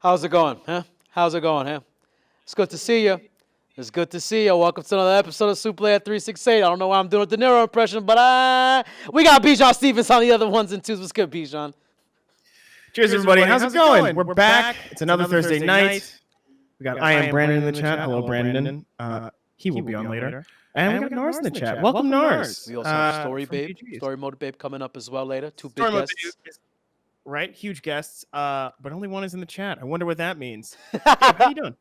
How's it going, huh? How's it going, huh? It's good to see you. It's good to see you. Welcome to another episode of Superlayer 368. I don't know why I'm doing a De Niro impression, but we got Bijan Stevens on the other ones and twos. What's good, Bijan? Cheers, everybody. How's it going? We're back. It's another Thursday night. We got iamBrandon in the chat. Hello, Brandon. He will be on later. And we got Nars in the chat. Welcome, Nars. We also have from Storymode Babe coming up as well later. Two big Storymode guests. Bae is- Right, huge guests, but only one is in the chat. I wonder what that means. How you doing?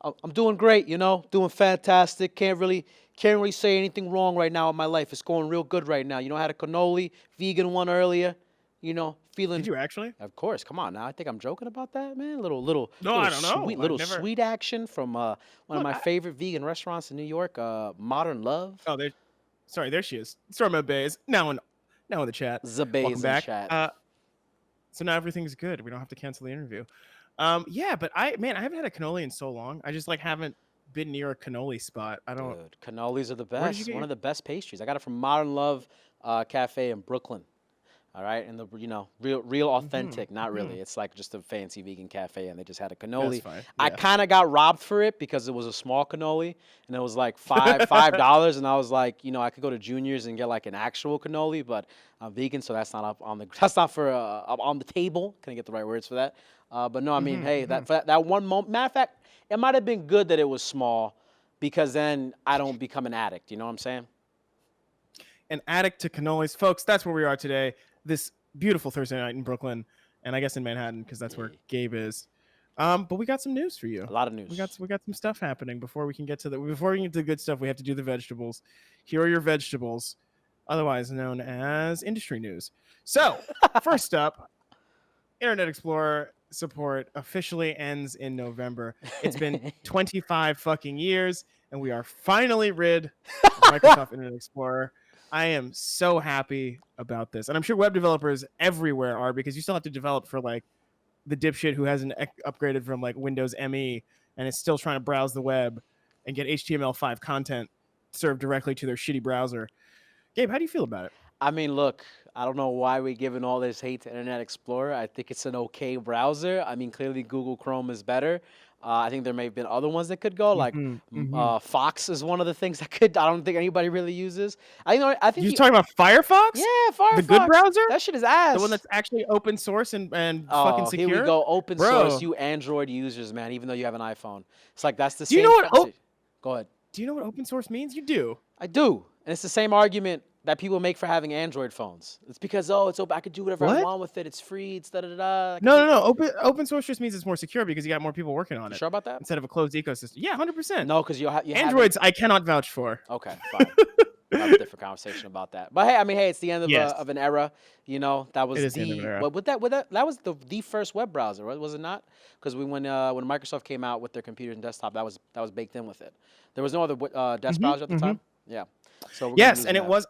I'm doing great, doing fantastic. Can't really say anything wrong right now in my life. It's going real good right now. I had a cannoli vegan one earlier. Feeling. Did you actually? Of course. Come on now. I think I'm joking about that, man. No, little I don't know. Sweet action from one of my favorite vegan restaurants in New York, Modern Love. Oh, there she is. Storymode Bae is now in the chat. Welcome back. Chat. So now everything's good. We don't have to cancel the interview. Yeah, but I haven't had a cannoli in so long. I just haven't been near a cannoli spot. I don't. Dude, cannolis are the Where did you best. get One your- of the best pastries. I got it from Modern Love Cafe in Brooklyn. All right, and the real authentic. Not really. It's like just a fancy vegan cafe, and they just had a cannoli. That's fine. I Yeah. kind of got robbed for it because it was a small cannoli, and it was like $5, and I was like, I could go to Junior's and get like an actual cannoli, but I'm vegan, so that's not up on the up on the table. Couldn't get the right words for that. But no, I mean, hey, that one moment. Matter of fact, it might have been good that it was small, because then I don't become an addict. You know what I'm saying? An addict to cannolis, folks. That's where we are today. This beautiful Thursday night in Brooklyn, and I guess in Manhattan because that's where Gabe is. But we got some news for you. A lot of news. We got some stuff happening before we can get to the good stuff. We have to do the vegetables. Here are your vegetables, otherwise known as industry news. So first up, Internet Explorer support officially ends in November. It's been 25 fucking years, and we are finally rid of Microsoft Internet Explorer. I am so happy about this. And I'm sure web developers everywhere are, because you still have to develop for the dipshit who hasn't upgraded from Windows ME and is still trying to browse the web and get HTML5 content served directly to their shitty browser. Gabe, how do you feel about it? I mean, look, I don't know why we're giving all this hate to Internet Explorer. I think it's an okay browser. I mean, clearly Google Chrome is better. I think there may have been other ones that could go, like Fox is one of the things that could. I don't think anybody really uses. I think You're talking about Firefox? Yeah, Firefox. The good browser? That shit is ass. The one that's actually open source and fucking secure? Here we go, open Bro. source. You Android users, man, even though you have an iPhone. It's like that's the Do you same. know what Go ahead. Do you know what open source means? You do. I do. And it's the same argument that people make for having Android phones. It's because, it's open. I could do whatever I What? want with it. It's free. It's da-da-da-da. No. Open source just means it's more secure because you got more people working on You it sure about that? instead of a closed ecosystem. Yeah, 100%. No, because you have Androids, I cannot vouch for. Okay, fine. We'll have a different conversation about that. But hey, it's the end of, Yes. Of an era. That was It is the end of an era. But that was the first web browser, right? Was it not? Because when Microsoft came out with their computers and desktop, that was baked in with it. There was no other desk browser at the time. Yeah. So Yes, and it was.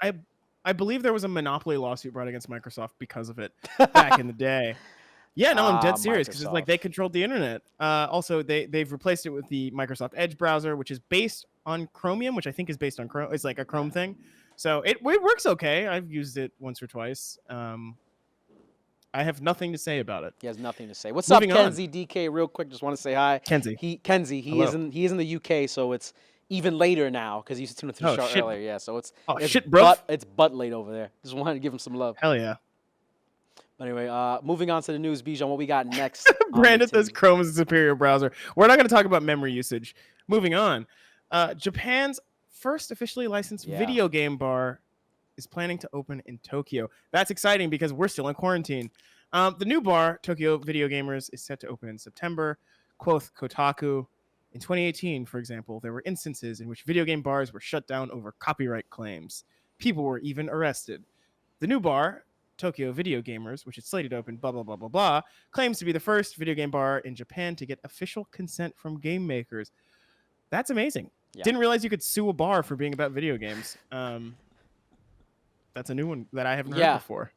I believe there was a monopoly lawsuit brought against Microsoft because of it back in the day. Yeah, no, I'm dead serious because it's like they controlled the internet. Also, they've replaced it with the Microsoft Edge browser, which is based on Chromium, which I think is based on Chrome. It's like a Chrome thing, so it works okay. I've used it once or twice. I have nothing to say about it. He has nothing to say. What's Moving up, on. Kenzie DK? Real quick, just want to say hi. Kenzie. He Hello. is in the UK, so it's even later now because he used to tune into the show shit. earlier. Yeah, so it's shit, bro. It's butt late over there. Just wanted to give him some love. Hell yeah. But anyway, moving on to the news, Bijan. What we got next? Brandon says Chrome is a superior browser. We're not going to talk about memory usage. Moving on. Japan's first officially licensed video game bar is planning to open in Tokyo. That's exciting because we're still in quarantine. The new bar, Tokyo Video Gamers, is set to open in September. Quoth Kotaku. In 2018, for example, there were instances in which video game bars were shut down over copyright claims. People were even arrested. The new bar, Tokyo Video Gamers, which is slated to open blah, blah, blah, blah, blah, claims to be the first video game bar in Japan to get official consent from game makers. That's amazing. Yeah. Didn't realize you could sue a bar for being about video games. That's a new one that I haven't heard before.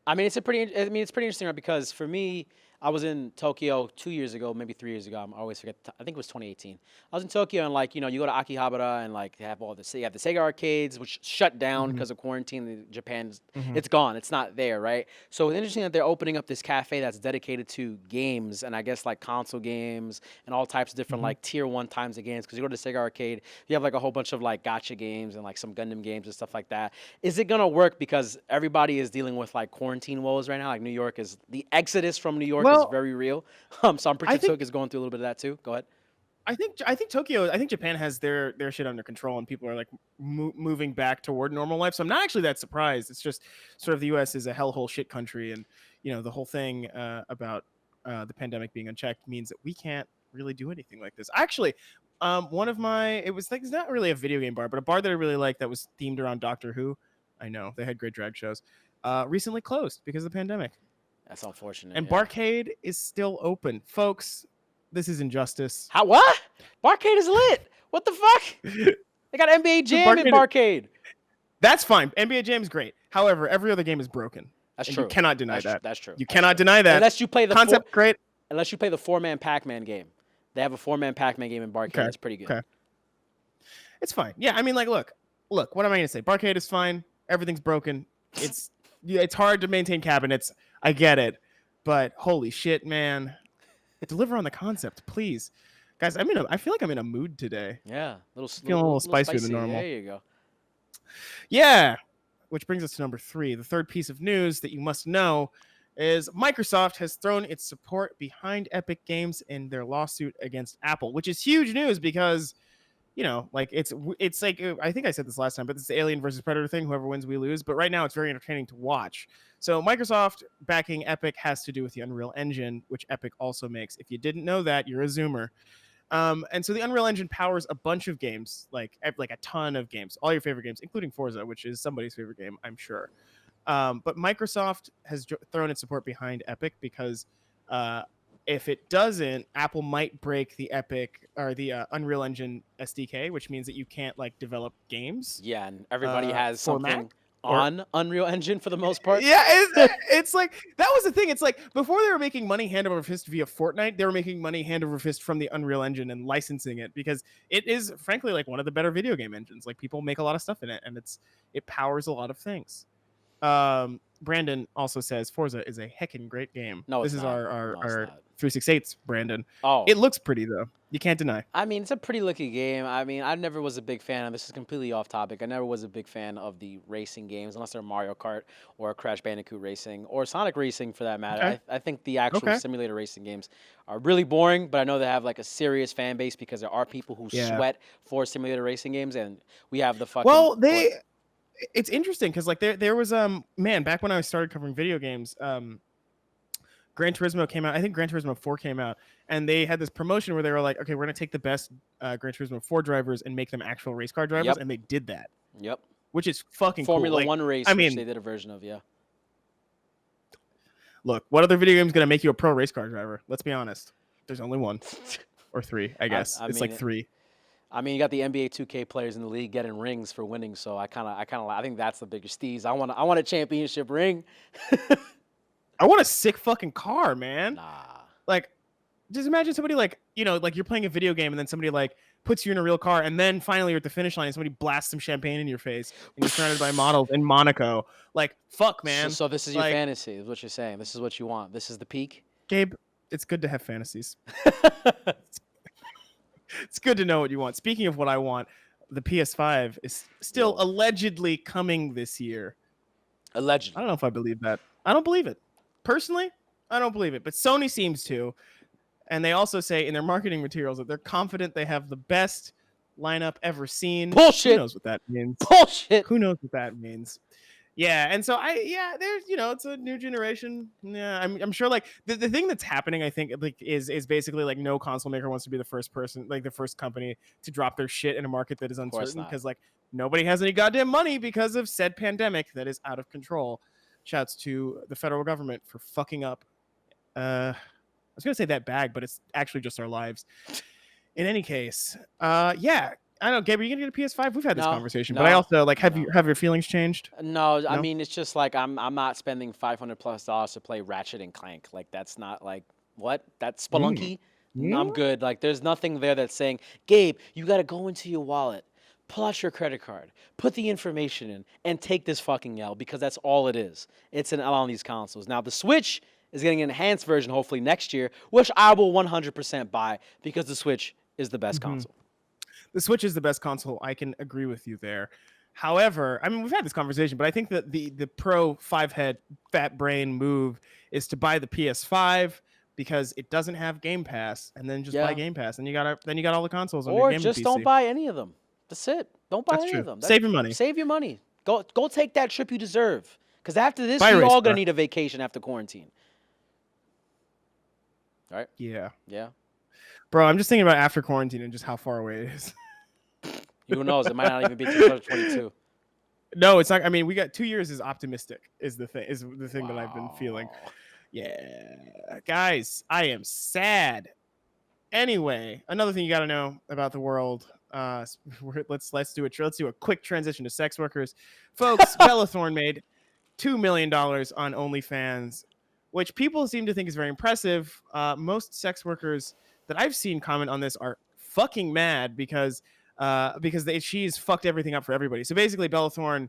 I mean, it's pretty interesting, right? Because for me, I was in Tokyo 2 years ago, maybe 3 years ago. I always forget. I think it was 2018. I was in Tokyo and like you go to Akihabara and like they have all the you have the Sega arcades which shut down Mhm. because of quarantine. In Japan, Mhm. it's gone. It's not there, right? So it's interesting that they're opening up this cafe that's dedicated to games and I guess like console games and all types of different Mhm. like tier one times of games. Because you go to the Sega arcade, you have like a whole bunch of like gotcha games and like some Gundam games and stuff like that. Is it gonna work because everybody is dealing with like quarantine woes right now? Like New York is the exodus from New York is Well, very real. So I'm pretty I sure think Tokyo's going through a little bit of that too. Go ahead. I think Tokyo, I think Japan has their shit under control, and people are like moving back toward normal life. So I'm not actually that surprised. It's just sort of the U.S. is a hellhole shit country, and the whole thing about the pandemic being unchecked means that we can't really do anything like this. Actually, one of my it was like it's not really a video game bar, but a bar that I really liked that was themed around Doctor Who. I know they had great drag shows. Recently closed because of the pandemic, That's unfortunate. and Yeah. Barcade is still open, folks. This is injustice. How what? Barcade is lit. What the fuck? They got NBA Jam in Barcade Barcade. That's fine. NBA Jam is great. However, every other game is broken, That's and you true. cannot deny That's that. that's true. You That's cannot true. deny that. Unless you play the Concept great. unless you play the 4-man Pac-Man game. They have a 4-man Pac-Man game in Barcade. Okay. That's pretty good. Okay. It's fine. Yeah, I mean, like, look. What am I gonna say? Barcade is fine. Everything's broken. It's hard to maintain cabinets. I get it, but holy shit, man! Deliver on the concept, please, guys. I feel like I'm in a mood today. Yeah, Feeling a little spicier than normal. There you go. Yeah. Which brings us to number 3. The third piece of news that you must know is Microsoft has thrown its support behind Epic Games in their lawsuit against Apple, which is huge news because, like it's like I think I said this last time, but it's the Alien versus Predator thing. Whoever wins, we lose. But right now, it's very entertaining to watch. So Microsoft backing Epic has to do with the Unreal Engine, which Epic also makes. If you didn't know that, you're a Zoomer. And so the Unreal Engine powers a bunch of games, like a ton of games, all your favorite games, including Forza, which is somebody's favorite game, I'm sure. But Microsoft has thrown its support behind Epic because if it doesn't, Apple might break the Epic or the Unreal Engine SDK, which means that you can't like develop games. Yeah, and everybody has for something Mac on Unreal Engine for the most part. Yeah, it's like that was the thing. It's like before they were making money hand over fist via Fortnite, they were making money hand over fist from the Unreal Engine and licensing it because it is frankly like one of the better video game engines. Like people make a lot of stuff in it, and it powers a lot of things. Brandon also says Forza is a heckin' great game. No, this it's is not. our No, it's not. 368's Brandon. Oh, It looks pretty though. You can't deny. I mean, it's a pretty looky game. I mean, I never was a big fan, and this is completely off topic. I never was a big fan of the racing games, unless they're Mario Kart or Crash Bandicoot Racing or Sonic Racing for that matter. Okay. I think the actual Okay. simulator racing games are really boring, but I know they have like a serious fan base because there are people who Yeah. sweat for simulator racing games, and we have the fucking. Well, it's interesting because like there was man back when I started covering video games, Gran Turismo came out. I think Gran Turismo 4 came out, and they had this promotion where they were like, okay, we're gonna take the best Gran Turismo 4 drivers and make them actual race car drivers, Yep. and they did that, Yep. which is fucking Formula cool. Like, One race, I which mean, they did a version of, yeah. look, what other video game is gonna make you a pro race car driver? Let's be honest. There's only one or 3, I guess. I it's mean, like 3. I mean, you got the NBA 2K players in the league getting rings for winning, so I think that's the biggest steez. I want a championship ring. I want a sick fucking car, man. Nah. Like, just imagine somebody like like you're playing a video game and then somebody like puts you in a real car and then finally you're at the finish line and somebody blasts some champagne in your face and you're surrounded by models in Monaco. Like, fuck, man. So this is your Like, fantasy, is what you're saying. This is what you want. This is the peak. Gabe, it's good to have fantasies. It's good to know what you want. Speaking of what I want, the PS5 is still allegedly coming this year. I Allegedly. don't know if I believe that. I don't believe it. Personally, I don't believe it. But Sony seems to. And they also say in their marketing materials that they're confident they have the best lineup ever seen. Bullshit. Who knows what that means? Bullshit. Who knows what that means? Yeah, and so there's it's a new generation. Yeah, I'm sure like the thing that's happening, I think, like is basically like no console maker wants to be the first person, like the first company to drop their shit in a market that is uncertain not. because like nobody has any goddamn money because of said pandemic that is out of control. Shouts to the federal government for fucking up. I was gonna say that bag, but it's actually just our lives. In any case, yeah. I don't know, Gabe, are you gonna get a PS5? We've had this conversation, but I also like have your feelings changed? No, I No? mean it's just like I'm not spending $500+ to play Ratchet and Clank. Like that's not like What? That Mm. Spelunky? I'm good. Like, there's nothing there that's saying, Gabe, you got to go into your wallet, pull out your credit card, put the information in, and take this fucking L because that's all it is. It's an L on these consoles. Now, the Switch is getting an enhanced version hopefully next year, which I will 100% buy because the Switch is the best Mhm. console. The Switch is the best console. I can agree with you there. However, I mean, we've had this conversation, but I think that the pro five head fat brain move is to buy the PS5 because it doesn't have Game Pass, and then just buy Yeah. Game Pass, and you got all the consoles on your Or gaming just don't PC. buy any of them. That's it. Don't buy That's any of true. them. Save your money. Save your money. Go take that trip you deserve. Because after this, Buy a we race all gonna car. need a vacation after quarantine. Right? Yeah, Yeah. bro. I'm just thinking about after quarantine and just how far away it is. Who knows? It might not even be 2022. No, it's not. I mean, we got 2 years. Is optimistic. Is the thing. Is the thing that I've been feeling. Wow. Yeah, guys, I am sad. Anyway, another thing you got to know about the world. Let's do a quick transition to sex workers, folks. Bella Thorne made $2 million on OnlyFans, which people seem to think is very impressive. Most sex workers that I've seen comment on this are fucking mad because she's fucked everything up for everybody. So basically, Bella Thorne,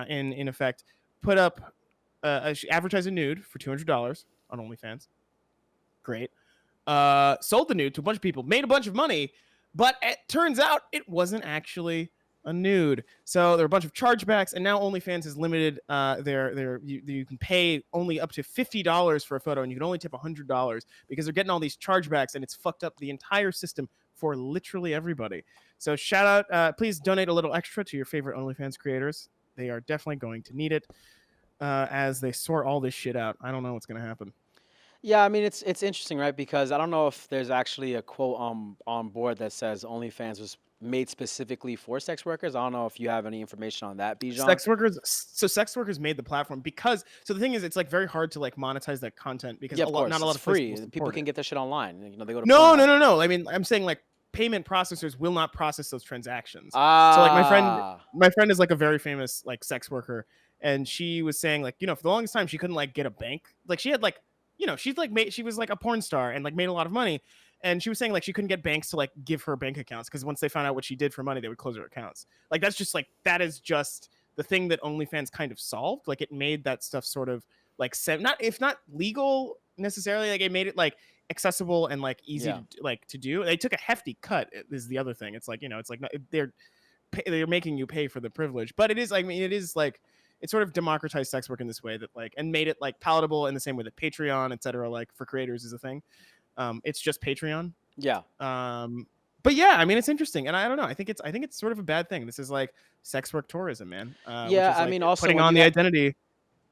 in effect, put up she advertised a nude for $200 on OnlyFans. Great. Sold the nude to a bunch of people, made a bunch of money, but it turns out it wasn't actually a nude. So there are a bunch of chargebacks, and now OnlyFans has limited you can pay only up to $50 for a photo, and you can only tip $100 because they're getting all these chargebacks, and it's fucked up the entire system for literally everybody. So shout out, please donate a little extra to your favorite OnlyFans creators. They are definitely going to need it as they sort all this shit out. I don't know what's going to happen. Yeah, I mean it's interesting, right? Because I don't know if there's actually a quote on board that says OnlyFans was made specifically for sex workers. I don't know if you have any information on that, Bijan. Sex workers made the platform because the thing is it's like very hard to like monetize that content because Yeah, of course, not a lot it's of free. places will People support can it. get their shit online. You know, they go to No, Pornhub. I mean, I'm saying like payment processors will not process those transactions. So like Ah, my friend is like a very famous like sex worker, and she was saying like, for the longest time she couldn't like get a bank. Like she had like, she was like a porn star and like made a lot of money. And she was saying like she couldn't get banks to like give her bank accounts because once they found out what she did for money, they would close her accounts. Like that is just the thing that OnlyFans kind of solved. Like it made that stuff sort of like not if not legal necessarily, like it made it like accessible and like easy yeah. to do. They took a hefty cut. Is the other thing. It's like it's like they're making you pay for the privilege, but it is. I mean, it is like it sort of democratized sex work in this way that like and made it like palatable in the same way that Patreon, etc. Like for creators is a thing. It's just Patreon. Yeah. But yeah, I mean, it's interesting, and I don't know. I think it's sort of a bad thing. This is like sex work tourism, man. Which Yeah, is I like mean, also putting when on you the identity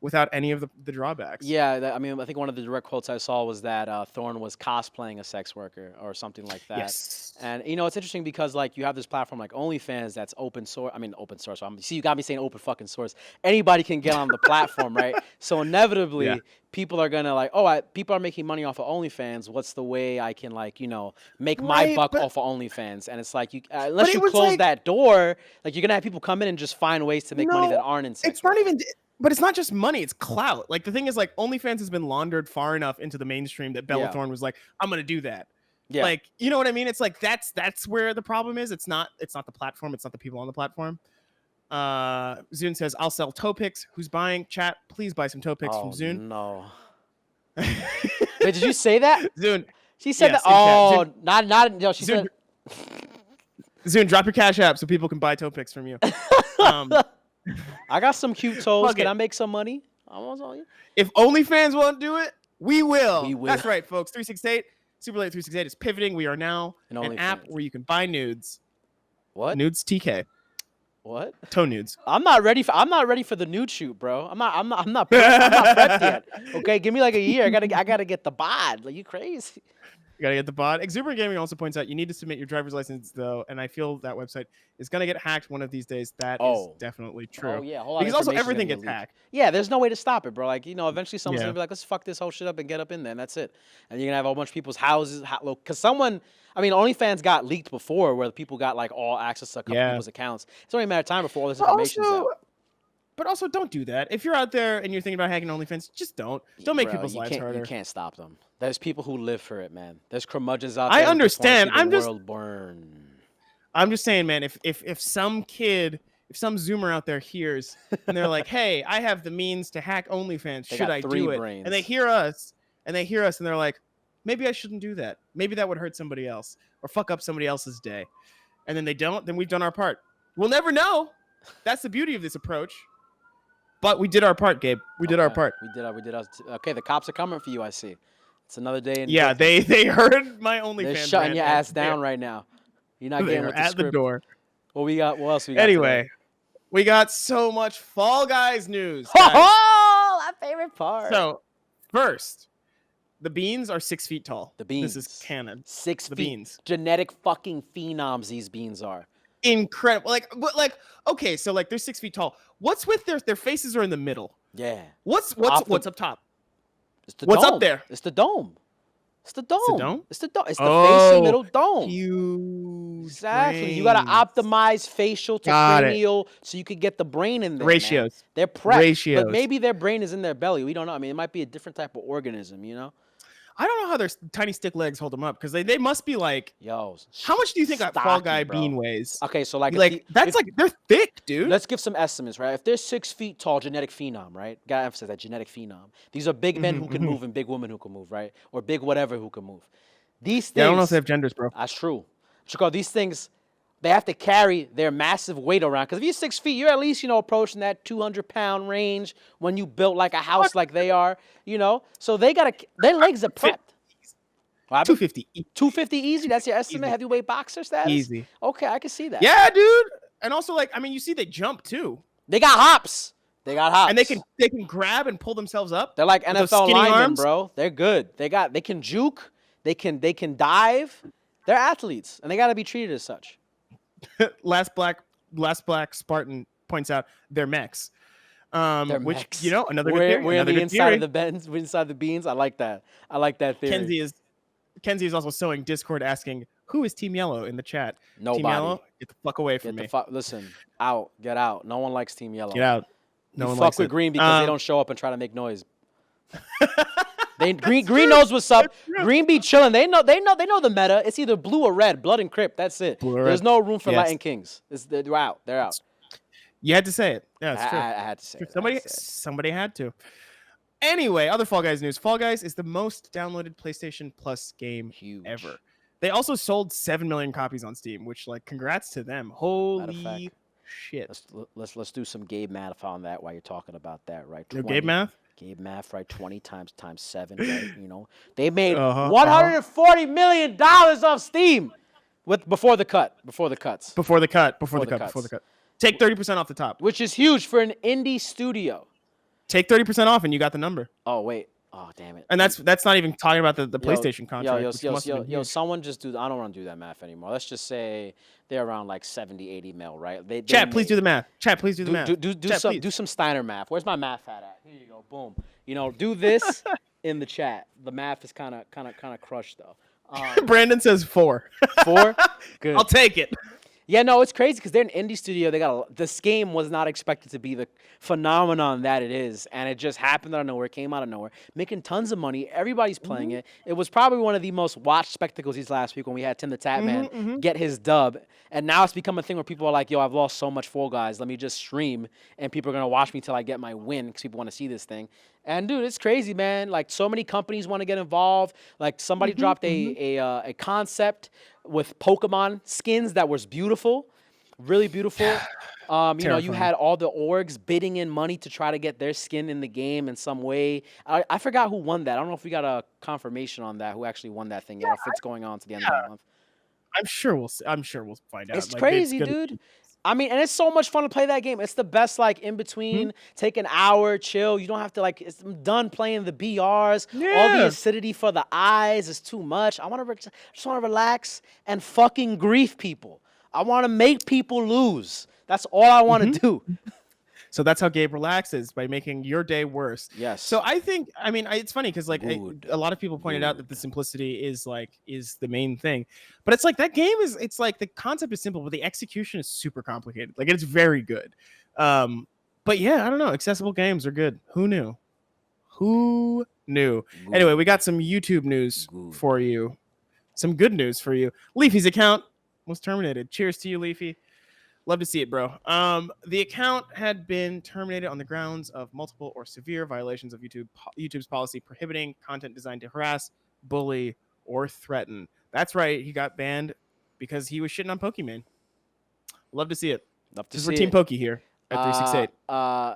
without any of the drawbacks. yeah, I mean, I think one of the direct quotes I saw was that Thorne was cosplaying a sex worker or something like that. Yes. And it's interesting because like you have this platform like OnlyFans that's open source. I mean, open source. See, you got me saying open fucking source. Anybody can get on the platform, right? So Yeah. inevitably, people are gonna like, people are making money off of OnlyFans. What's the way I can like, make my Right, buck but off of OnlyFans? And it's like unless it you was close like that door, like you're gonna have people come in and just find ways to make money that no, aren't in sex it's not work. even. But it's not just money; it's clout. Like the thing is, like OnlyFans has been laundered far enough into the mainstream that Bella Yeah, Thorne was like, "I'm gonna do that." yeah. Like, you know what I mean? It's like that's where the problem is. It's not the platform. It's not the people on the platform. Zune says, "I'll sell toe picks. Who's buying? Chat, please buy some toe picks from Oh Zune." no. Wait, did you say that? Zune, She said yes, that. in chat. Oh, not. No, she Zune, said. Zune, drop your cash app so people can buy toe picks from you. Um, I got some cute toes. Fuck Can it. I make some money? I want some. If OnlyFans won't do it, we will. We will. That's right, folks. 368, Super Late 368 is pivoting. We are now An an app OnlyFans. where you can buy nudes. What? Nudes TK. What? Toe nudes. I'm not ready for the nude shoot, bro. I'm not prepped yet. Okay, give me like a year. I gotta get the bod. Like you crazy. You gotta get the bot. Exuberant Gaming also points out you need to submit your driver's license though, and I feel that website is gonna get hacked one of these days. That is definitely true. Oh yeah, a whole lot of Because also information's everything gonna gets get leaked. hacked. Yeah, there's no way to stop it, bro. Like eventually someone's Yeah. gonna be like, let's fuck this whole shit up and get up in there, and that's it. And you're gonna have a whole bunch of people's houses. Because someone, I mean, OnlyFans got leaked before, where the people got like all access to a couple Yeah. people's accounts. It's only a matter of time before all this But information's also, out. But also, don't do that. If you're out there and you're thinking about hacking OnlyFans, just don't. Don't make Bro, people's lives harder. You can't stop them. There's people who live for it, man. There's curmudgeons out I there. understand. Who just wanna see the world burn. I'm just saying, man. If some kid, if some Zoomer out there hears and they're like, "Hey, I have the means to hack OnlyFans. Should I do it?" brains. And they hear us, and they're like, "Maybe I shouldn't do that. Maybe that would hurt somebody else or fuck up somebody else's day." And then they don't. Then we've done our part. We'll never know. That's the beauty of this approach. But we did our part, Gabe. We did our part. We did our okay, the cops are coming for you, I see. It's another day in Yeah, they heard my OnlyFans. They're shutting your ass down right now. You're not getting with the at script. the door. What else we got? Anyway, today? we got so much Fall Guys news. Oh, my favorite part. So, first, the beans are 6 feet tall. The beans. This is canon. 6 The feet. beans. Genetic fucking phenoms these beans are. Incredible. Okay, so they're 6 feet tall. What's with their faces are in the middle? Yeah. What's up top? It's the What's dome. up there? It's the dome. It's the dome. It's the dome? It's the dome. It's the face in middle dome. Huge Exactly. You gotta optimize facial to cranial so you could get the brain in there. Ratios. Man. They're prepped. Ratios. But maybe their brain is in their belly. We don't know. I mean, it might be a different type of organism, you know? I don't know how their tiny stick legs hold them up because they must be like. Yo. How much do you think a Fall Guy bro. bean weighs? Okay, so they're thick, dude. Let's give some estimates, right? If they're 6 feet tall, genetic phenom, right? Gotta emphasize that genetic phenom. These are big men who can move and big women who can move, right? Or big whatever who can move. These things. Yeah, I don't know if they have genders, bro. That's true. Chicago, these things, they have to carry their massive weight around. Because if you're 6 feet, you're at least, approaching that 200-pound range when you built like a house like they are, So their legs are prepped. 250. 250 easy? That's your estimate? Easy. Heavyweight boxer status? Easy. Okay, I can see that. Yeah, dude. And also, you see they jump too. They got hops. And they can grab and pull themselves up. They're like NFL linemen, arms. bro. They're good. They can juke. They can dive. They're athletes, and they got to be treated as such. Last black Spartan points out they're mechs. They're which mechs. another good theory. We're another the good inside theory. of the beans. We're inside the beans. I like that. I like that theory. Kenzie is also sowing Discord asking who is Team Yellow in the chat. Nobody. Team Yellow, get the fuck away from me. Listen, out. Get out. No one likes Team Yellow. Get out. No one fuck likes with it. Green because they don't show up and try to make noise. Green knows what's up. Green be chilling. They know the meta. It's either blue or red. Blood and Crip. That's it. There's no room for Latin Kings. They're out. They're out. You had to say it. Yeah, it's true. I had to say it. Somebody had to. Anyway, other Fall Guys news. Fall Guys is the most downloaded PlayStation Plus game ever. They also sold 7 million copies on Steam, which congrats to them. Holy shit. Let's do some Gabe math on that while you're talking about that, right? Gabe math? Gabe math, right? 20 times 7, right? They made $140 million off Steam before the cuts. Before the cut. Take 30% off the top. Which is huge for an indie studio. Take 30% off and you got the number. Oh, wait. Oh, damn it. And that's not even talking about the PlayStation contract. Yo, someone just do. I don't want to do that math anymore. Let's just say they're around 70, 80 mil, right? Chat, please do the math. Do some Steiner math. Where's my math at? Here you go. Boom. Do this in the chat. The math is kind of crushed though. Brandon says 4. 4? Good. I'll take it. Yeah, no, it's crazy because they're an indie studio. This game was not expected to be the phenomenon that it is, and it just happened out of nowhere, came out of nowhere, making tons of money. Everybody's playing it. It was probably one of the most watched spectacles these last week when we had Tim the Tatman get his dub, and now it's become a thing where people are like, yo, I've lost so much Fall Guys. Let me just stream, and people are going to watch me till I get my win because people want to see this thing. And, dude, it's crazy, man. So many companies want to get involved. Somebody dropped a concept with Pokemon skins that was beautiful, really beautiful. You had all the orgs bidding in money to try to get their skin in the game in some way. I forgot who won that. I don't know if we got a confirmation on that, who actually won that thing yet, or if it's going on to the end of the month. I'm sure we'll find out. It's crazy, dude. I mean, and it's so much fun to play that game. It's the best, in between, take an hour, chill. You don't have to, I'm done playing the BRs. Yeah. All the acidity for the eyes is too much. I just want to relax and fucking grief people. I want to make people lose. That's all I want to do. So that's how Gabe relaxes, by making your day worse. Yes. So it's funny because a lot of people pointed out that the simplicity is the main thing, but it's that game is the concept is simple, but the execution is super complicated. It's very good. But yeah, I don't know. Accessible games are good. Who knew? Who knew? Anyway, Good. we got some YouTube news Good. for you. Some good news for you. Leafy's account was terminated. Cheers to you, Leafy. Love to see it, bro. The account had been terminated on the grounds of multiple or severe violations of YouTube's policy prohibiting content designed to harass, bully, or threaten. That's right. He got banned because he was shitting on Pokemon. Love to see it. Love to Because we're see Team it. Pokey here at 368.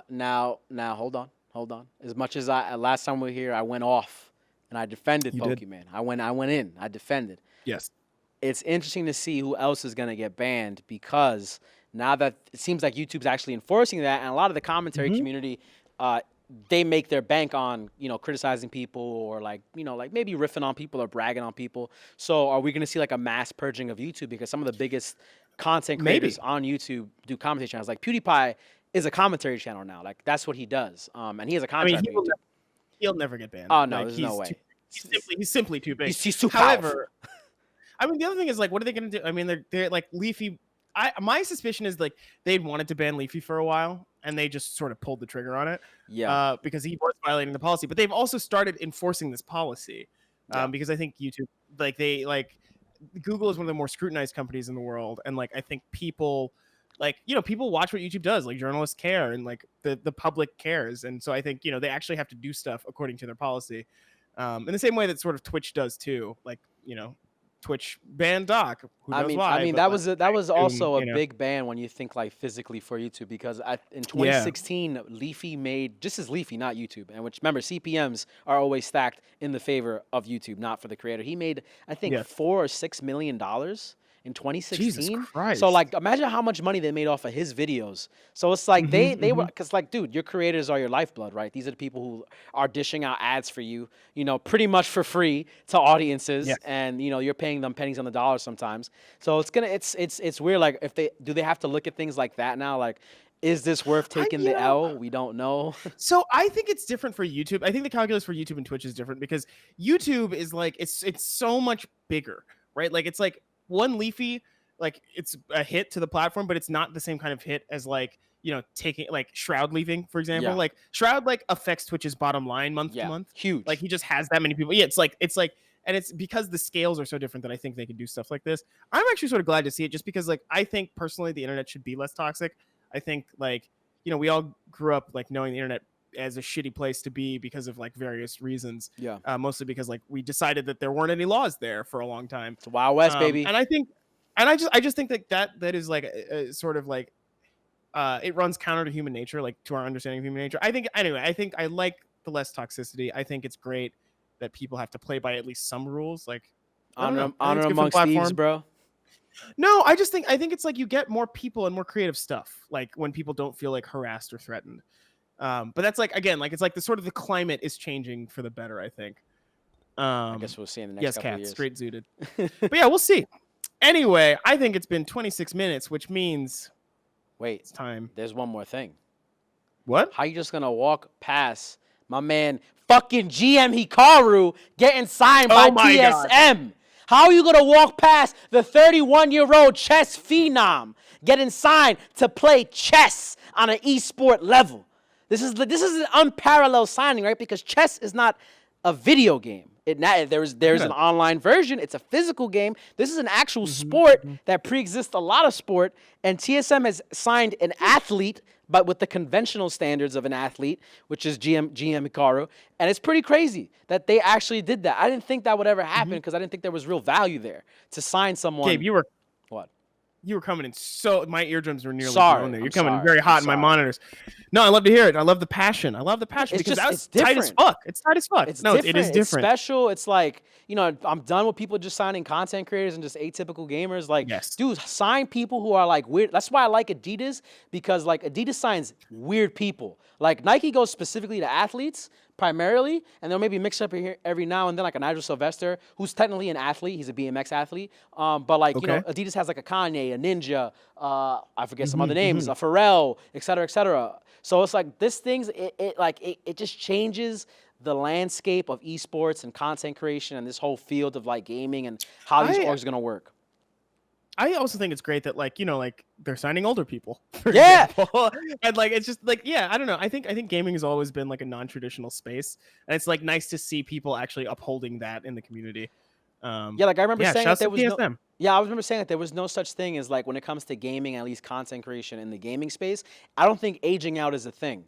Now, hold on. As much as last time we were here, I went off and I defended You did. Pokemon. I went in. I defended. Yes. It's interesting to see who else is gonna get banned because now that it seems like YouTube's actually enforcing that, and a lot of the commentary community, they make their bank on criticizing people or like maybe riffing on people or bragging on people. So are we gonna see like a mass purging of YouTube because some of the biggest content creators on YouTube do commentary channels? Like PewDiePie is a commentary channel now. Like that's what he does. And he has a I mean, contract with YouTube. he'll never get banned. Oh no, Like, there's no way. He's simply too big. He's too powerful. However, I mean, the other thing is like, what are they going to do? I mean, they're like Leafy. My suspicion is like they'd wanted to ban Leafy for a while, and they just sort of pulled the trigger on it. Yeah. Because he was violating the policy. But they've also started enforcing this policy. Yeah. Because I think YouTube, Google is one of the more scrutinized companies in the world, and like I think people, people watch what YouTube does. Like journalists care, and like the public cares, and so I think they actually have to do stuff according to their policy. In the same way that sort of Twitch does too. Like Twitch banned Doc. Who knows why? I mean but, that was also a you know. big ban when you think like physically for YouTube because in 2016 Leafy made just as Leafy, not YouTube, and which remember CPMs are always stacked in the favor of YouTube, not for the creator. He made I think $4 or $6 million in 2016. Jesus Christ. So like imagine how much money they made off of his videos. So it's like they were because like dude, your creators are your lifeblood, right? These are the people who are dishing out ads for you, pretty much for free to audiences, and you're paying them pennies on the dollar sometimes. So it's weird. Like if they have to look at things like that now? Like, is this worth taking the L? We don't know. So I think it's different for YouTube. I think the calculus for YouTube and Twitch is different because YouTube is like it's so much bigger, right? Like it's like one Leafy, like it's a hit to the platform, but it's not the same kind of hit as like taking like Shroud leaving, for example. Yeah. Like Shroud like affects Twitch's bottom line month to month. Huge. Like he just has that many people. Yeah, it's like and it's because the scales are so different that I think they can do stuff like this. I'm actually sort of glad to see it just because like I think personally the internet should be less toxic. I think like we all grew up like knowing the internet as a shitty place to be because of like various reasons. Yeah. Mostly because like we decided that there weren't any laws there for a long time. It's a Wild West, baby. And I think, and I just think that is like a sort of like, it runs counter to human nature, like to our understanding of human nature. I think I like the less toxicity. I think it's great that people have to play by at least some rules. Like honor amongst thieves, bro. No, I think it's like you get more people and more creative stuff. Like when people don't feel like harassed or threatened. But that's like again, like it's like the climate is changing for the better. I think. I guess we'll see in the next couple of years. Straight zooted. But yeah, we'll see. Anyway, I think it's been 26 minutes, which means it's time. There's one more thing. What? How you just gonna walk past my man fucking GM Hikaru getting signed by TSM? God. How are you gonna walk past the 31-year-old chess phenom getting signed to play chess on an esport level? This is an unparalleled signing, right? Because chess is not a video game. There's an online version. It's a physical game. This is an actual sport that pre-exists a lot of sport. And TSM has signed an athlete, but with the conventional standards of an athlete, which is GM Hikaru. And it's pretty crazy that they actually did that. I didn't think that would ever happen because I didn't think there was real value there to sign someone. Gabe, you were what? You were coming in so my eardrums were nearly blown there. You're coming very hot in my monitors. No, I love to hear it. I love the passion. Because that's tight as fuck. It's tight as fuck. It is different. It's special. It's like, I'm done with people just signing content creators and just atypical gamers. Like, dude, sign people who are like weird. That's why I like Adidas, because like Adidas signs weird people. Like Nike goes specifically to athletes primarily, and they'll maybe mix up here every now and then, like a Nigel Sylvester, who's technically an athlete. He's a BMX athlete. But like, Adidas has like a Kanye, a Ninja, I forget some other names, a Pharrell, et cetera, et cetera. So it's like this thing's, it just changes the landscape of esports and content creation and this whole field of like gaming and how these orgs are going to work. I also think it's great that like they're signing older people. For Yeah. example. And like it's just like I don't know. I think gaming has always been like a non-traditional space, and it's like nice to see people actually upholding that in the community. Yeah, like I remember saying that shouts there to was no. PSM. Yeah, I remember saying that there was no such thing as like when it comes to gaming, at least content creation in the gaming space. I don't think aging out is a thing.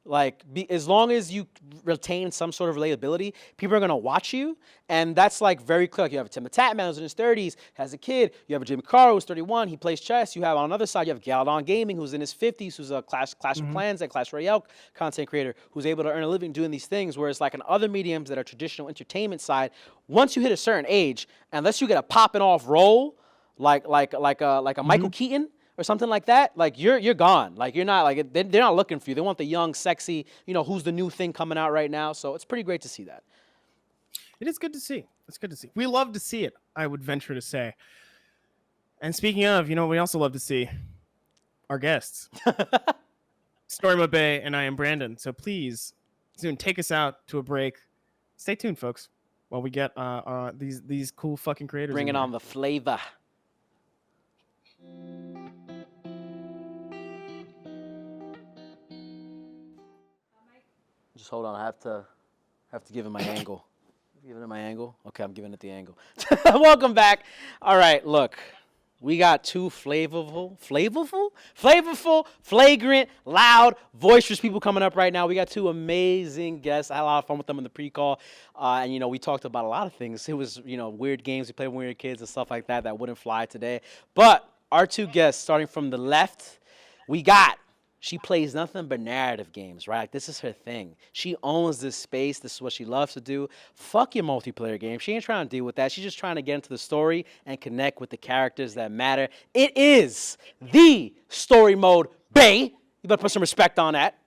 Like, as long as you retain some sort of relatability, people are gonna watch you, and that's like very clear. Like, you have a Tim Tatman who's in his 30s, has a kid. You have a Jim Caro who's 31, he plays chess. You have on another side, you have Galadon Gaming who's in his 50s, who's a Clash of Clans and Clash Royale content creator who's able to earn a living doing these things. Whereas like in other mediums that are traditional entertainment side, once you hit a certain age, unless you get a popping off role, like a Michael Keaton or something like that, like you're gone. Like you're not like they're not looking for you. They want the young, sexy, who's the new thing coming out right now. So it's pretty great to see that. It is good to see. It's good to see. We love to see it, I would venture to say. And speaking of, we also love to see our guests. Storymode Bae and iamBrandon. So please, soon take us out to a break. Stay tuned, folks, while we get these cool fucking creators. Bringing on the flavor. Just hold on. I have to give it my angle. Giving it my angle? Okay, I'm giving it the angle. Welcome back. All right, look. We got two flavorful, flagrant, loud, boisterous people coming up right now. We got two amazing guests. I had a lot of fun with them in the pre-call. And, we talked about a lot of things. It was, weird games. We played when we were kids and stuff like that that wouldn't fly today. But our two guests, starting from the left, we got... She plays nothing but narrative games, right? Like, this is her thing. She owns this space. This is what she loves to do. Fuck your multiplayer game. She ain't trying to deal with that. She's just trying to get into the story and connect with the characters that matter. It is the Storymode Bae. You better put some respect on that.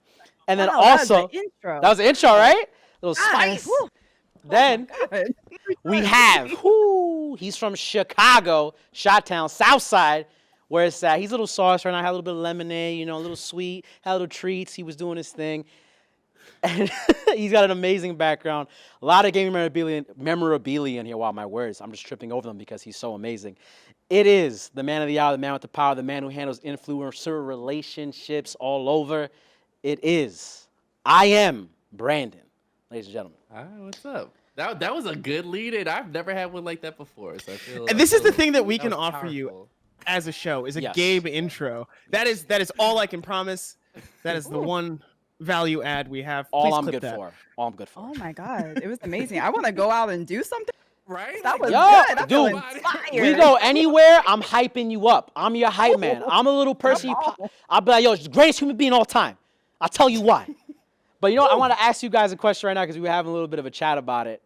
And then also, that was the intro, right? Little spice. Then we have, he's from Chicago, Chi-Town, South Side. Where it's at. He's a little sauce right now. Had a little bit of lemonade, a little sweet. Had little treats. He was doing his thing. And he's got an amazing background. A lot of gaming memorabilia in here. Wow, my words. I'm just tripping over them because he's so amazing. It is the man of the hour, the man with the power, the man who handles influencer relationships all over. It is iamBrandon, ladies and gentlemen. Hi, what's up? That was a good lead-in. I've never had one like that before. So I feel. And this is the thing that we can offer you powerful. As a show is a Gabe intro. That is all I can promise. That is the one value add we have. All I'm good for. Oh my god, it was amazing. I want to go out and do something. Right? That was Yo, good. I'm dude, feeling inspired. we go anywhere, I'm hyping you up. I'm your hype man. I'm a little person. I'll be like, yo, greatest human being all time. I'll tell you why. But I want to ask you guys a question right now because we were having a little bit of a chat about it.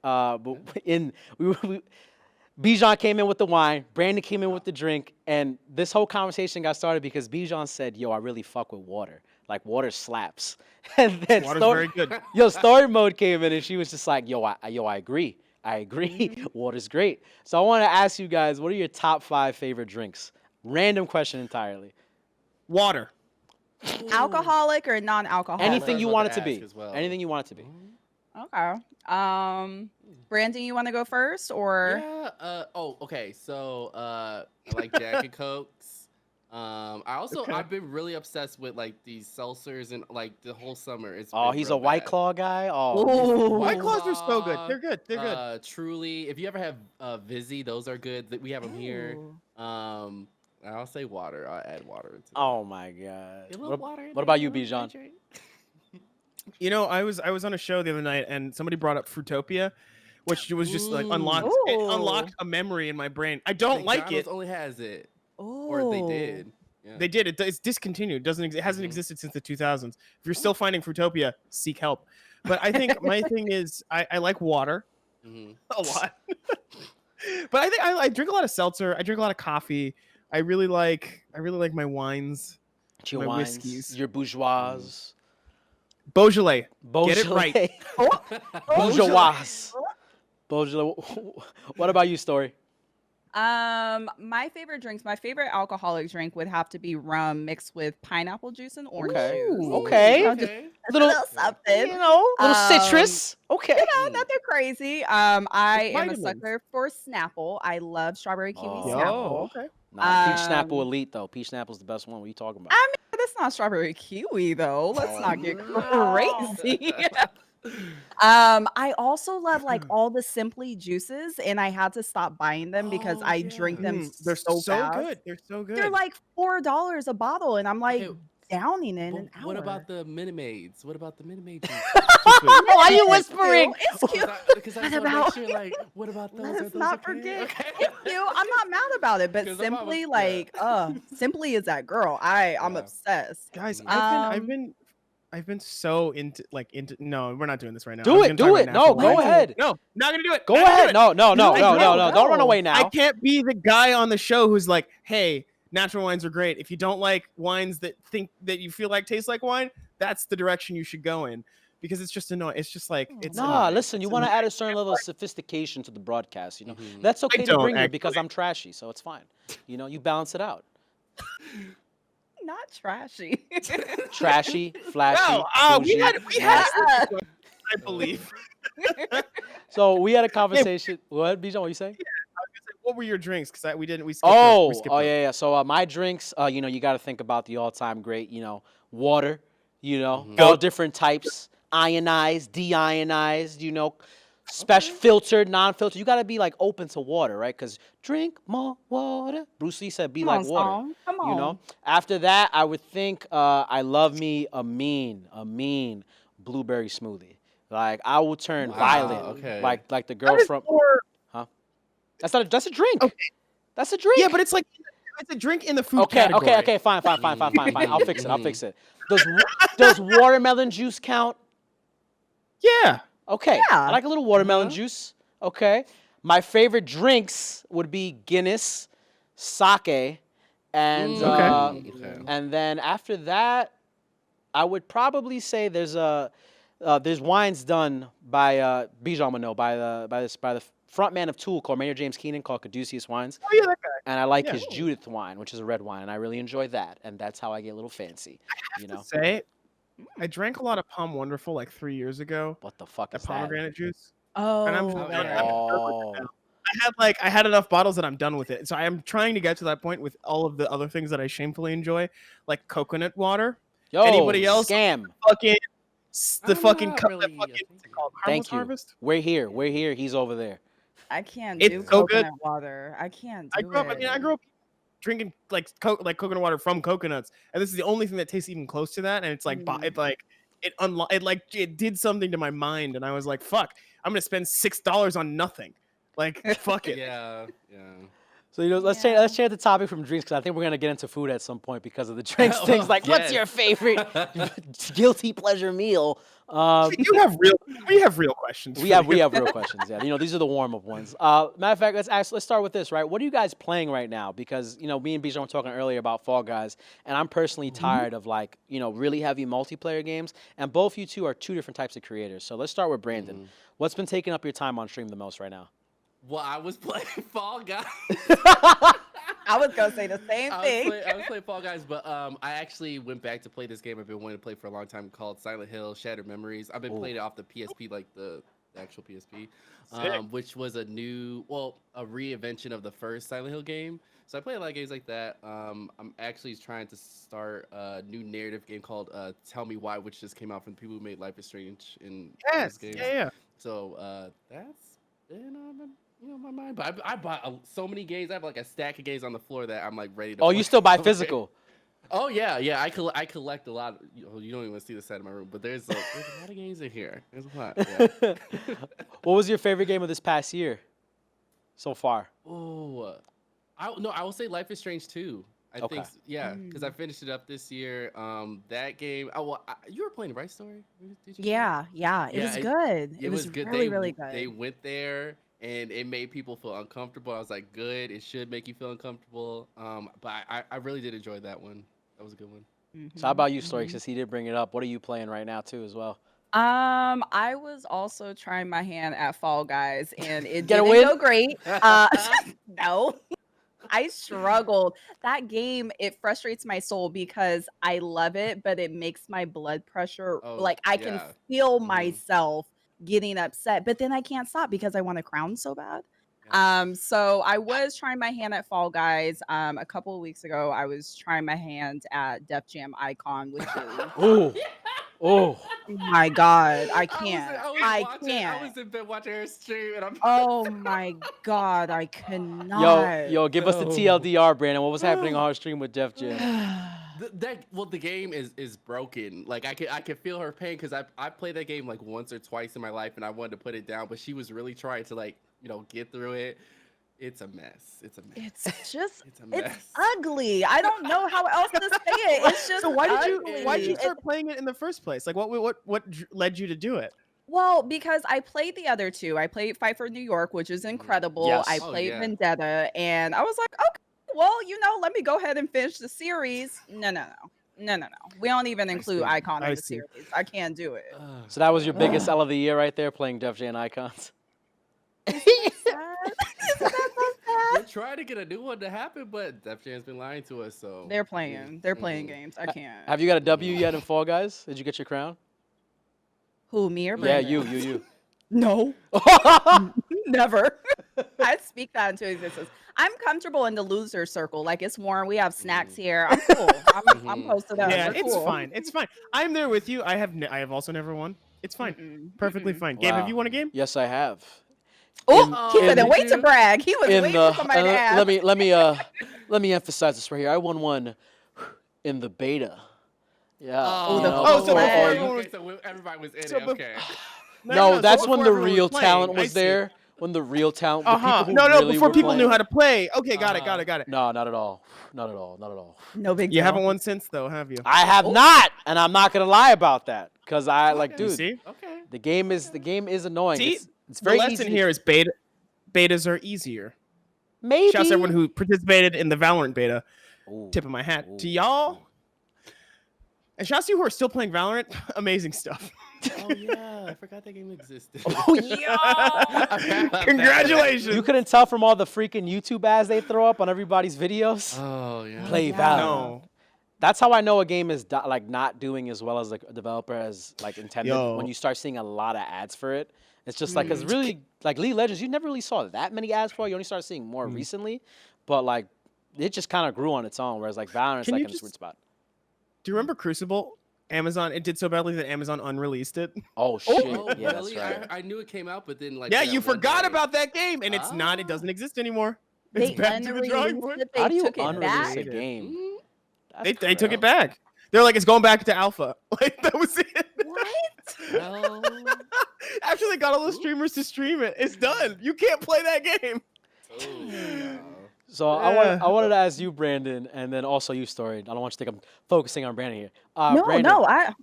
Bijan came in with the wine, Brandon came in with the drink, and this whole conversation got started because Bijan said, yo, I really fuck with water. Like, water slaps. And then Water's very good. Storymode came in, and she was just like, yo, I agree. I agree. Water's great. So I want to ask you guys, what are your top 5 favorite drinks? Random question entirely. Water. Alcoholic or non-alcoholic? Anything you want it to be. Well. Anything you want it to be. Okay. Brandon, you want to go first or? Yeah. Okay. So I like Jack and Cokes. I've been really obsessed with like these seltzers and like the whole summer. He's a White Claw guy. White Claws are so good. They're good. They're good. Truly, if you ever have Vizzy, those are good. We have them here. I'll say water. I'll add water into it. Oh my god. What about you, Bijan? I was on a show the other night and somebody brought up Fruitopia, which was just like unlocked a memory in my brain. I don't like it. McDonald's only has it. Or they did. Yeah. They did. It's discontinued. It hasn't existed since the 2000s. If you're still finding Fruitopia, seek help. But I think my thing is I like water a lot. But I think I drink a lot of seltzer. I drink a lot of coffee. I really like my wines. Your my wines, whiskeys. your bourgeois. Beaujolais. Get it right. Bourgeois. Beaujolais. What about you, Story? My favorite drinks, my favorite alcoholic drink would have to be rum mixed with pineapple juice and orange juice. Okay. Just a little something. Little citrus. Okay. Nothing crazy. I am a Vitamins. sucker for Snapple. I love strawberry kiwi Oh. Snapple. Okay. Nah, peach Snapple Um, Elite though. Peach Snapple's the best one. What are you talking about? I mean, that's not strawberry kiwi though. Let's not get crazy. I also love like all the Simply juices, and I had to stop buying them because Oh I drink yeah. them They're so so fast. good. They're so good. They're like $4 a bottle, and I'm like Okay, downing in but an hour. what about the Minute Maids? What about the Minute Maid juice? Too sweet. Why are you It's whispering? cute. It's cute. Because I What just want to about- make sure, like, what about those? Let Are us those not okay? forget. Okay. It's cute. I'm not mad about it, but 'Cause I'm Simply yeah. like, Simply is that girl. I'm Yeah. obsessed. Guys, Mm. I've been so into no, we're not doing this right now. Do I was it, gonna do talk about it. No, natural go wine. ahead. No, not gonna do it. Go Not gonna do ahead. it. No, no, no, No, no, no, go, no. Don't run go. away now. I can't be the guy on the show who's like, hey, natural wines are great. If you don't like wines that you feel like taste like wine, that's the direction you should go in. Because it's just annoying. It's just like it's Nah, annoying. listen, you It's want to annoying. add a certain level of sophistication to the broadcast, you know? Mhm. That's okay to don't, bring here because actually. I'm trashy, so it's fine. You know, you balance it out. Not trashy. Trashy, flashy, No, we bougie, had nasty. I believe. So we had a conversation. What, Bijan, what are you saying? What were your drinks? Because we skipped Oh, we skipped oh over. yeah, yeah. So my drinks, you know, you got to think about the all-time great, you know, water, you know, Mhm. all different types, ionized, deionized, you know, special filtered, non-filtered. You got to be like open to water, right? Because drink more water. Bruce Lee said, "Be Come like on, water." song. Come on. You know. After that, I would think I love me a mean blueberry smoothie. Like I will turn Wow, violet, okay. like the girl That is from. more- That's a drink. Okay. That's a drink. Yeah, but it's like it's a drink in the food Okay, category. okay, fine. I'll fix it. Does watermelon juice count? Yeah. Okay, Yeah. I like a little watermelon Uh-huh. juice. Okay, my favorite drinks would be Guinness, sake, and Okay. and then after that, I would probably say there's wines done by Bijan would know by the front man of Tool called Maynard James Keenan called Caduceus Wines. Oh yeah, that guy. And I like Yeah. his Judith wine, which is a red wine, and I really enjoy that. And that's how I get a little fancy, you know. Say, I drank a lot of Palm Wonderful like 3 years ago. What the fuck That is that? pomegranate juice. Oh, And I'm yeah. Oh, I had enough bottles that I'm done with it. So I am trying to get to that point with all of the other things that I shamefully enjoy, like coconut water. yo, Anybody else? Scam. Fucking the I'm fucking not cup really that fucking a what's it called? Thank Harmless you. Harvest. We're here. He's over there. I can't It's do so good. coconut water. I can't do I grew up. it. I grew up drinking like coconut water from coconuts, and this is the only thing that tastes even close to that. And it's like it did something to my mind, and I was like, "Fuck, I'm gonna spend $6 on nothing." Like, fuck it. Yeah. So you know, let's change the topic from drinks because I think we're gonna get into food at some point because of the drinks Oh, things. Like, what's yes. your favorite guilty pleasure meal? We have real questions. We for have you. real questions. Yeah, you know, these are the warm up ones. Matter of fact, let's start with this, right? What are you guys playing right now? Because you know, me and Bijan were talking earlier about Fall Guys, and I'm personally tired of like really heavy multiplayer games. And both you two are two different types of creators. So let's start with Brandon. What's been taking up your time on stream the most right now? Well, I was playing Fall Guys. I was gonna say the same thing. I was playing Fall Guys, but I actually went back to play this game I've been wanting to play for a long time called Silent Hill Shattered Memories. I've been playing it off the PSP, like the actual PSP, which was a reinvention of the first Silent Hill game. So I play a lot of games like that. I'm actually trying to start a new narrative game called Tell Me Why, which just came out from the people who made Life is Strange in Yes. those games. Yeah. So that's been on my mind. But I bought so many games. I have like a stack of games on the floor that I'm like ready to. Oh, play. you still buy Okay. physical? Oh yeah. I collect a lot. You don't even want to see the side of my room, but there's a lot of games in here. There's a lot. Yeah. What was your favorite game of this past year so far? Oh, I will say Life is Strange 2. I Okay. think because I finished it up this year. That game. You were playing it, right, Story? Did you? Yeah, it was good. It was good. really, really good. They went there and it made people feel uncomfortable. I was like, good. It should make you feel uncomfortable. But I really did enjoy that one. That was a good one. So how about you, Story? Since he did bring it up, what are you playing right now too, as well? I was also trying my hand at Fall Guys, and it Get a didn't win? go great. No, I struggled. That game, it frustrates my soul because I love it, but it makes my blood pressure like I can feel myself getting upset, but then I can't stop because I want a crown so bad. So I was trying my hand at Fall Guys. A couple of weeks ago, I was trying my hand at Def Jam Icon, which is Oh, oh. my God, I I can't. was I watching. I can't. was in bed watching her stream, and I'm. Oh my God, I Yo, cannot. yo, give us the No. TLDR, Brandon. What was happening on our stream with Def Jam? The game is broken. Like I can feel her pain because I played that game like once or twice in my life, and I wanted to put it down, but she was really trying to like get through it. It's a mess. It's a mess. It's just, It's a it's mess. ugly. I don't know how else to say it. It's just So why did you ugly. start playing it in the first place? Like led you to do it? Well, because I played the other two. I played Fight for New York, which is incredible. Yes. I Oh, played yeah. Vendetta, and I was like, okay, well, let me go ahead and finish the series. No. We don't even include see. Icon in I the see. series. I can't do it. So that was your biggest L of the year right there, playing Def Jam Icons. We're trying to get a new one to happen, but Def Jam's been lying to us. So They're playing games. I can't. Have you got a W yet in Fall Guys? Did you get your crown? Who, me or Yeah, Brandon? you. No, never. I speak that into existence. I'm comfortable in the loser circle. Like, it's warm. We have snacks here. I'm cool. I'm posted up. Yeah, We're it's cool. fine. It's fine. I'm there with you. I have also never won. It's fine. Perfectly fine. Gabe, Wow. have you won a game? Yes, I have. Oh, he in- couldn't wait to brag. He was In waiting the for somebody to ask. let me emphasize this right here. I won one in the beta. Yeah. Oh, you know, so before- before okay, everyone was- so everybody was in so it. bef- Okay. No, that's so when before the everyone was real playing. talent I was see. there. When the real talent, the people who No, really before were people knew playing. how to play. Okay, got it. No, not at all. Not at all. Not at all. No big You deal. haven't won since though, have you? I have not, and I'm not gonna lie about that, because I like, Okay. You dude. see? Okay. The game is annoying. See, It's The very lesson easy. here is betas are easier. Maybe. Shouts to everyone who participated in the Valorant beta. Ooh, Tip of my hat to ooh, y'all. ooh. And shouts to you who are still playing Valorant. Amazing stuff. Oh yeah, I forgot that game existed. Oh yeah. Congratulations. You couldn't tell from all the freaking YouTube ads they throw up on everybody's videos. Oh yeah. Play yeah. Valorant. No. That's how I know a game is like not doing as well as a developer has like intended. Yo. When you start seeing a lot of ads for it, it's just like, because really, like League of Legends, you never really saw that many ads for it. You only started seeing more recently, but like it just kind of grew on its own. Whereas like Valorant's Can like you in a just- sweet spot. Do you remember Crucible? Amazon, it did so badly that Amazon unreleased it. Oh shit! Oh, Yeah, really? that's right. I knew it came out, but then like. Yeah, that you one forgot day- about that game, and it's not. It Ah. doesn't exist ananymore. They It's back to the drawing unreleased board. it. How They do you took it unrelease back. a game? Mm. That's They took crazy. it back. They're like, it's going back to alpha. Like that was it. What? Well, Actually, they got all the streamers to stream it. It's done. You can't play that game. oh, So Yeah. I wanted to ask you, Brandon, and then also you, Story. I don't want you to think I'm focusing on Brandon here. No, Brandon,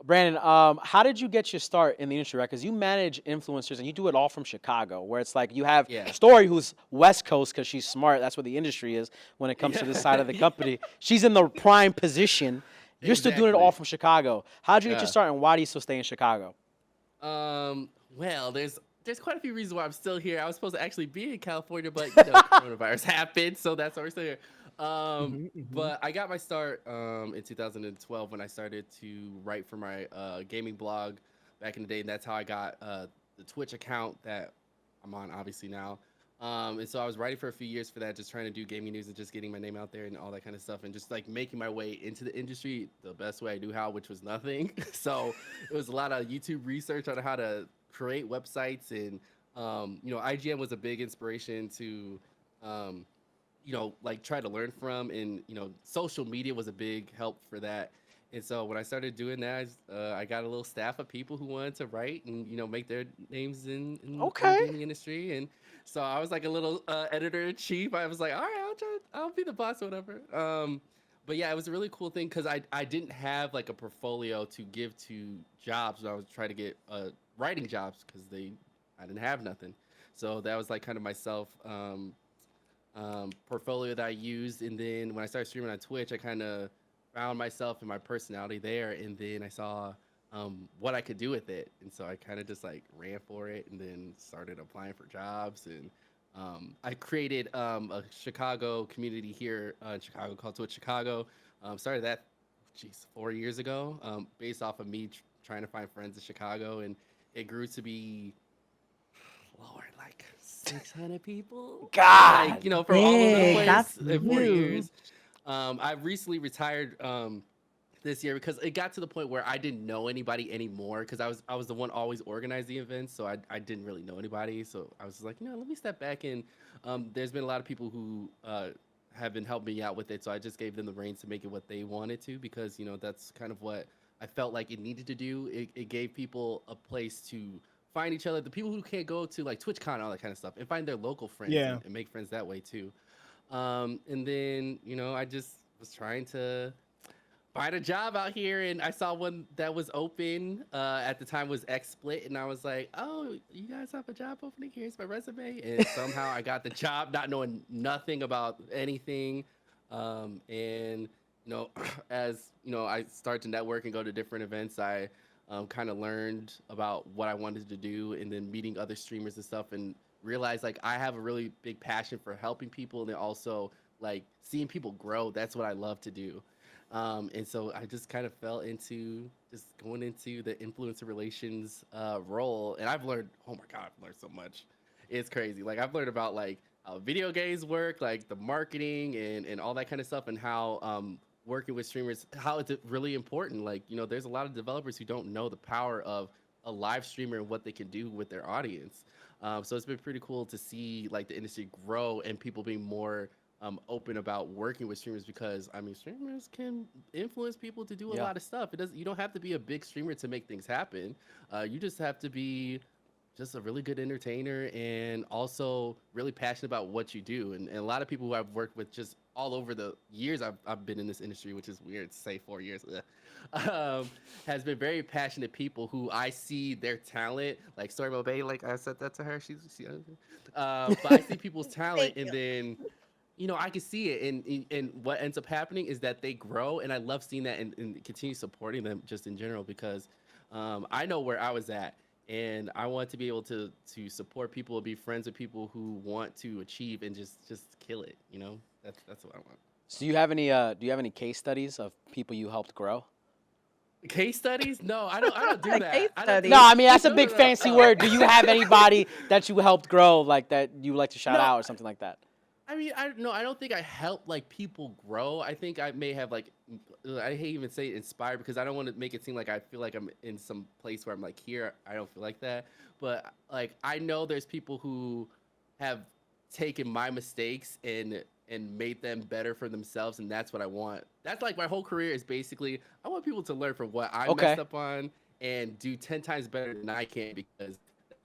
Brandon, how did you get your start in the industry, right? Because you manage influencers and you do it all from Chicago, where it's like you have Yeah. Story, who's West Coast because she's smart. That's where the industry is when it comes to this side of the company. She's in the prime position. You're still doing it all Exactly. from Chicago. How did you get Yeah. your start, and why do you still stay in Chicago? Well, there's quite a few reasons why I'm still here. I was supposed to actually be in California, but coronavirus happened, so that's why we're still here. But I got my start in 2012 when I started to write for my gaming blog back in the day, and that's how I got the Twitch account that I'm on, obviously now. And so I was writing for a few years for that, just trying to do gaming news and just getting my name out there and all that kind of stuff, and just like making my way into the industry the best way I knew how, which was nothing. So it was a lot of YouTube research on how to create websites, and IGN was a big inspiration to like try to learn from, and social media was a big help for that. And so when I started doing that, I got a little staff of people who wanted to write and make their names in the gaming industry. And so I was like a little editor in chief. I was like, all right, I'll be the boss or whatever. But yeah, it was a really cool thing because I didn't have like a portfolio to give to jobs when I was trying to get writing jobs, because I didn't have nothing. So that was like kind of myself portfolio that I used. And then when I started streaming on Twitch, I kind of found myself and my personality there, and then I saw what I could do with it, and so I kind of just like ran for it, and then started applying for jobs. And I created a Chicago community here in Chicago called Twitch Chicago. Started that 4 years ago, based off of me trying to find friends in Chicago, and it grew to be Lord, like 600 people. God, Like, from all over the Big, place that's in 4 years. huge. I recently retired this year because it got to the point where I didn't know anybody anymore because I was the one always organized the events, so I didn't really know anybody. So I was just like, let me step back, and there's been a lot of people who have been helping me out with it, so I just gave them the reins to make it what they wanted to because that's kind of what I felt like it needed to do. It gave people a place to find each other, the people who can't go to like TwitchCon and all that kind of stuff, and find their local friends and make friends that way too. And then I just was trying to find a job out here, and I saw one that was open at the time was XSplit, and I was like, oh, you guys have a job opening? Here's my resume. And somehow I got the job not knowing nothing about anything. And as I started to network and go to different events, I kind of learned about what I wanted to do, and then meeting other streamers and stuff, and realized like I have a really big passion for helping people, and then also like seeing people grow. That's what I love to do. And so I just kind of fell into just going into the influencer relations role, and I've learned, oh my god, I've learned so much. It's crazy. Like I've learned about like how video games work, like the marketing and all that kind of stuff, and how working with streamers, how it's really important. Like there's a lot of developers who don't know the power of a live streamer and what they can do with their audience. So it's been pretty cool to see like the industry grow and people being more open about working with streamers, because streamers can influence people to do a lot of stuff. You don't have to be a big streamer to make things happen. You just have to be just a really good entertainer and also really passionate about what you do. And a lot of people who I've worked with just all over the years I've been in this industry, which is weird to say 4 years, has been very passionate people who I see their talent, like Storymode Bae, like I said that to her. But I see people's talent, and then I can see it, and what ends up happening is that they grow, and I love seeing that and continue supporting them just in general, because I know where I was at, and I want to be able to support people and be friends with people who want to achieve and just kill it. That's what I want. So do you have any case studies of people you helped grow? Case studies? No, I don't do that. Case I don't studies. No, I mean that's a No, big no. fancy word. Do you have anybody that you helped grow, like that you would like to shout No. out or something like that? I mean, I don't think I help like people grow. I think I may have like, I hate even say inspired, because I don't want to make it seem like I feel like I'm in some place where I'm like here. I don't feel like that. But like I know there's people who have taken my mistakes and made them better for themselves, and that's what I want. That's like my whole career is basically I want people to learn from what I messed up on and do 10 times better than I can, because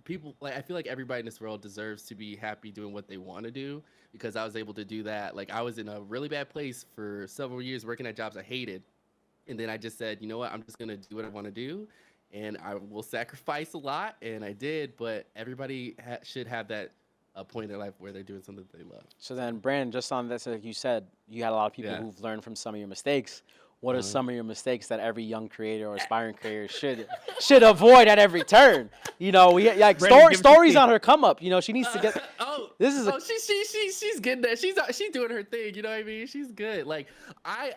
people, like, I feel like everybody in this world deserves to be happy doing what they want to do, because I was able to do that. Like I was in a really bad place for several years working at jobs I hated, and then I just said, you know what, I'm just gonna do what I want to do, and I will sacrifice a lot, and I did. But everybody should have that point in their life where they're doing something that they love. So then, Brandon, just on this, like you said, you had a lot of people who've learned from some of your mistakes. What are some of your mistakes that every young creator or aspiring creator should avoid at every turn? We like stories on her come up. She needs to get. She's getting that. She's doing her thing. You know what I mean? She's good. Like I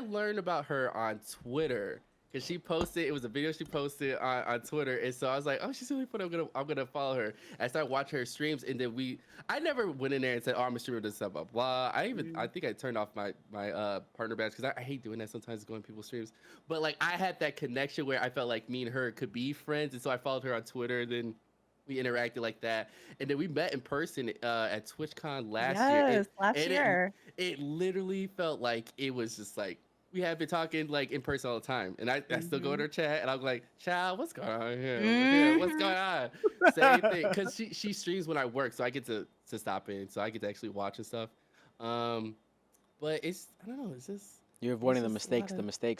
learned about her on Twitter, because she posted, it was a video she posted on Twitter, and so I was like, oh, she's really funny, I'm gonna follow her. I started watching her streams, and then I never went in there and said, oh, I'm a streamer, this stuff, blah blah. I think I turned off my partner badge, because I hate doing that sometimes, going to people's streams. But like I had that connection where I felt like me and her could be friends, and so I followed her on Twitter, and then we interacted like that, and then we met in person at TwitchCon last year. Yes, last year. It literally felt like it was just like we have been talking like in person all the time, and I still go in her chat, and I'm like, child, what's going on here? Yeah, what's going on? Same thing, because she streams when I work, so I get to stop in, so I get to actually watch and stuff. But I don't know, it's just. You're avoiding the mistakes,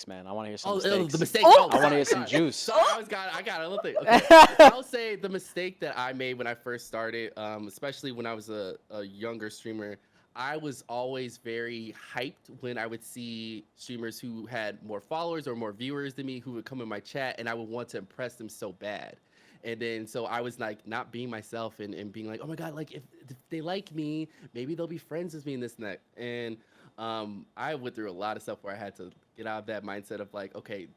man. I want to hear some mistakes. The mistakes. I want to hear some juice. So I got a little thing. Okay. I'll say the mistake that I made when I first started, especially when I was a younger streamer, I was always very hyped when I would see streamers who had more followers or more viewers than me who would come in my chat, and I would want to impress them so bad. And then so I was like not being myself and being like, oh my God, like if they like me, maybe they'll be friends with me and this and that. And I went through a lot of stuff where I had to get out of that mindset of like, okay,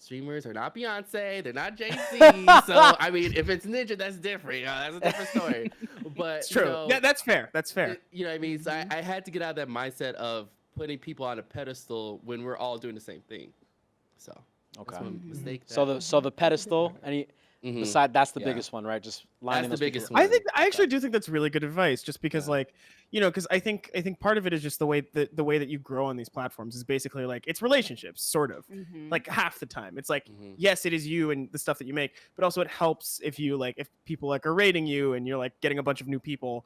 streamers are not Beyonce, they're not Jay-Z. So I mean, if it's Ninja, that's different. That's a different story. But It's true. you know, Yeah, that's fair. That's fair. you know what I mean? So I had to get out of that mindset of putting people on a pedestal when we're all doing the same thing. So Okay. that's one mistake. So the pedestal, beside that's the Yeah. biggest one, right? Just lining That's those the people biggest up. one. I actually do think that's really good advice, just because Yeah. like, you know, because I think part of it is just the way that you grow on these platforms is basically like it's relationships, sort of. Mhm. Like half the time, it's like Mhm. yes, it is you and the stuff that you make, but also it helps if you like if people like are rating you and you're like getting a bunch of new people,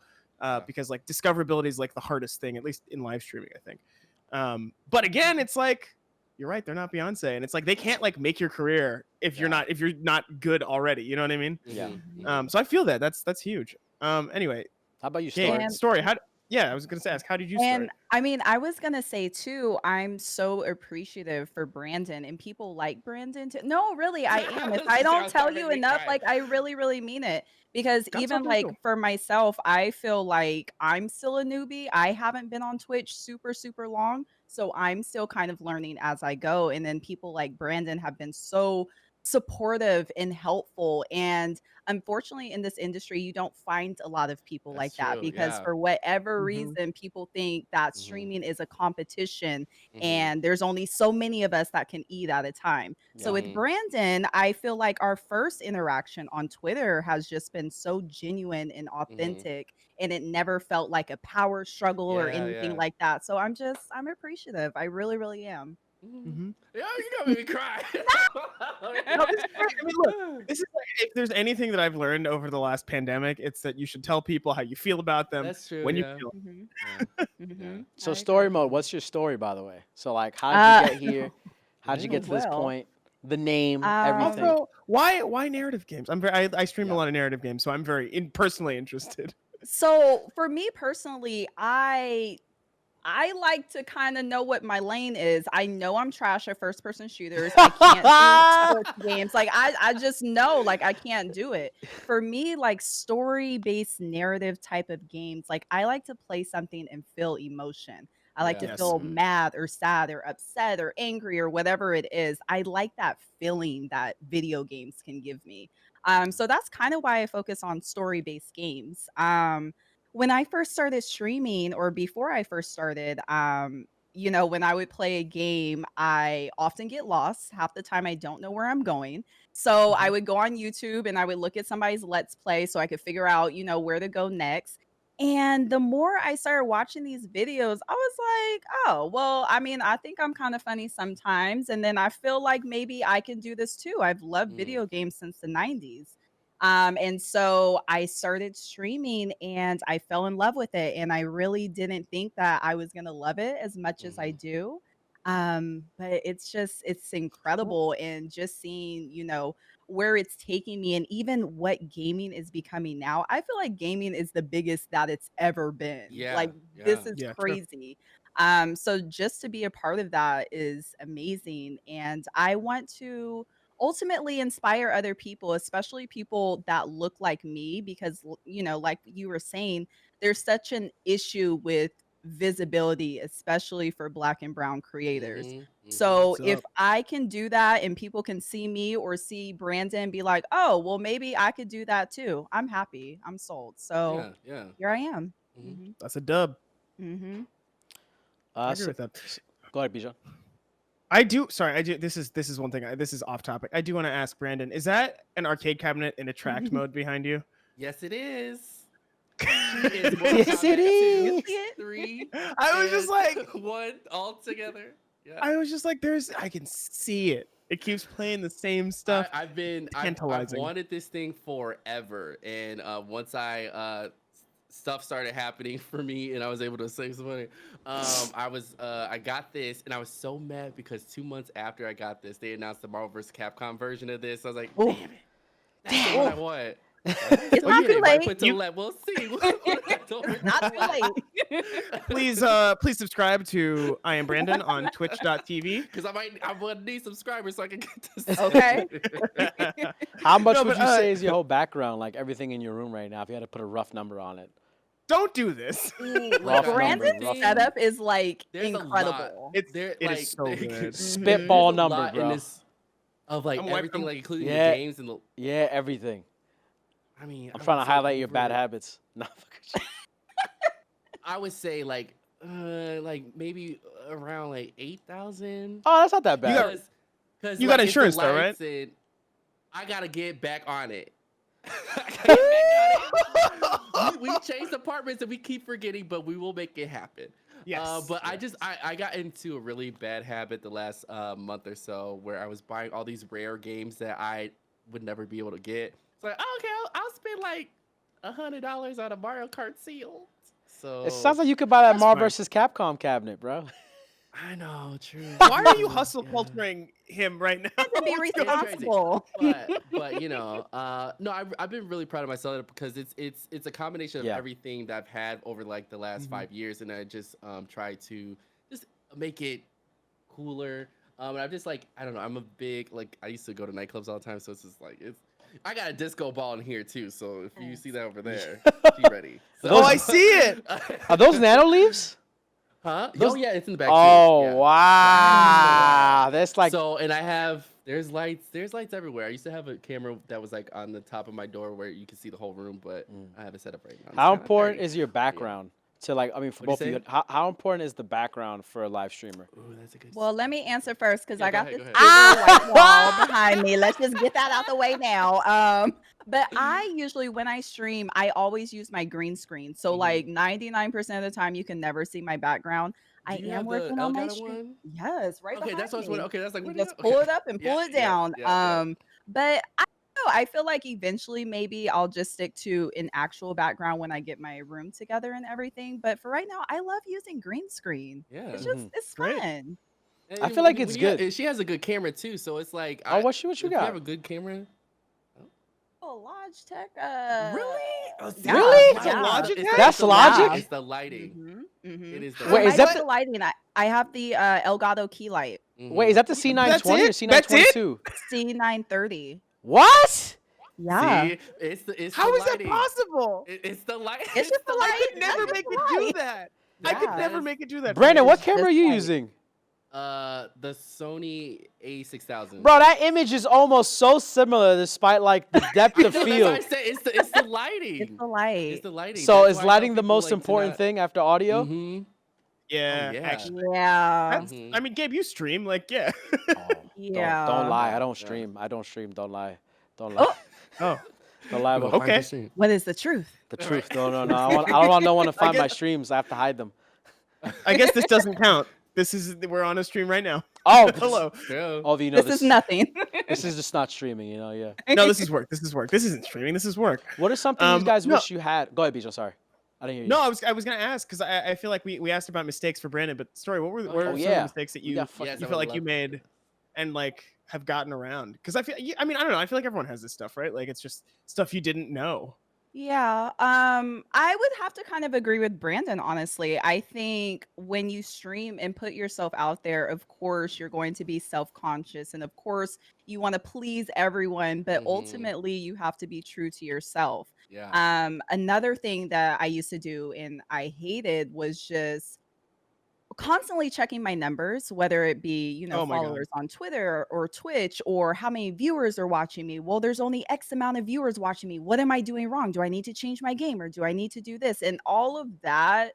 because like discoverability is like the hardest thing, at least in live streaming, I think. But again, it's like you're right, they're not Beyonce, and it's like they can't like make your career if you're not good already. You know what I mean? Yeah. Mhm. So I feel that that's huge. Anyway, How about you, Gabe, Story? And story. Yeah, I was gonna ask, how did you start? And I mean, I was gonna say too, I'm so appreciative for Brandon and people like Brandon too. No, really, I am. If I don't tell you enough, like I really, really mean it. Because Got even something like too. for myself, I feel like I'm still a newbie. I haven't been on Twitch super, super long. So I'm still kind of learning as I go. And then people like Brandon have been so supportive and helpful. And unfortunately, in this industry, you don't find a lot of people like That's that true. because Yeah. for whatever Mhm. reason, people think that Mhm. streaming is a competition Mhm. and there's only so many of us that can eat at a time. So with Mhm. Brandon, I feel like our first interaction on Twitter has just been so genuine and Mhm. authentic, and it never felt like a power struggle or Yeah, anything yeah. like that. So I'm appreciative. I really, really am. Mhm. Yeah, you got me cry. No, this is great. I mean, look, this is like if there's anything that I've learned over the last pandemic, it's that you should tell people how you feel about them That's true. when you Yeah. feel. Mhm. Yeah. Mhm. So I story agree. mode, what's your story, by the way? So like, how did Uh, you get here? How did you Yeah. get to this well, point? The name, everything. um, Also, why narrative games? I stream a Yeah. lot of narrative games, so I'm very personally interested. so for me personally, I like to kind of know what my lane is. I know I'm trash at first person shooters. I can't do sports games. Like I just know like I can't do it. For me, like story based narrative type of games, like I like to play something and feel emotion. I like to Yeah. Yes. feel mad or sad or upset or angry or whatever it is. I like that feeling that video games can give me. So that's kind of why I focus on story based games. When I first started streaming or before I first started, when I would play a game, I often get lost. Half the time I don't know where I'm going. So I Mhm. would go on YouTube and I would look at somebody's let's play so I could figure out, where to go next. And the more I started watching these videos, I was like, oh, well, I mean, I think I'm kind of funny sometimes. And then I feel like maybe I can do this too. I've loved Mm. video games since the 90s. And so I started streaming and I fell in love with it. And I really didn't think that I was going to love it as much as I Mhm. do. But it's incredible. And just seeing, where it's taking me and even what gaming is becoming now. I feel like gaming is the biggest that it's ever been. Yeah. Like, this Yeah. is Yeah, true. crazy. So just to be a part of that is amazing. And I want to ultimately inspire other people, especially people that look like me, because, like you were saying, there's such an issue with visibility, especially for Black and Brown creators. Mhm. Mhm. So What's if up? I can do that and people can see me or see Brandon and be like, oh, well, maybe I could do that too, I'm happy. I'm sold. So Yeah. Yeah. here I am. Mhm. That's a dub. Hmm. I agree So, with that. go ahead, Bijan. I do. Sorry, I do. This is one thing. This is off topic. I do want to ask Brandon: is that an arcade cabinet in attract mode behind you? Yes, it is. She is Mortal Yes, it Kombat 2, You is. see it? 3, I was just like, and 1 all together. Yeah. I can see it. It keeps playing the same stuff. I've Tantalizing. wanted this thing forever, and once stuff started happening for me, and I was able to save some money. I got this, and I was so mad because 2 months after I got this, they announced the Marvel vs. Capcom version of this. I was like, Oh, damn it, that's the one I want. it's Still not get too it. Might late. put to left. We'll see. It's not too late. Please subscribe to iamBrandon on twitch.tv. Because I would need subscribers so I can get this. Okay. How much No, would but, you say is your whole background, like everything in your room right now, if you had to put a rough number on it? Don't do this. Rough Brandon's number, rough setup is like There's incredible. It is so good. Spitball There's a number, lot in bro. this. Of like I'm wiping everything, them. like including Yeah. the games and the. Yeah, everything. I mean, I'm I trying would to say highlight your bad over- habits. No, I would say like maybe around like 8,000. oh, that's not that bad. got- Because you got insurance though, right? I gotta get back on it. I gotta get back on it. We changed apartments and we keep forgetting, but we will make it happen. Yes. But I got into a really bad habit the last month or so where I was buying all these rare games that I would never be able to get. It's like, oh, okay, I'll spend like $100 on a Mario Kart seal. So It sounds like you could buy that That's Marvel fine. vs. Capcom cabinet, bro. I know, true. Why are you true, hustle yeah. culturing him right now? To be What's going on? responsible. But you know, no, I've been really proud of myself because it's a combination of Yeah. everything that I've had over like the last 5 years, and I just try to just make it cooler. And I'm just like, I don't know, I'm a big like I used to go to nightclubs all the time, so it's just like I got a disco ball in here too, so if you see that over there, be ready. So, Oh, I see it. Are those nano leaves? Huh? Those- Oh yeah, it's in the back. too. Oh Yeah. wow, that's like So and I have there's lights everywhere. I used to have a camera that was like on the top of my door where you can see the whole room, but I have it set up right now. It's how kinda important dirty. is your background to like? I mean, for What'd both you of you, how important is the background for a live streamer? Ooh, that's a good. Well, let me answer first because Yeah, I go got ahead, this go big ahead. old white wall behind me. Let's just get that out the way now. But I usually, when I stream, I always use my green screen. So Mhm. like 99% of the time, you can never see my background. I Do you am have the working on my Elgato stream. one? Yes, right Okay, behind that's what I was me. wondering. Okay, that's like You where do you just go? pull Okay. it up and pull Yeah, it yeah, down. yeah. But I don't know. I feel like eventually maybe I'll just stick to an actual background when I get my room together and everything. But for right now, I love using green screen. Yeah. It's just it's Great. fun. And I feel like when it's you have- good. she has a good camera too, so it's like Oh, what you if you got? have a good camera. Oh, Logitech. Really? Oh, see, Yeah, Really? That's a yeah. Logitech? That's the Logic? lighting. It's the lighting. It is the For Wait, my is that good the- lighting? I have the Elgato key light Wait, is that the C920 or it? That's it? C922? C930. What? Yeah, See, it's How the is that lighting. possible? It's the light. it's just the I light. could never make it do that. I could Yeah. never make it do that. Brandon, what It's camera are just you like- using? The Sony A6000. Bro, that image is almost so similar despite like the depth of That's why I field. said it's the lighting. It's the light. It's the lighting. So That's is why I tell lighting the people, most like, to important not- thing after audio? Mhm. Yeah, yeah. actually. Yeah, That's, I mean, Gabe, you stream, like, yeah. yeah. Don't lie. I Yeah. don't stream. I don't stream. Don't lie. Don't lie. Oh, Don't lie Go about Okay. 5%. What is the truth? the truth. No. I don't want no one to find my guess- streams. I have to hide them. I guess this doesn't count. We're on a stream right now. Oh, Hello. Yeah. Oh, you know This is nothing. This is just not streaming. You know, yeah. No, this is work. This is work. This isn't streaming. This is work. What is something you guys no. wish you had? Go ahead, Bijan. Sorry, I didn't hear you. No, I was gonna ask because I feel like we asked about mistakes for Brandon, but Story, what were some of the yeah. mistakes that We you got fucking- Yes, I you would feel like you love made to. and like have gotten around? Because I don't know. I feel like everyone has this stuff, right? Like it's just stuff you didn't know. Yeah, I would have to kind of agree with Brandon, honestly. I think when you stream and put yourself out there, of course, you're going to be self-conscious, and of course, you want to please everyone, but Mhm. ultimately, you have to be true to yourself. Yeah. Another thing that I used to do and I hated was just constantly checking my numbers, whether it be, Oh my God. followers on Twitter or Twitch or how many viewers are watching me. Well, there's only X amount of viewers watching me. What am I doing wrong? Do I need to change my game or do I need to do this? And all of that,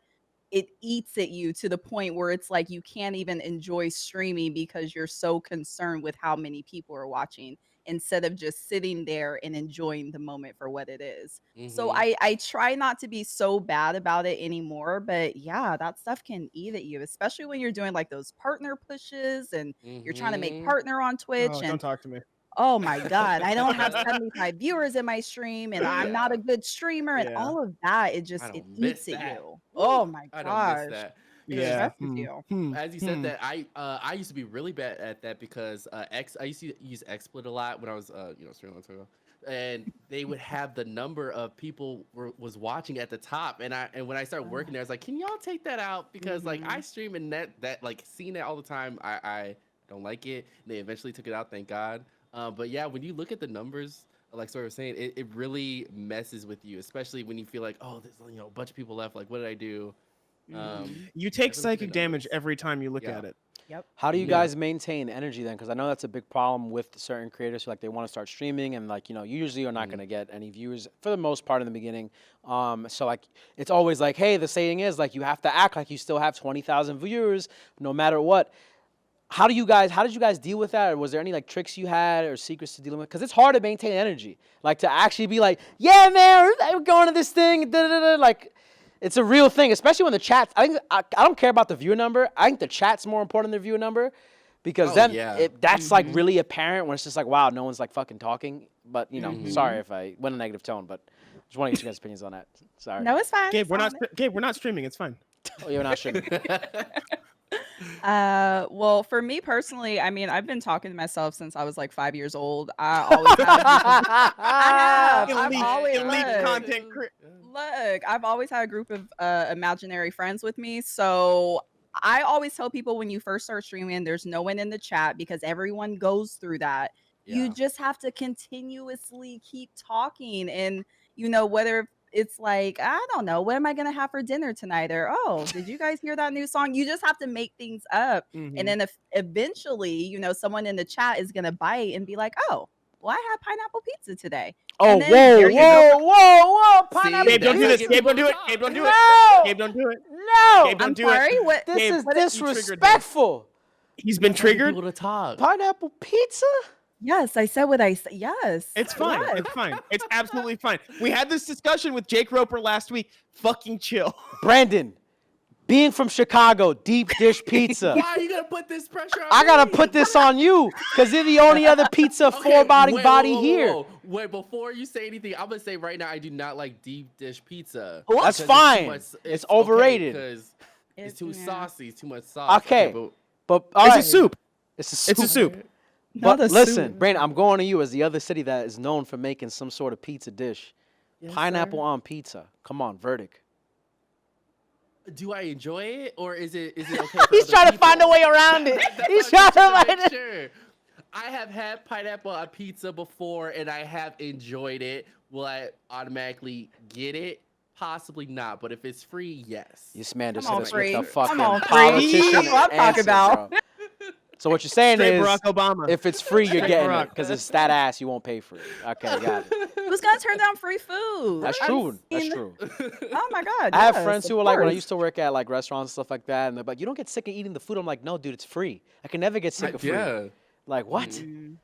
it eats at you to the point where it's like you can't even enjoy streaming because you're so concerned with how many people are watching instead of just sitting there and enjoying the moment for what it is. So Mhm. I try not to be so bad about it anymore, but yeah, that stuff can eat at you, especially when you're doing like those partner pushes and you're trying to make Mhm. partner on Twitch Oh, and don't talk to me. oh my God, I don't have 75 viewers in my stream and I'm not a good streamer and Yeah. all of that. It I it don't miss eats at that. you. Woo, Oh my I gosh. don't miss that. It Yeah. stresses you. As you said that, I used to be really bad at that because I used to use XSplit a lot when I was streaming on Twitter, and they would have the number of people was watching at the top, and when I started working there, I was like, can y'all take that out because like I stream and that like seeing that all the time, I don't like it. And they eventually took it out, thank God. But yeah, when you look at the numbers, like Sawyer was saying, it really messes with you, especially when you feel like, oh, there's a bunch of people left. Like, what did I do? You take Definitely psychic the damage numbers. every time you look Yeah. at it. Yep. How do you Yeah. guys maintain energy then? Because I know that's a big problem with certain creators who like they want to start streaming and like you usually you're not Mhm. gonna get any viewers for the most part in the beginning. So like it's always like, hey, the saying is like you have to act like you still have 20,000 viewers no matter what. How did you guys deal with that? Or was there any like tricks you had or secrets to dealing with? Because it's hard to maintain energy, like to actually be like, yeah, man, we're going to this thing, da, da, da, da. Like it's a real thing, especially when the chat. I don't care about the viewer number. I think the chat's more important than the viewer number, because Oh, then yeah. that's like Mhm. really apparent when it's just like, wow, no one's like fucking talking. But sorry Mhm. if I went a negative tone, but just want to get you guys' opinions on that. Sorry. No, it's fine. Gabe, It's we're not fine. Gabe, we're not streaming. It's fine. Oh, you're not streaming. Well, for me personally, I mean, I've been talking to myself since I was like 5 years old. I always had a group of I have. I've Elite, always elite look, content. look, I've always had a group of imaginary friends with me. So I always tell people when you first start streaming, there's no one in the chat because everyone goes through that. You Yeah. just have to continuously keep talking. And, whether it's like, I don't know, what am I going to have for dinner tonight? Or, oh, did you guys hear that new song? You just have to make things up. And then if eventually, someone in the chat is going to bite and be like, oh, well, I had pineapple pizza today. Oh, And then whoa, there you go. whoa, See, pineapple. Gabe, don't do that's this. how Gabe, don't do it. people Gabe, don't do talk. it. No, Gabe, don't do it. no. Gabe, don't I'm do sorry. it. What? This Gabe, is what if you triggered him? disrespectful. He's been That's how you get triggered. people to talk. Pineapple pizza? Yes, I said what I said. Yes. It's fine. Yes. It's fine. It's absolutely fine. We had this discussion with Jake Roper last week. Fucking chill. Brandon, being from Chicago, deep dish pizza. Why are you gonna put this pressure on I gotta me? put this on you because you're the only other pizza Okay, four-body wait, body whoa, whoa, here. whoa. Wait, before you say anything, I'm gonna say right now I do not like deep dish pizza. That's Because fine. It's, It's overrated. Because it's too yeah. saucy. It's too much sauce. Okay. but But all It's right, a soup. It's a soup. It's a soup. Not But a listen, soup. Brandon, I'm going to you as the other city that is known for making some sort of pizza dish. Yes, Pineapple sir. on pizza. Come on, verdict. Do I enjoy it or is it okay? For He's other trying to find a people? way around it. That's He's what I'm trying to make find it. sure. I have had pineapple on pizza before and I have enjoyed it. Will I automatically get it? Possibly not, but if it's free, yes. This man just Come hit on, us with free. the Come fucking on, free. politician That's what I'm talking answer, about. bro. So what you're saying Straight is, Barack Obama. if it's free, you're Straight getting Barack. it because it's that ass. You won't pay for it. Okay, got it. Who's gonna turn down free food? That's I true. That's mean, true. Oh my god. I have yes, friends of who were like, when I course. used to work at like restaurants and stuff like that, and they're like, you don't get sick of eating the food. I'm like, no, dude, it's free. I can never get sick of free. Yeah. Like, what? Mm.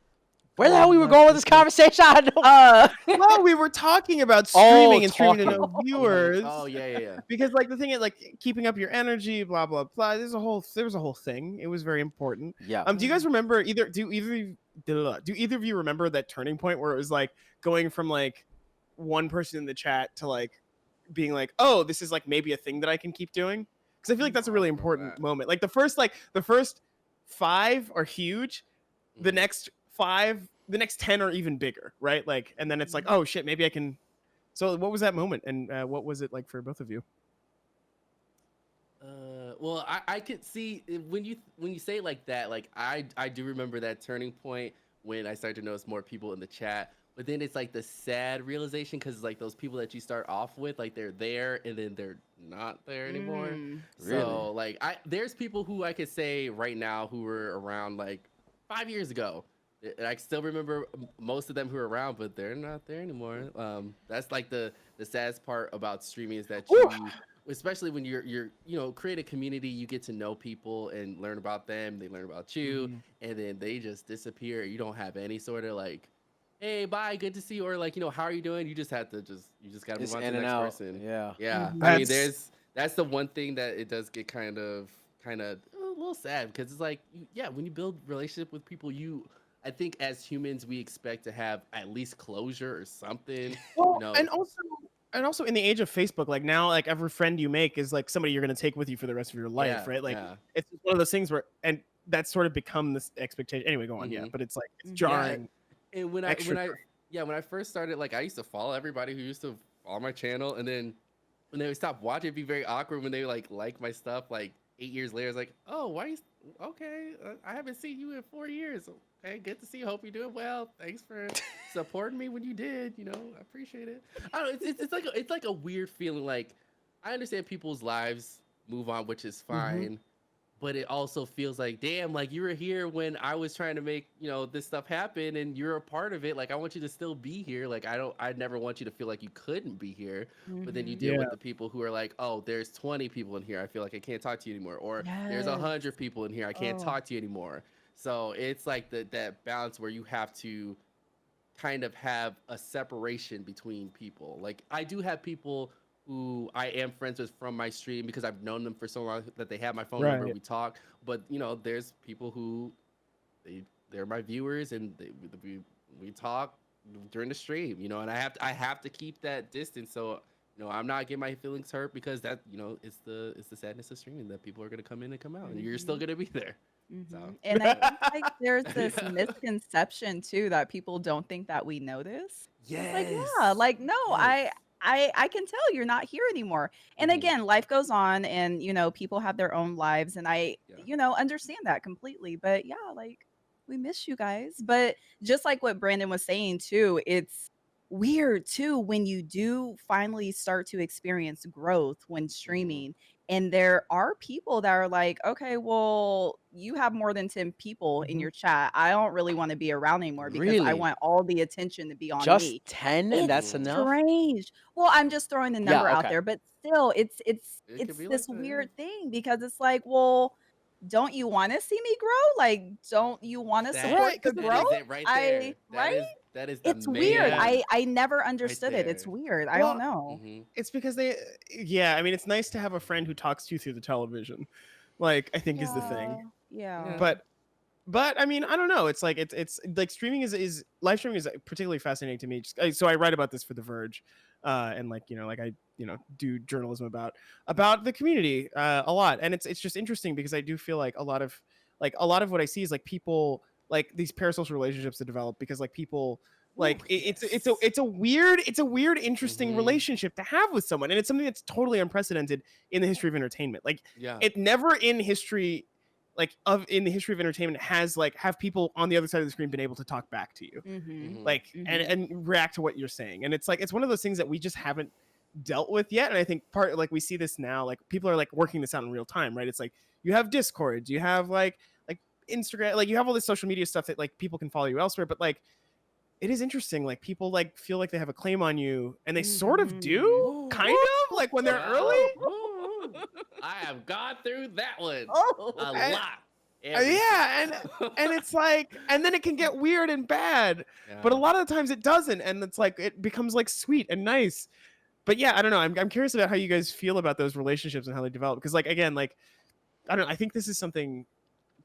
Where the hell we were going with this conversation? I don't Well, we were talking about Oh, streaming and streaming to talking. no viewers. Oh yeah. Because like the thing is like keeping up your energy, blah blah blah. There was a whole thing. It was very important. Yeah. Do you guys remember do either of you remember that turning point where it was like going from like one person in the chat to like being like, oh, this is like maybe a thing that I can keep doing? Because I feel like that's a really important moment. Like the first 5 are huge. The next 10 are even bigger, right? Like, and then it's like, oh shit, maybe I can. So what was that moment, and what was it like for both of you? Well, I could see when you say it like that, like I do remember that turning point when I started to notice more people in the chat. But then it's like the sad realization because like those people that you start off with, like they're there and then they're not there anymore. Mm. So like there's people who I could say right now who were around like 5 years ago. And I still remember most of them who are around, but they're not there anymore. That's like the saddest part about streaming is that you, especially when you're create a community, you get to know people and learn about them. They learn about you, and then they just disappear. You don't have any sort of like, hey, bye, good to see you, or like how are you doing? You just have to you just gotta It's move on to in the and next out. person. Yeah. Yeah. Mhm. I mean, that's the one thing that it does get kind of a little sad because it's like when you build relationship with people, I think as humans we expect to have at least closure or something. Well, and also in the age of Facebook, like now, like every friend you make is like somebody you're gonna take with you for the rest of your life, Yeah, right? Like yeah. it's one of those things where, and that's sort of become this expectation. Anyway, go on, yeah. But it's like it's jarring. And when Extra I first started, like I used to follow everybody who used to follow my channel, and then when they would stop watching, it'd be very awkward when they like my stuff. Like 8 years later, it's like, oh, why? Okay, I haven't seen you in 4 years. Okay, good to see you. Hope you're doing well. Thanks for supporting me when you did. I appreciate it. I don't know. It's like a weird feeling. Like I understand people's lives move on, which is fine. but it also feels like, damn, like you were here when I was trying to make, this stuff happen and you're a part of it. Like I want you to still be here. Like I never want you to feel like you couldn't be here. But then you Mhm. deal Yeah. with the people who are like, oh, there's 20 people in here. I feel like I can't talk to you anymore. Or there's Yes. 100 people in here. I can't Oh. talk to you anymore. So it's like that balance where you have to kind of have a separation between people. Like I do have people who I am friends with from my stream because I've known them for so long that they have my phone number. Right. We talk, but there's people who they're my viewers and we talk during the stream, and I have to keep that distance. So I'm not getting my feelings hurt because that it's the sadness of streaming that people are gonna come in and come out, and you're still Mhm. gonna be there. So Mhm. And I think like there's this misconception too that people don't think that we notice. It's like, yeah, yes, like no, yes. I can tell you're not here anymore. And Mhm. again, life goes on and people have their own lives and I, Yeah. understand that completely. But yeah, like we miss you guys. But just like what Brandon was saying too, it's weird too when you do finally start to experience growth when Mhm. streaming and there are people that are like, okay, well, you have more than 10 people in Mhm. your chat. I don't really want to be around anymore because I Really? want all the attention to be on Just me. 10 and It's that's Mhm. enough? strange. Well, I'm just throwing the Yeah, number out okay. there, but still, it's it's It could it's be like this that. Yeah. weird thing because it's like, well, don't you want to see me grow? Like, don't you want to That support Right, the because that growth? is it right I there. That right? is the It's weird. yeah. main I never right understood it. It's there. weird. I don't Well, know. Hmm. it's because yeah, I mean, it's nice to have a friend who talks to you through the television. Like, I think is the thing. Yeah. Yeah. Yeah. But I mean, I don't know. It's like it's like streaming is live streaming is particularly fascinating to me. So I write about this for The Verge, and like like I do journalism about the community a lot, and it's just interesting because I do feel like a lot of what I see is like people like these parasocial relationships that develop because like people Ooh, like yes. it's a weird interesting Hmm. relationship to have with someone, and it's something that's totally unprecedented in the history of entertainment. Like Yeah. it never in history in the history of entertainment has like have people on the other side of the screen been able to talk back to you Mhm. Hmm. like Mhm. and react to what you're saying, and it's like it's one of those things that we just haven't dealt with yet. And I think part like we see this now, like people are like working this out in real time, right? It's like you have Discord, you have like Instagram, like you have all this social media stuff that like people can follow you elsewhere, but like it is interesting, like people like feel like they have a claim on you, and they sort of do, Mhm. Woo, kind of like when they're early. child. Woo. I have gone through that one a Oh. And, lot. Every yeah, time. and it's like, and then it can get weird and bad, but a Yeah. lot of the times it doesn't, and it's like it becomes like sweet and nice. But yeah, I don't know. I'm curious about how you guys feel about those relationships and how they develop, because like again, like I don't know, I think this is something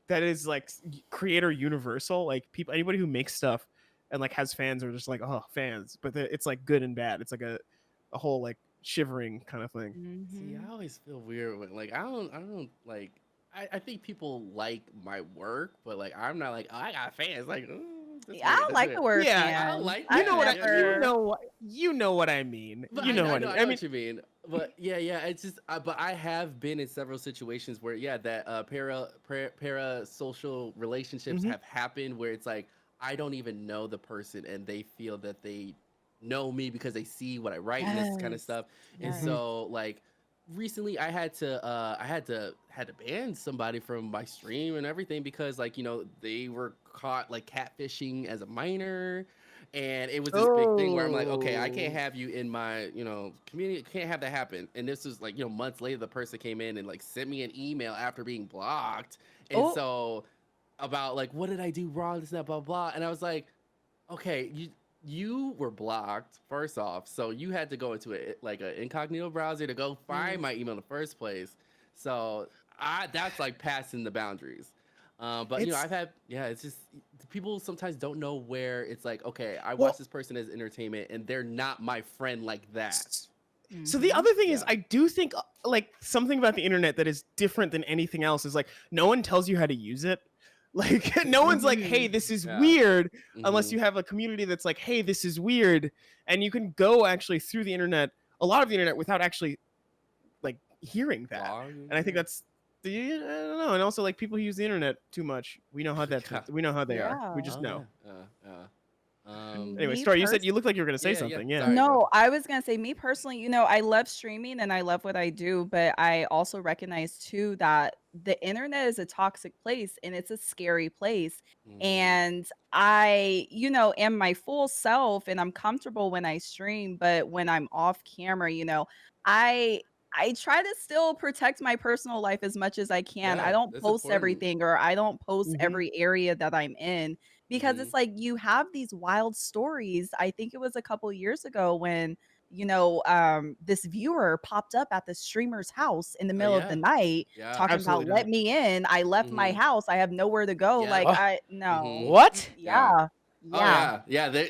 that is like creator universal. Like people, anybody who makes stuff and like has fans are just like oh fans, but it's like good and bad. It's like a whole like shivering kind of thing. See, I Mhm. always feel weird when like I don't like I think people like my work, but like I'm not like, oh, I got fans. Like, that's Yeah, I weird. don't That's like the weird. word Yeah, I don't fans. like you I've know that. what Yeah, yeah. never you know what I mean. But You I know know, I what I know, mean. I I know mean, what you mean. But yeah, it's just, but I have been in several situations where, yeah, that para social relationships mhm. have happened where it's like I don't even know the person and they feel that they know me because they see what I write and this kind of Yes. stuff. And Yes. Mhm. so like recently I had to ban somebody from my stream and everything because like they were caught like catfishing as a minor, and it was this big thing where I'm like, okay, I can't Oh. have you in my community, can't have that happen. And this was like months later the person came in and like sent me an email after being blocked, and Oh. so about like what did I do wrong, this, that, blah blah. And I was like, okay, you were blocked first off, so you had to go into like an incognito browser to go find Mm. my email in the first place. So I that's like passing the boundaries. But It's I've had, yeah, it's just people sometimes don't know where it's like, okay, I watch well, this person as entertainment and they're not my friend like that. so the Mhm. other thing is Yeah. I do think like something about the internet that is different than anything else is like no one tells you how to use it. Like no one's like, "Hey, Mhm. this is Yeah. weird," unless Hmm. you have a community that's like, "Hey, this is weird." And you can go actually through the internet, a lot of the internet without actually like hearing that. Blogging, And I think yeah. that's I don't know. And also like people who use the internet too much. We know how Yeah. we know how they are. We Yeah. just Oh know. yeah. Yeah. Anyway, Me Story, you said you looked personally. like you were gonna say Yeah, yeah. something. Yeah. Sorry, bro. No, I was gonna say me personally, I love streaming and I love what I do, but I also recognize too that the internet is a toxic place and it's a scary place. Mhm. And I, am my full self and I'm comfortable when I stream, but when I'm off camera, I I try to still protect my personal life as much as I can. I Yeah, don't that's post important. everything or I don't post Hmm. every area that I'm in because Mhm. it's like you have these wild stories. I think it was a couple years ago when this viewer popped up at the streamer's house in the Oh middle of the yeah. night Yeah. talking about, Absolutely "Let not. me in. I left my Mhm. house. I have nowhere to go." Yeah. Like, What? I no. Mhm. What? Yeah. Yeah. Oh Yeah. yeah. Yeah. There,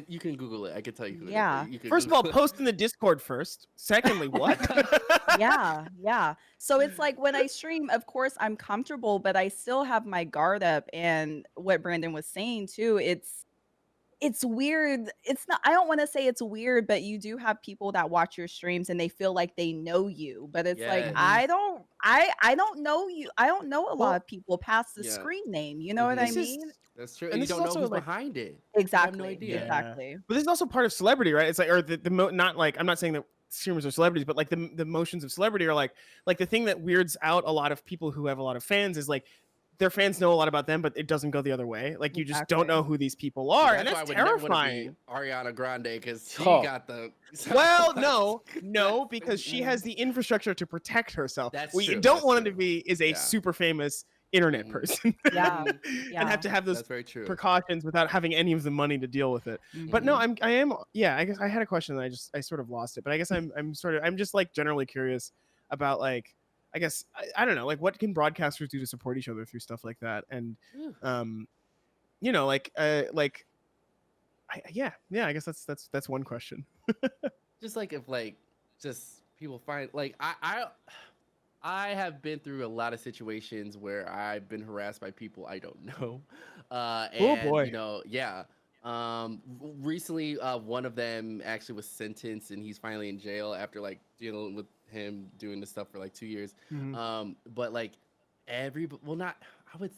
you can Google it. I can tell you who it is, but Yeah. you can First of all, Google post in the Discord first. Secondly, what? it. Yeah, yeah. So it's like when I stream, of course, I'm comfortable, but I still have my guard up. And what Brandon was saying too, it's weird. It's not, I don't want to say it's weird, but you do have people that watch your streams and they feel like they know you. But it's like Yes. Mhm. I don't know you. I don't know a lot Well, of people past the Yeah. screen name. You know what I Mhm. this is, mean? That's true. And and you this is don't know also who's like, behind it. You have no Exactly. idea. yeah, Exactly. but this is also part of celebrity, right? It's like, or not like, I'm not saying that streamers are celebrities, but like the motions of celebrity are like the thing that weirds out a lot of people who have a lot of fans is like their fans know a lot about them, but it doesn't go the other way. Like you just don't Exactly. know who these people See, are, and that's why that's I would never want to be terrifying. Ariana Grande because she Oh, got the. Well, no, That's because she has Mm-mm. the infrastructure to protect herself. that's What you true. don't That's want her true. to be is a Yeah. super famous internet Mhm. person Yeah. Mhm. and have Yeah. to have those That's very true. precautions without having any of the money to deal with it. But no, Mhm. Mhm. I am, yeah, I guess I had a question that I sort of lost it, but I guess I'm just like generally curious about like, I guess I don't know, like what can broadcasters do to support each other through stuff like that? And Whew. um like yeah, I guess that's one question. Just like if like just people find like I have been through a lot of situations where I've been harassed by people I don't know. Oh And boy. yeah. Recently, one of them actually was sentenced and he's finally in jail after like dealing with him doing this stuff for like 2 years. Mhm. But like well, not,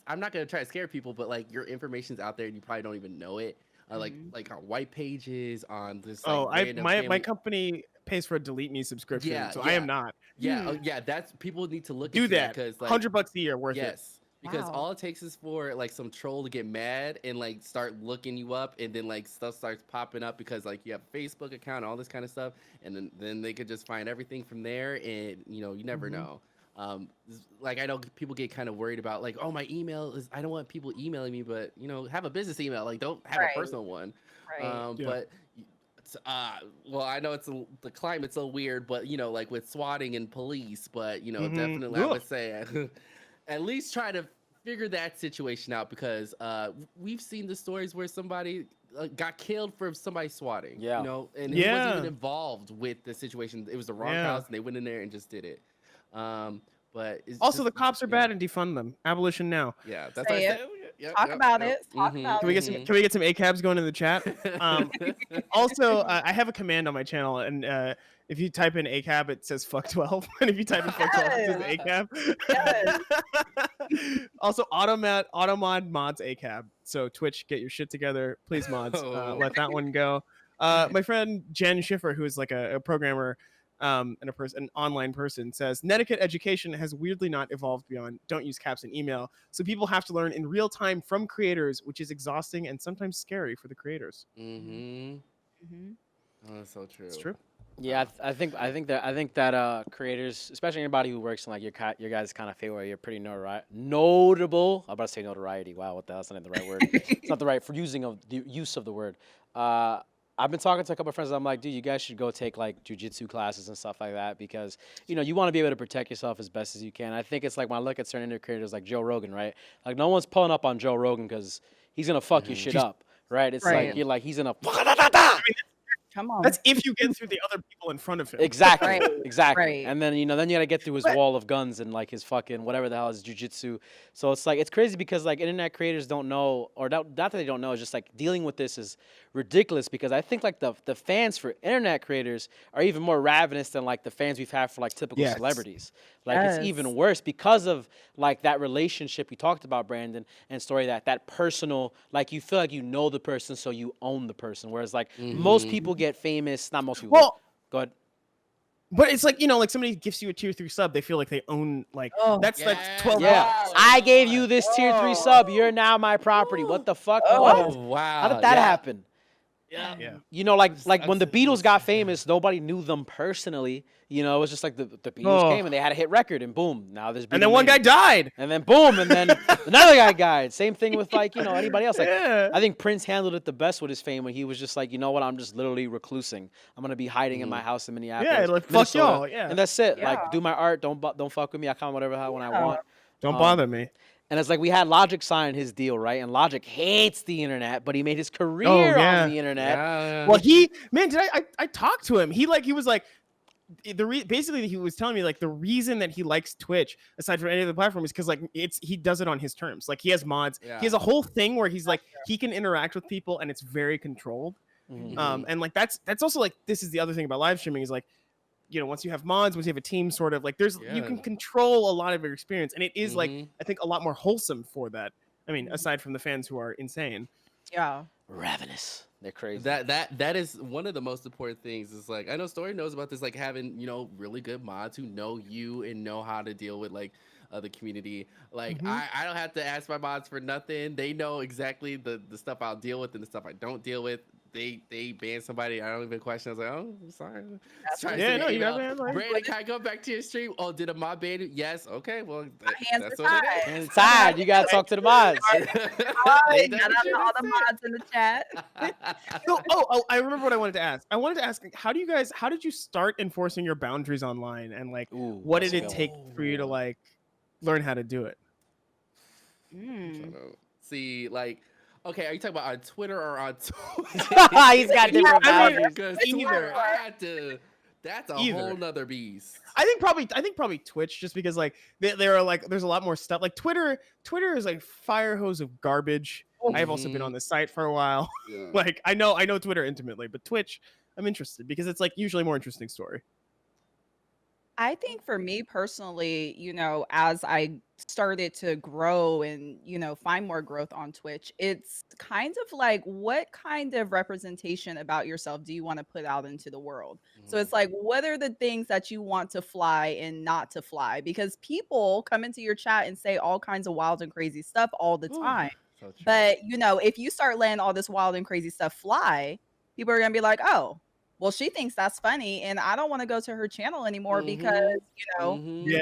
I'm not gonna try to scare people, but like your information's out there and you probably don't even know it. Mhm. Like on white pages, on this like Oh, I random my family. company pays for a delete me subscription, Yeah, so I am yeah. not. Yeah, oh Hmm. yeah, that's people need to look Do into that that. because like $100 a year, worth it. yes, because Wow. all it takes is for like some troll to get mad and like start looking you up, and then like stuff starts popping up because like you have a Facebook account, all this kind of stuff, and then they could just find everything from there, and you never Mhm. know. Like I know people get kind of worried about like, oh, my email is, I don't want people emailing me, but have a business email, like don't have a Right. personal one. Right. Yeah. But well, I know the climate's so weird, but like with swatting and police, but Mhm. definitely I Ugh. would say at least try to figure that situation out because we've seen the stories where somebody got killed for somebody swatting, yeah. and he wasn't even Yeah. involved with the situation. It was the wrong Yeah. house, and they went in there and just did it. But it's Also, just the cops are bad and defund them. Abolition now. yeah, that's what I Say it. said. Yep, Talk yep, about yep. it. Talk about it. Can we get some ACABs going in the chat? Mm-hmm. Also, I have a command on my channel, and if you type in ACAB, it says fuck 12, and if you type in fuck 12, it says Yes. Yes. ACAB. Also, Automod mods ACAB. So Twitch, get your shit together, please, mods. Oh. Let that one go. My friend Jen Schiffer, who is like a programmer and an online person, says Netiquette education has weirdly not evolved beyond don't use caps in email, so people have to learn in real time from creators, which is exhausting and sometimes scary for the creators. Mhm. Mm-hmm. Mhm. Oh, that's so It's true. true. Yeah, I think that creators, especially anybody who works in like your guys' kind of field where you're pretty notable. I'm about to say notoriety. Wow, what the hell? That's not the right word. It's not the right for the use of the word. Uh, I've been talking to a couple of friends. I'm like, dude, you guys should go take like jujitsu classes and stuff like that because you want to be able to protect yourself as best as you can. I think it's like when I look at certain internet creators like Joe Rogan, right? Like no one's pulling up on Joe Rogan because he's gonna fuck your Mm-hmm. shit up, right? It's like Right. you're like he's gonna. Come on. That's if you get through the other people in front of him. Exactly, Right. exactly. Right. And then then you gotta get through his But wall of guns and like his fucking whatever the hell is jujitsu. So it's like it's crazy because like internet creators don't know, or not that they don't know, it's just like dealing with this is ridiculous because I think like the fans for internet creators are even more ravenous than like the fans we've had for like typical yes, celebrities. Like it's Yes. even worse because of like that relationship you talked about, Brandon, and story that personal, like you feel like you know the person, so you own the person. Whereas like most Mm-hmm. people get famous, not most people. well, Go ahead. But it's like, like somebody gives you a tier 3 sub, they feel like they own that's Yes. 12. Yeah, Oh, I gave you this tier 3 Oh. sub. You're now my property. What the fuck? Oh. What? Oh, wow. How did that happen? Yeah. Yeah. Like when the Absolutely Beatles got insane. famous, nobody knew them personally. It was just like the Beatles Oh. came and they had a hit record, and boom, now there's. And then one guy died. And then boom, and then another guy died. Same thing with anybody else. Like Yeah. I think Prince handled it the best with his fame when he was just like, you know what, I'm just literally reclusing. I'm gonna be hiding in my house in Minneapolis. Yeah, like, fuck Minnesota, y'all, yeah. And that's it. Yeah. Like do my art. Don't fuck with me. I comment whatever when I Yeah. want. Don't bother me. And it's like we had Logic sign his deal, right? And Logic hates the internet, but he made his career yeah. on the internet. Yeah. Well, did I talked to him. He was like, basically he was telling me like the reason that he likes Twitch aside from any other platform is because like he does it on his terms. Like he has mods. Yeah. He has a whole thing where he's like he can interact with people and it's very controlled. Mhm. And like that's also like this is the other thing about live streaming is like once you have mods, once you have a team, sort of like you Yeah. can control a lot of your experience, and it is like Mhm. I think a lot more wholesome for that. I mean, aside from the fans who are insane. Yeah. Ravenous. They're crazy. That is one of the most important things. Is like I know Story knows about this, like having really good mods who know you and know how to deal with like the community. Like I don't have to ask my mods for nothing. They know exactly the stuff I'll deal with and the stuff I don't deal with. They ban somebody. I don't even question. I was like, oh, I'm sorry. Trying to Yeah, send no, an you got email. banned, like- Brandon, can I go back to your stream? Oh, did a mod ban you? Yes. Okay. Well, hands that's are what it tied. is. And it's tied. You gotta talk to the mods. They Shout never out to should all have the mods in the chat. So, I remember what I wanted to ask. I wanted to ask, how did you start enforcing your boundaries online, and like, Ooh, what that's did a it good take one. for you to like learn how to do it? See, like, okay, are you talking about on Twitter or on Twitter? He's got different boundaries. Because Either. Twitter, I had to. That's a Either. whole nother beast. I think probably Twitch, just because like there are like there's a lot more stuff. Like Twitter is like fire hose of garbage. I've also been on the site for a while. Yeah. Like I know Twitter intimately, but Twitch, I'm interested because it's like usually more interesting story. I think for me personally, as I started to grow and, find more growth on Twitch, it's kind of like what kind of representation about yourself do you want to put out into the world? So it's like, what are the things that you want to fly and not to fly? Because people come into your chat and say all kinds of wild and crazy stuff all the time. So true. But, if you start letting all this wild and crazy stuff fly, people are going to be like, oh, well, she thinks that's funny, and I don't want to go to her channel anymore because, Mhm. Yeah.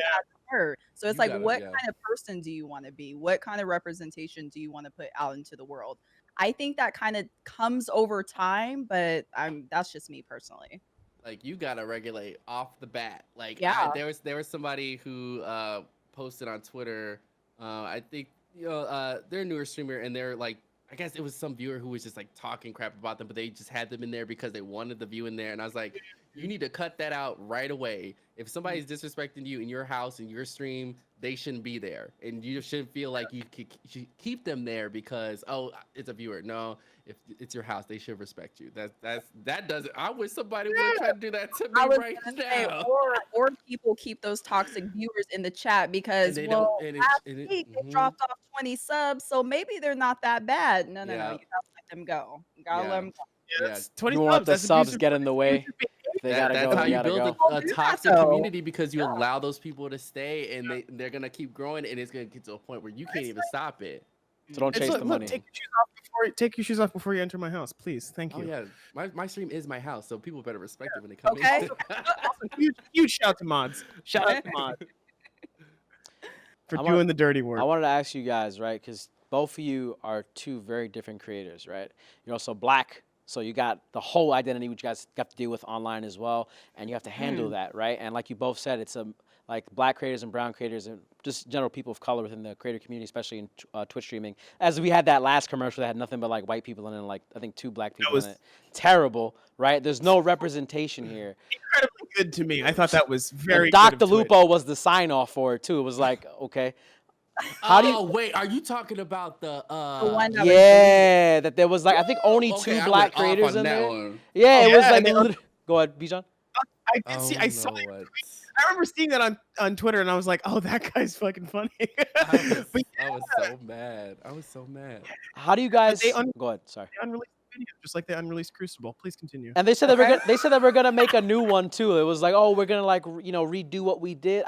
her. So it's You like, gotta- what yeah. kind of person do you want to be? What kind of representation do you want to put out into the world? I think that kind of comes over time, but that's just me personally. Like you gotta regulate off the bat. Like Yeah. there was somebody who posted on Twitter. I think they're a newer streamer and they're like, I guess it was some viewer who was just like talking crap about them, but they just had them in there because they wanted the view in there. And I was like, you need to cut that out right away. If somebody's disrespecting you in your house, in your stream, they shouldn't be there. And you shouldn't feel like you should keep them there because, oh, it's a viewer. No, if it's your house, they should respect you. That doesn't. I wish somebody would try to do that to I me was right gonna say, now. or people keep those toxic viewers in the chat because they well, don't- and it- last and it- week they mhm. dropped off 20 subs, so maybe they're not that bad. No, Yeah. you gotta let them go. You gotta Yeah. let them go. Yeah, Yeah. that's 20 You won't let the that's subs abusive- get in the way. They gotta That's go. how They you gotta build go. a Do that, toxic though. community because you allow those people to stay and they're gonna keep growing and it's gonna get to a point where you can't even stop it. So don't It's chase like, the look, money. take your shoes off before you enter my house, please. Thank Oh you. yeah, my stream is my house, so people better respect it when they come Okay. in. Also, huge shout to mods. Shout out to mods for I wanna- doing the dirty work. I wanted to ask you guys, right? Because both of you are two very different creators, right? You're also black, so you got the whole identity which you guys got to deal with online as well, and you have to handle that, right? And like you both said, it's like black creators and brown creators and just general people of color within the creator community, especially in Twitch streaming. As we had that last commercial that had nothing but like white people in it, and like I think 2 black people was- in it. Terrible, right? There's no representation here. Incredibly good to me. I thought that was very And good Dr. of Twitch. Lupo was the sign off for it too. It was like, okay. How do you wait, are you talking about the The one that was Yeah, that there was like I think only okay, 2 I black went off creators on in that there. one. Yeah, Oh, it was yeah, like. they were- Go ahead, Bijan. I did see. I saw. no, what? I remember seeing that on Twitter, and I was like, "Oh, that guy's fucking funny." I But was so mad. I was so mad. How do you guys? they Go ahead. Sorry. they unreleased video, just like the unreleased Crucible. Please continue. And they said Okay. they said that we're gonna make a new one too. It was like, oh, we're gonna like redo what we did.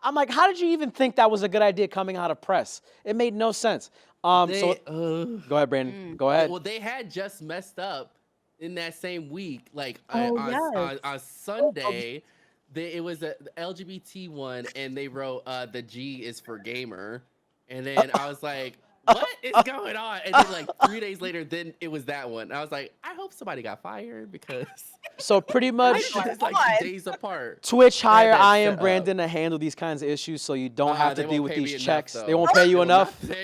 I'm like, how did you even think that was a good idea coming out of press? It made no sense. So go ahead, Brandon. Go ahead. Well, they had just messed up in that same week, like Oh, yes. on Sunday. It was the LGBT one, and they wrote the G is for gamer, and then I was like, what is going on? And then like 3 days later, then it was that one. I was like, I hope somebody got fired because So pretty much, it's like 2 days apart. Twitch hire that I am set up. Brandon to handle these kinds of issues, so you don't have to They deal won't with pay me these enough, checks. though. They won't pay you will enough. not-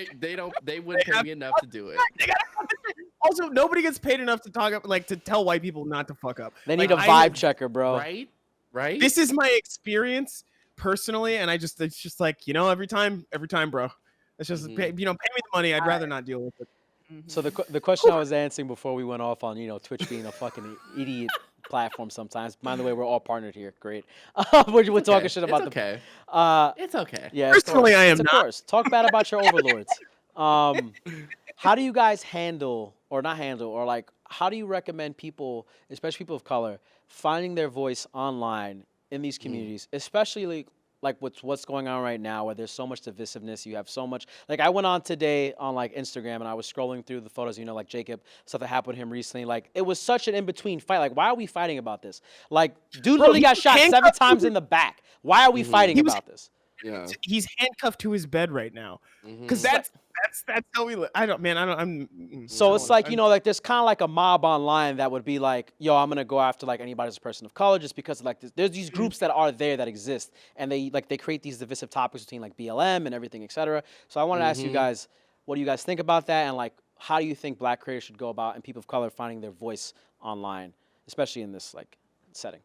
They wouldn't pay me enough to do it. They gotta cut the shit. Also, nobody gets paid enough to talk up, like to tell white people not to fuck up. They need Like, a vibe checker, bro. Right? This is my experience personally, and it's just like every time, bro. It's just pay me the money. I'd rather not deal with it. So the question I was answering before we went off on Twitch being a fucking idiot platform sometimes. By the way, we're all partnered here. Great. We're talking shit about okay. the. It's okay. Yeah. Personally, I am Of not. course. Talk bad about your overlords. How do you guys handle, or not handle, or like, how do you recommend people, especially people of color, finding their voice online in these communities, especially like what's going on right now, where there's so much divisiveness, you have so much. Like I went on today on like Instagram and I was scrolling through the photos, like Jacob, stuff that happened to him recently. Like it was such an in between fight. Like why are we fighting about this? Like dude literally got shot 7 times in the back. Why are we fighting about this? Yeah. He's handcuffed to his bed right now because that's how we live. So it's like like there's kind of like a mob online that would be like, yo, I'm gonna go after like anybody who's a person of color just because like there's these groups that are there that exist and they create these divisive topics between like BLM and everything, etc. So I want to ask you guys, what do you guys think about that, and like how do you think Black creators should go about and people of color finding their voice online, especially in this like setting?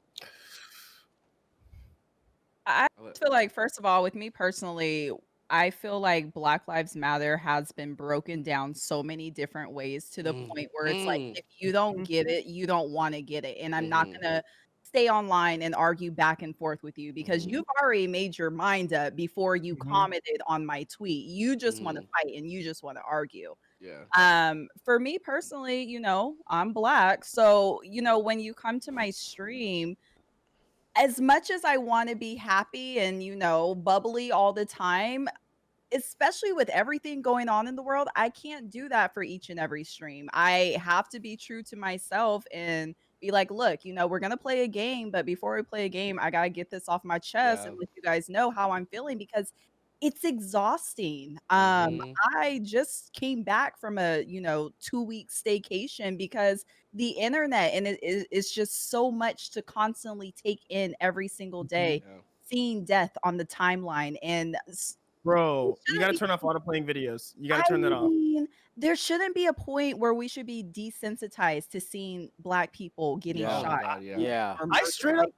I feel like, first of all, with me personally, I feel like Black Lives Matter has been broken down so many different ways to the point where it's like, if you don't get it, you don't want to get it. And I'm not going to stay online and argue back and forth with you because you've already made your mind up before you commented on my tweet. You just want to fight and you just want to argue. Yeah. For me personally, I'm Black. So, when you come to my stream, as much as I want to be happy and, bubbly all the time, especially with everything going on in the world, I can't do that for each and every stream. I have to be true to myself and be like, look, we're going to play a game, but before we play a game, I got to get this off my chest and let you guys know how I'm feeling because it's exhausting. I just came back from a 2-week staycation because the internet and it's just so much to constantly take in every single day, seeing death on the timeline. And bro, you got to turn off auto playing videos. You got to turn that off. There shouldn't be a point where we should be desensitized to seeing Black people getting shot. I straight up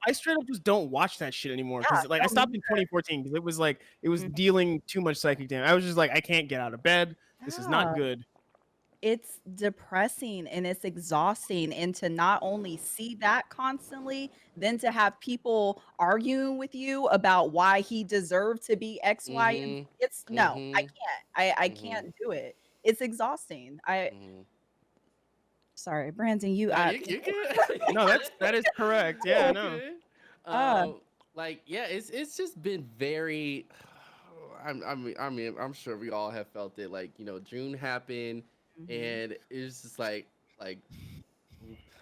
just don't watch that shit anymore because I stopped in 2014 because it was dealing too much psychic damage. I was just like, I can't get out of bed. This is not good. It's depressing and it's exhausting, and to not only see that constantly, then to have people arguing with you about why he deserved to be X, Y, and it's no, I can't. I can't do it. It's exhausting. Sorry, Brandon, you No, that is correct. Yeah, no. It's just been very I'm sure we all have felt it. Like, June happened and it's just like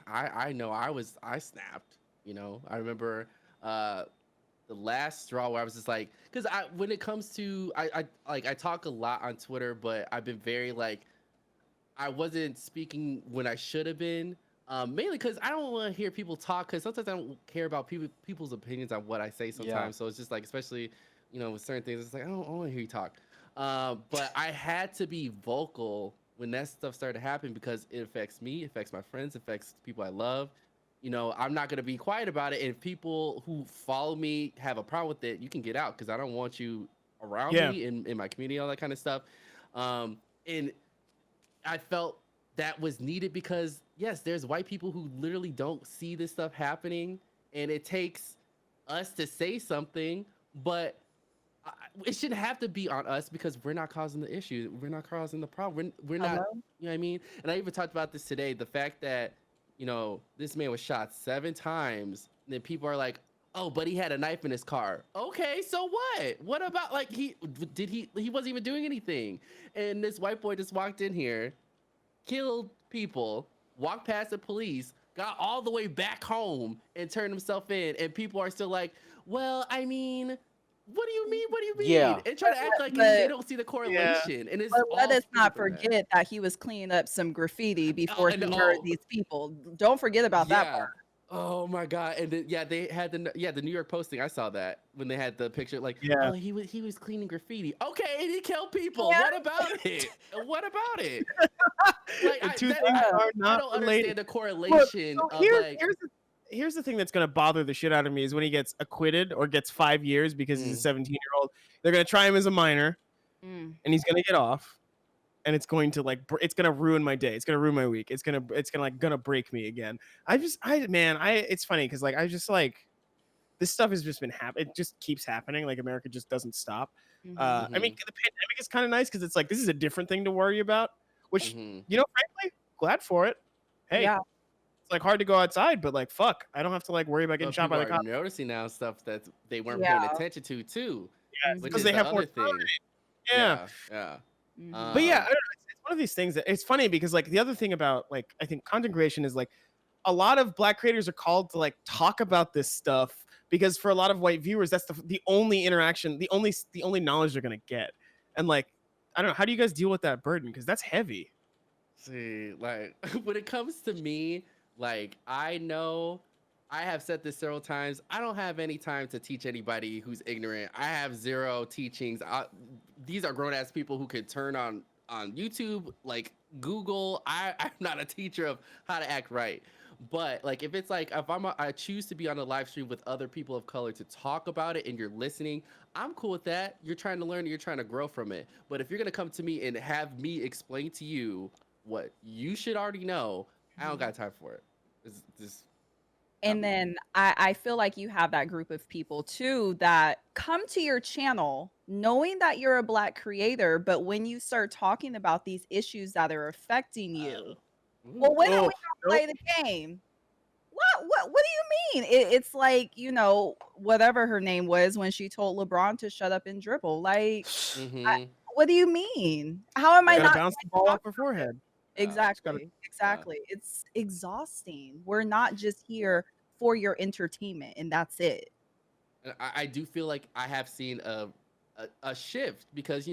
I know I snapped, I remember the last straw where I was just like, because when it comes to I talk a lot on Twitter, but I've been very like, I wasn't speaking when I should have been, mainly because I don't want to hear people talk, because sometimes I don't care about people's opinions on what I say sometimes. So it's just like, especially with certain things, it's like I don't want to hear you talk, but I had to be vocal when that stuff started to happen because it affects me, it affects my friends, it affects people I love. I'm not going to be quiet about it. And if people who follow me have a problem with it, you can get out because I don't want you around me in my community, all that kind of stuff. And I felt that was needed because, yes, there's white people who literally don't see this stuff happening. And it takes us to say something. But it shouldn't have to be on us because we're not causing the issue. We're not causing the problem. We're not, Hello? you know what I mean? And I even talked about this today. The fact that, this man was shot 7 times, and then people are like, oh, but he had a knife in his car. Okay, so what? What about, like, he wasn't even doing anything. And this white boy just walked in here, killed people, walked past the police, got all the way back home and turned himself in. And people are still like, well, I mean, what do you mean? What do you mean? Yeah. And try to act like But- they don't see the correlation. And it's But let all us not stupid from there. forget that he was cleaning up some graffiti before and he murdered oh. these people. Don't forget about that Yeah. part. Oh my god! And then, they had the New York Posting. I saw that when they had the picture. Like, Yeah. oh, he was cleaning graffiti. Okay, and he killed people. Yeah. What about it? What about it? Like, The two that- things I, are I not don't related. understand the correlation So of like. here's the thing that's gonna bother the shit out of me is when he gets acquitted or gets 5 years because he's a 17-year-old. They're gonna try him as a minor, Mm. and he's gonna get off, and it's going to it's gonna ruin my day. It's gonna ruin my week. It's gonna break me again. It's funny because like I just like this stuff has just been happening. It just keeps happening. Like America just doesn't stop. Mhm. I mean, the pandemic is kind of nice because it's like this is a different thing to worry about. Which Mhm. frankly, glad for it. Hey, Yeah. it's like hard to go outside, but like fuck, I don't have to like worry about getting But shot by the people are cops. noticing now stuff that they weren't Yeah. paying attention to too. Yeah, Which because is they the have more other thing. time. Yeah. Yeah. Mhm. But yeah, I Um, don't know, it's one of these things that it's funny because like the other thing about like I think content creation is like a lot of black creators are called to like talk about this stuff because for a lot of white viewers that's the only interaction, the only knowledge they're gonna get. And like I don't know, how do you guys deal with that burden? Because that's heavy. See, like when it comes to me, like I know I have said this several times. I don't have any time to teach anybody who's ignorant. I have zero teachings. These are grown ass people who could turn on YouTube, like Google. I'm not a teacher of how to act right. But like if it's like if I choose to be on a live stream with other people of color to talk about it and you're listening, I'm cool with that. You're trying to learn, you're trying to grow from it. But if you're gonna come to me and have me explain to you what you should already know, I don't got time for it. It's just And then I feel like you have that group of people too that come to your channel knowing that you're a black creator, but when you start talking about these issues that are affecting you, well, when are we gonna play the game? What do you mean? It's like, whatever her name was when she told LeBron to shut up and dribble. Like, Mhm. what do you mean? How am I Gotta not bounce the ball off her forehead. Exactly. It's exhausting. We're not just here for your entertainment and that's it. And I do feel like I have seen a shift because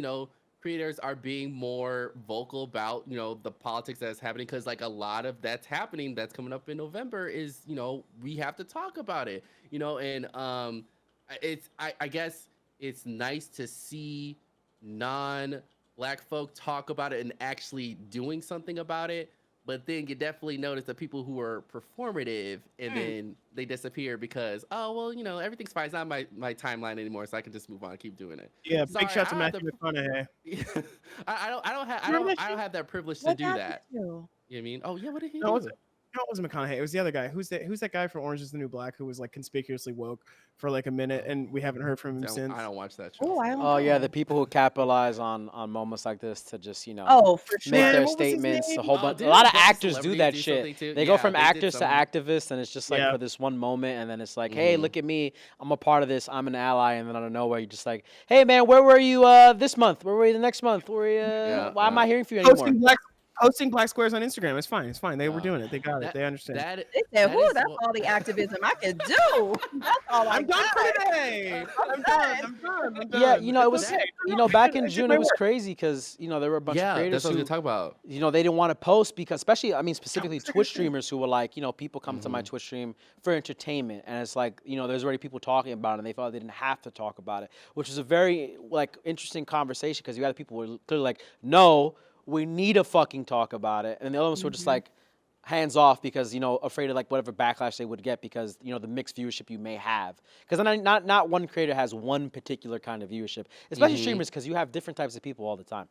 creators are being more vocal about the politics that's happening because like a lot of that's happening that's coming up in November is we have to talk about it and I guess it's nice to see non-black folk talk about it and actually doing something about it. But then you definitely notice the people who are performative and then they disappear because, oh, well, everything's fine. It's not my timeline anymore, so I can just move on and keep doing it. Yeah, Sorry, big shout to I don't have Matthew McConaughey. I don't have that privilege to do that. You know what I mean? Oh yeah, what did he No, do? it wasn't McConaughey. It was the other guy. Who's that guy from Orange is the New Black who was like conspicuously woke for like a minute and we haven't heard from him since. I don't watch that show. Oh, I don't Oh yeah, know. the people who capitalize on moments like this to just Oh, for sure. make Man, their what was his statements. name? A whole Oh, bunch. A didn't lot of a bunch of actors do celebrities that do shit. something too? They go Yeah, from they did actors to something. activists, and it's just like Yeah. for this one moment, and then it's like, hey, look at me, I'm a part of this, I'm an ally, and then out of nowhere, you're just like, hey man, where were you this month? Where were you the next month? Where were you, why am I hearing from you anymore? Posting black squares on Instagram. It's fine. It's fine. They were doing it. They got it. They understand. They said, that "Whoo, is that's what- all the activism I could do. That's all I I'm done got." for today. I'm done. Yeah, it was, okay. back in I did June, my it was work. crazy because there were a bunch of Yeah, creators that's what I was who gonna talk about. they didn't want to post because specifically Twitch streamers who were like, people come to my Twitch stream for entertainment, and it's like, there's already people talking about it, and they felt they didn't have to talk about it, which is a very like interesting conversation because you got people who are clearly like, no, we need to fucking talk about it, and the other ones were just like hands off because afraid of like whatever backlash they would get because the mixed viewership you may have, because not one creator has one particular kind of viewership, especially streamers, because you have different types of people all the time.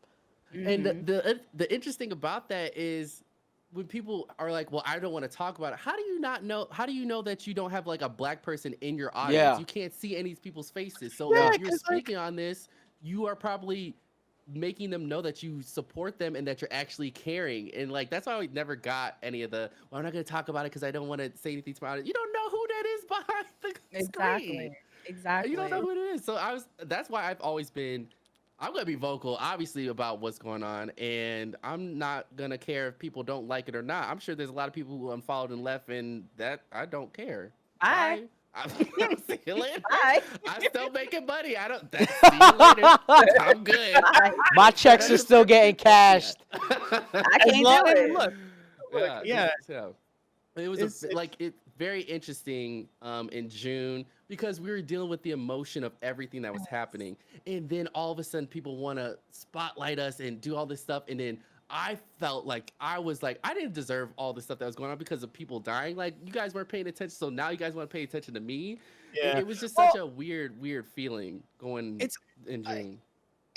And the interesting about that is when people are like, well, I don't want to talk about it. How do you not know? How do you know that you don't have like a black person in your audience? Yeah. You can't see any of these people's faces. So Yeah, if you're 'cause, like- speaking on this, you are probably making them know that you support them and that you're actually caring. And like that's why we never got any of the, well, I'm not gonna talk about it because I don't want to say anything about it. You don't know who that is behind the screen. Exactly. You don't know who it is. So that's why I've always been, I'm gonna be vocal, obviously, about what's going on, and I'm not gonna care if people don't like it or not. I'm sure there's a lot of people who unfollowed and left, and that I don't care. Bye. See you later. Bye. I'm still making money. I don't. See you later. I'm good. My checks are still getting cashed. I As can't long do as- it. look, yeah. It was It's very interesting in June because we were dealing with the emotion of everything that was happening, and then all of a sudden people want to spotlight us and do all this stuff, and then I felt like I didn't deserve all the stuff that was going on because of people dying. Like you guys weren't paying attention, so now you guys want to pay attention to me. Yeah. It was just such a weird feeling going It's- in June.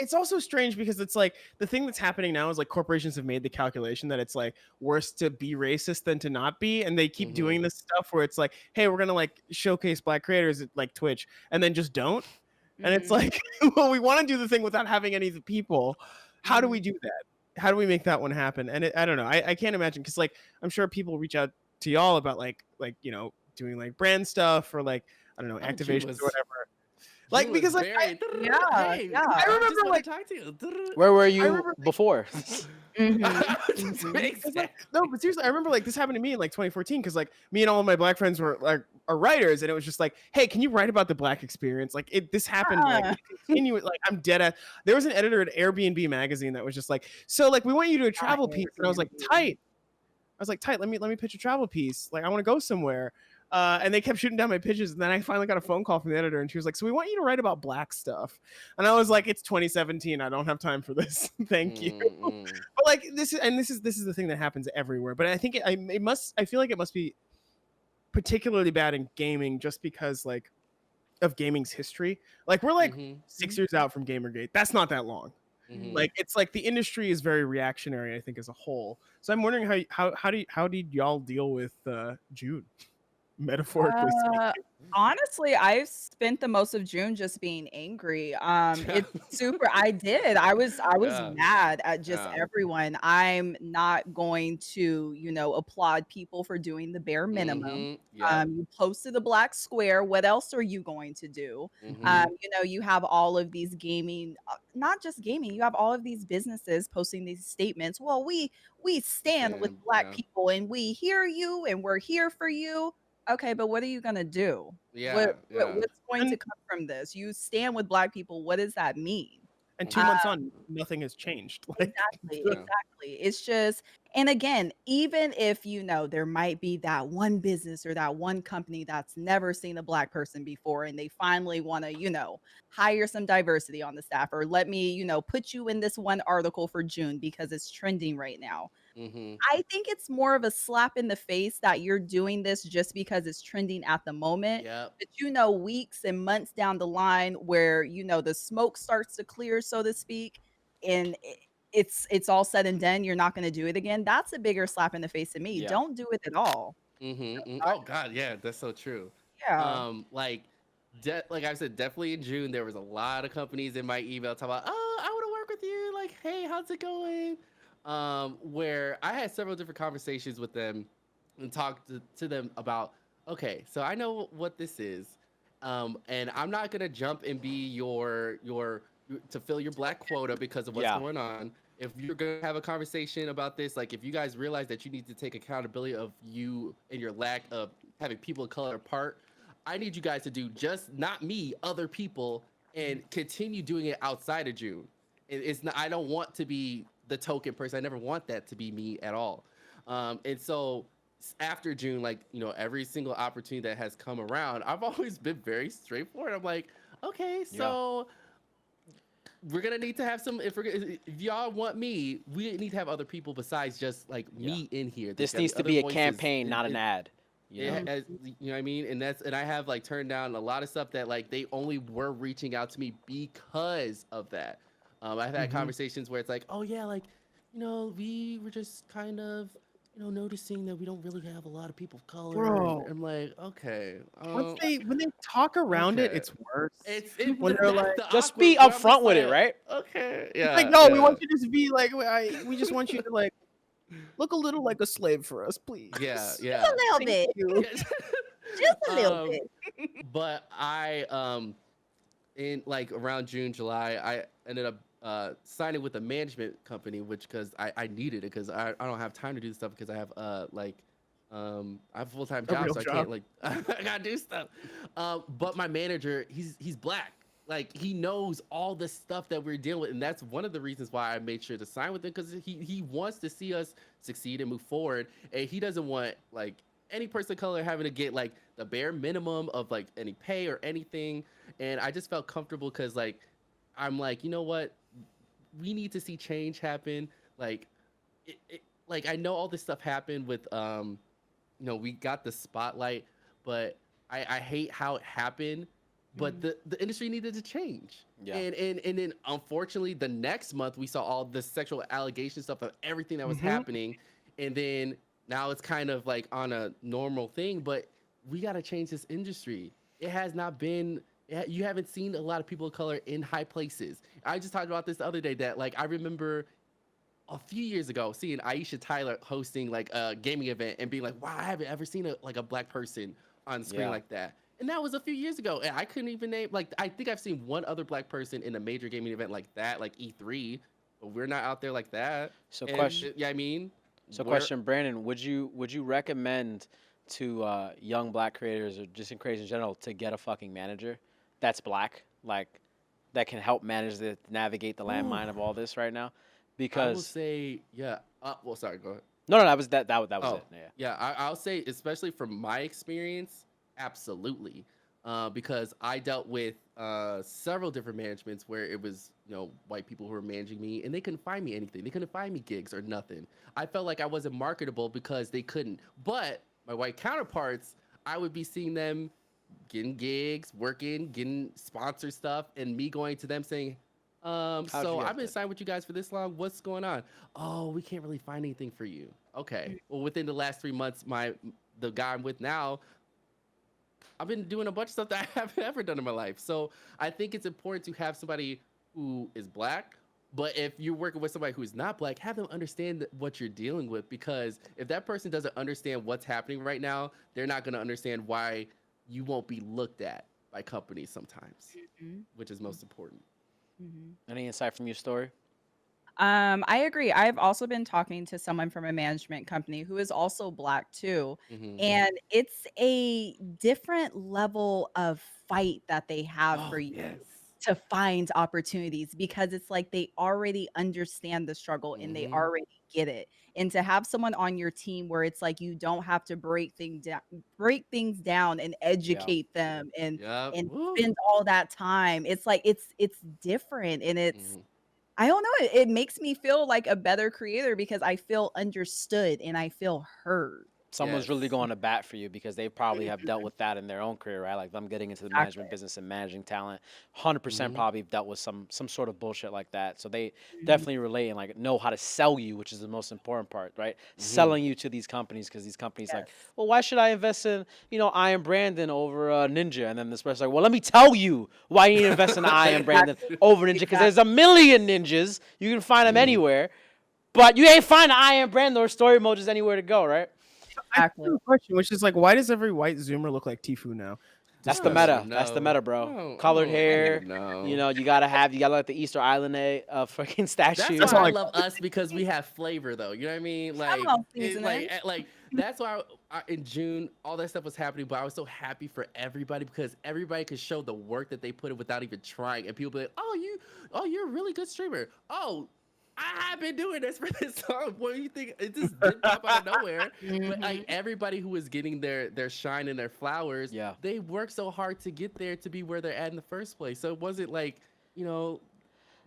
It's also strange because it's like the thing that's happening now is like corporations have made the calculation that it's like worse to be racist than to not be, and they keep doing this stuff where it's like, hey, we're gonna like showcase black creators at like Twitch, and then just don't. And it's like, well, we want to do the thing without having any of the people. How do we do that? How do we make that one happen? And I don't know. I can't imagine because like I'm sure people reach out to y'all about like you know doing like brand stuff or like I don't know activations or whatever. Like because like yeah, yeah. I remember, like like- talk to you. Where were you remember- before? It's like, no, but seriously, I remember like this happened to me in like 2014 because like me and all of my black friends were like are writers, and it was just like, hey, can you write about the black experience? Like this happened. Like continue it. Like I'm dead at. There was an editor at Airbnb magazine that was just like, so like we want you to do a travel piece, and I was like, tight. I was like, tight. Let me pitch a travel piece. Like I want to go somewhere. And they kept shooting down my pitches, and then I finally got a phone call from the editor, and she was like, "So we want you to write about black stuff." And I was like, "It's 2017. I don't have time for this. Thank you." But like this is the thing that happens everywhere. But I think I feel like it must be particularly bad in gaming just because like of gaming's history. Like we're like 6 years out from Gamergate. That's not that long. Like it's like the industry is very reactionary, I think, as a whole. So I'm wondering how did y'all deal with June? Metaphorically speaking. Honestly, I've spent the most of June just being angry. It's super. I did. I was Yeah. mad at just Yeah. everyone. I'm not going to, applaud people for doing the bare minimum. You posted a black square. What else are you going to do? You have all of these gaming, not just gaming. You have all of these businesses posting these statements. Well, we stand with black people, and we hear you, and we're here for you. Okay, but what are you gonna do? What's going to come from this? You stand with black people. What does that mean? And 2 months on, nothing has changed. Like, Exactly. It's just, and again, even if there might be that one business or that one company that's never seen a black person before, and they finally want to, hire some diversity on the staff, or let me, put you in this one article for June because it's trending right now. I think it's more of a slap in the face that you're doing this just because it's trending at the moment. But weeks and months down the line where the smoke starts to clear, so to speak, and it's all said and done, you're not going to do it again. That's a bigger slap in the face to me. Don't do it at all. Oh God, yeah, that's so true. Yeah. Like I said, definitely in June there was a lot of companies in my email talking about, oh, I want to work with you. Like, hey, how's it going? Where I had several different conversations with them and talked to them about, okay, so I know what this is, and I'm not gonna jump and be your to fill your black quota because of what's going on. If you're gonna have a conversation about this, like if you guys realize that you need to take accountability of you and your lack of having people of color apart, I need you guys to do just not me, other people, and continue doing it outside of June. It's not. I don't want to be the token person. I never want that to be me at all. And so after June, like, every single opportunity that has come around, I've always been very straightforward. I'm like, okay, so we're gonna need to have some. If y'all want me, we need to have other people besides just like me in here. This needs to be a campaign, not an ad. You know what I mean? And I have like turned down a lot of stuff that like they only were reaching out to me because of that. I've had conversations where it's like, oh yeah, like, we were just kind of, noticing that we don't really have a lot of people of color. Bro. And I'm like, okay. When they talk around it, okay. it's worse. It's when they're like, Just be upfront with it, right? Okay. it's Yeah. like, no, we yeah. want you to just be like, we just want you to like look a little like a slave for us, please. Yeah. Just Yeah. a little Thank bit. you. Just a little Um, bit. But I in like around June, July, I ended up signing with a management company, which because I needed it because I don't have time to do stuff because I have I have a full-time A job, real so I job. can't like I gotta do stuff. But my manager, he's black. Like he knows all the stuff that we're dealing with, and that's one of the reasons why I made sure to sign with him because he wants to see us succeed and move forward, and he doesn't want like any person of color having to get like the bare minimum of like any pay or anything. And I just felt comfortable because like I'm like, you know what, we need to see change happen. Like like I know all this stuff happened with we got the spotlight, but I hate how it happened. But the industry needed to change. Yeah. And then unfortunately the next month we saw all the sexual allegation stuff of everything that was happening. And then now it's kind of like on a normal thing, but we got to change this industry. It has not been, you haven't seen a lot of people of color in high places. I just talked about this the other day that like I remember a few years ago seeing Aisha Tyler hosting like a gaming event and being like, wow, I haven't ever seen a black person on screen Yeah. like that. And that was a few years ago. And I couldn't even name, like, I think I've seen one other black person in a major gaming event like that, like E3, but we're not out there like that. So And, question. yeah, I mean, So we're- question, Brandon, would you recommend to young black creators or just in creators in general to get a fucking manager that's black, like that can help navigate the landmine of all this right now? I will Because say, yeah. Well, sorry, go ahead. no, that was that was Oh, it. Yeah. Yeah, I'll say, especially from my experience, absolutely. Because I dealt with several different managements where it was, white people who were managing me and they couldn't find me anything. They couldn't find me gigs or nothing. I felt like I wasn't marketable because they couldn't. But my white counterparts, I would be seeing them getting gigs, working, getting sponsored stuff, and me going to them saying, How'd you so get I've been that? signed with you guys for this long. What's going on? Oh, we can't really find anything for you. Okay. Well, within the last 3 months, the guy I'm with now, I've been doing a bunch of stuff that I haven't ever done in my life. So I think it's important to have somebody who is black. But if you're working with somebody who is not black, have them understand what you're dealing with. Because if that person doesn't understand what's happening right now, they're not going to understand why you won't be looked at by companies sometimes, which is most important. Any insight from your story? I agree. I've also been talking to someone from a management company who is also black too. Mhm. And it's a different level of fight that they have for Oh, you yes. to find opportunities because it's like they already understand the struggle and they Mhm. already get it. And to have someone on your team where it's like you don't have to break things down and educate them and Yep. Woo. spend all that time. It's like it's different and it's Mhm. I don't know, it makes me feel like a better creator because I feel understood and I feel heard. Someone's really Yes. going to bat for you because they probably have dealt with that in their own career, right? Like them getting into the management Exactly. business and managing talent, 100% Mhm. probably dealt with some sort of bullshit like that. So they Mhm. definitely relate and like know how to sell you, which is the most important part, right? Mhm. Selling you to these companies because these companies like, Yes. well, why should I invest in iamBrandon over Ninja? And then this person's like, well, let me tell you why you need to invest in iamBrandon Exactly. over Ninja because there's a million ninjas. You can find them Mhm. anywhere, but you ain't find iamBrandon or Story Mode just anywhere to go, right? I have Exactly. a question, which is like, why does every white Zoomer look like Tifu now? That's the I meta. don't That's the know. meta, bro. I don't Colored hair. even know. You gotta like the Easter Island fucking That's statue. That's why all I I- love us because we have flavor, though. You know what I mean? Like, on it, seasoning. like that's why in June all that stuff was happening. But I was so happy for everybody because everybody could show the work that they put in without even trying, and people be like, "Oh, you're a really good streamer. Oh, I have been doing this for this long. What do you think? It just didn't pop out of nowhere." But like Mhm. everybody who was getting their shine and their flowers, Yeah. they worked so hard to get there to be where they're at in the first place. So it wasn't like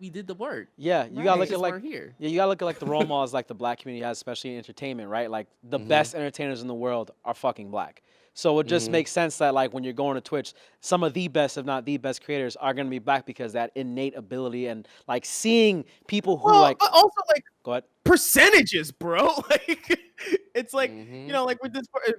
we did the work. Yeah, you They gotta look just at like weren't here. yeah, you gotta look at like the role models like the black community has, especially in entertainment, right? Like the Mhm. best entertainers in the world are fucking black. So it just Mhm. makes sense that like when you're going to Twitch, some of the best, if not the best creators are going to be back because that innate ability and like seeing people who Well, like, but also like go ahead. percentages, bro. Like it's like Mhm. you know, like with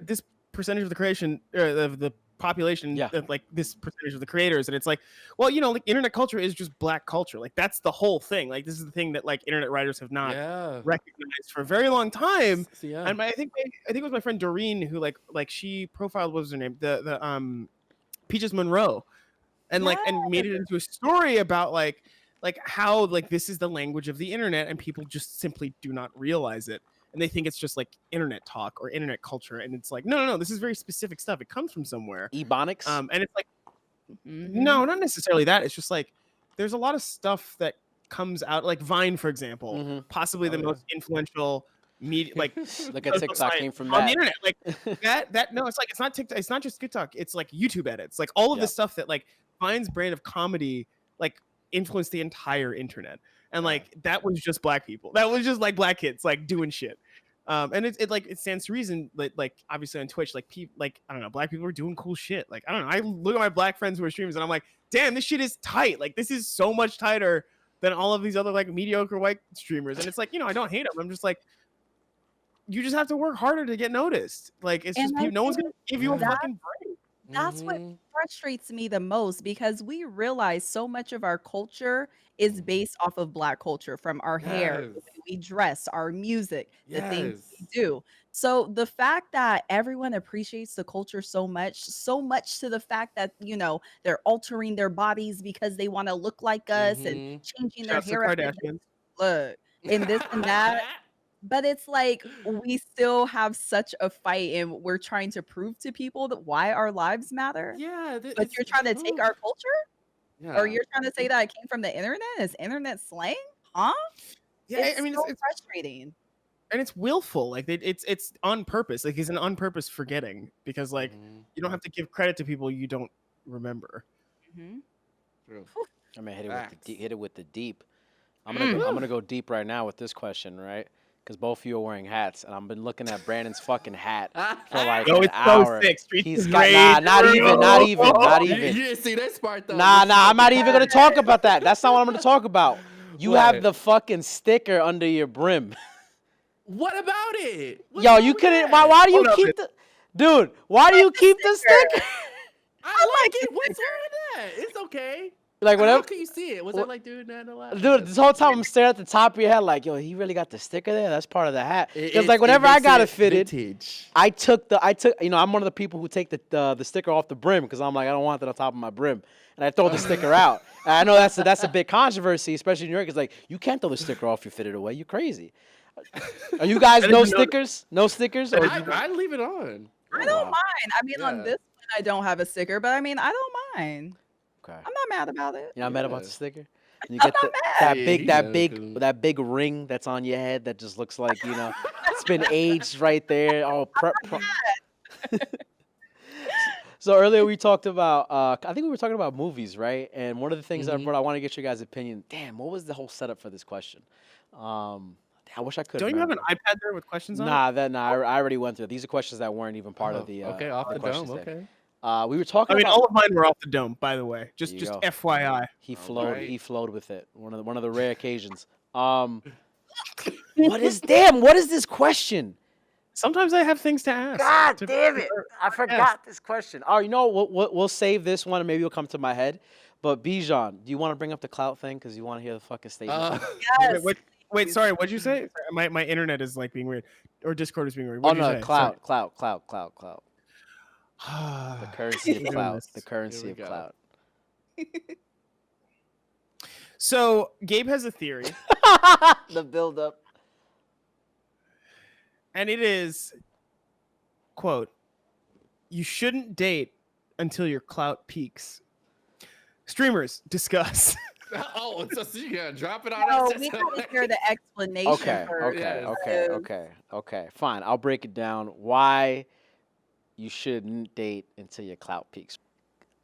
this percentage of the creation of the population, Yeah. like this percentage of the creators, and it's like, well, you know, like internet culture is just black culture. Like that's the whole thing. Like this is the thing that like internet writers have not Yeah. recognized for a very long time. Yeah. And I think it was my friend Doreen who like she profiled, what was her name, the Peaches Monroe, and like and made it into a story about like how like this is the language of the internet and people just simply do not realize it, and they think it's just like internet talk or internet culture, and it's like no, this is very specific stuff. It comes from somewhere. Ebonics. And it's like Mhm. no, not necessarily that. It's just like there's a lot of stuff that comes out, like Vine, for example, Mhm. possibly the Oh, yeah. most influential media, like Look at social TikTok science came from on that. the internet. Like that no, it's like it's not TikTok, it's not just TikTok, it's like YouTube edits, like all of Yep. the stuff that like Vine's brand of comedy like influenced the entire internet, and like that was just black people, that was just like black kids like doing shit. And it like it stands to reason that like obviously on Twitch like people like I don't know, black people are doing cool shit. Like I don't know, I look at my black friends who are streamers and I'm like, damn, this shit is tight. Like this is so much tighter than all of these other like mediocre white streamers. And it's like, you know, I don't hate them. I'm just like, you just have to work harder to get noticed. Like it's And just I no one's gonna give you a that- fucking break. That's what Mhm. frustrates me the most, because we realize so much of our culture is based off of black culture, from our hair, the Yes. way we dress, our music, the things we Yes. do. So the fact that everyone appreciates the culture so much to the fact that, you know, they're altering their bodies because they want to look like us and Mhm. changing their Shouts to hair every day, Kardashians. look, and this and that. But it's like we still have such a fight, and we're trying to prove to people that why our lives matter. Yeah. But you're trying to take our culture? Yeah. Or you're trying to say that it came from the internet? Is internet slang? Huh? Yeah, It's I mean so it's frustrating. and it's willful. Like it's on purpose. Like it's an on purpose forgetting, because like Mhm. you don't have to give credit to people you don't remember. Mhm. True. I'm gonna Facts. hit it with the deep. I'm Mm. gonna go deep right now with this question, right? Because both of you are wearing hats, and I've been looking at Brandon's fucking hat for like Yo, an it's hour. so sick. Streets He's of got Rage, not bro. even, not even, not You even. didn't see that part though. Nah, This is I'm the not even gonna part. talk about that. That's not what I'm gonna talk about. You have What? the fucking sticker under your brim. What about it? What's Yo, wrong you with couldn't. that? Why do you Hold up, keep the, dude? Why do you keep the sticker? I like it. What's wrong with that? It's okay. Like How whatever. can you see it? Was What- I like doing that a lot? Dude, this whole time I'm staring at the top of your head, like, yo, he really got the sticker there. That's part of the hat. It- Because it- like whenever I makes got it it fitted, vintage. I took, you know, I'm one of the people who take the sticker off the brim because I'm like, I don't want that on top of my brim, and I throw the sticker out. And I know that's a big controversy, especially in New York. It's like you can't throw the sticker off. You fit it away. You crazy. Are you guys I no didn't know- stickers? No stickers? Or I leave it on. I don't Wow. mind. I mean, on Yeah. this one, I don't have a sticker, but I mean, I don't mind. Okay. I'm not mad about it. You're not mad about Yeah. the sticker? And you I'm get not mad. that Yeah, big, he's that not big, cool. that big ring that's on your head that just looks like, you know, it's been aged right there. Oh, So earlier we talked about, I think we were talking about movies, right? And one of the things that I Mhm. brought, I want to get your guys' opinion. Damn, what was the whole setup for this question? I wish I could. Don't you have an remember. iPad there with questions on it? I already went through it. These are questions that weren't even part of the. Okay, off the questions dome. there. Okay. We were talking I mean, about. all of mine were off the dome, by the way. Just There you just go. FYI. He All flowed. right. He flowed with it. One of the rare occasions. What is this question? Sometimes I have things to ask. God to- damn it! I forgot this question. Oh, you know, we'll save this one and maybe it'll come to my head. But Bijan, do you want to bring up the clout thing because you want to hear the fucking statement? Yes. Wait, sorry, what'd you say? My internet is like being weird, or Discord is being weird. Oh What'd you no, say? clout. The Sorry. currency of Doing clout. this. The currency Here we of go. clout. So Gabe has a theory, The build up. and it is, quote, "You shouldn't date until your clout peaks." Streamers, discuss. Oh, so you gotta drop it on No, us? we gotta hear the explanation Okay, first. Yes. okay. Fine. I'll break it down. Why you shouldn't date until your clout peaks.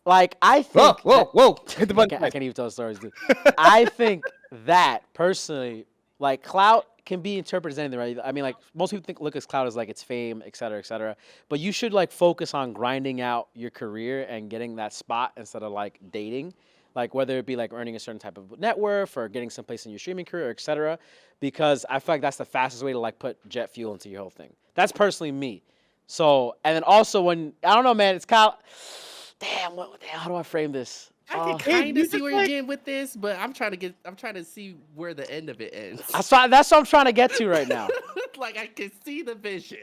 Like I think. Whoa! Hit the I button. can't even tell stories, dude. I think that personally, like clout can be interpreted as anything, right? I mean, like most people look at clout as like it's fame, et cetera, et cetera. But you should like focus on grinding out your career and getting that spot instead of like dating, like whether it be like earning a certain type of net worth or getting someplace in your streaming career, et cetera. Because I feel like that's the fastest way to like put jet fuel into your whole thing. That's personally me. So, and then also when I don't know, man, it's kind of damn. How do I frame this? I can kind of see where you're getting with this, but I'm trying to see where the end of it ends. That's what I'm trying to get to right now. Like I can see the vision,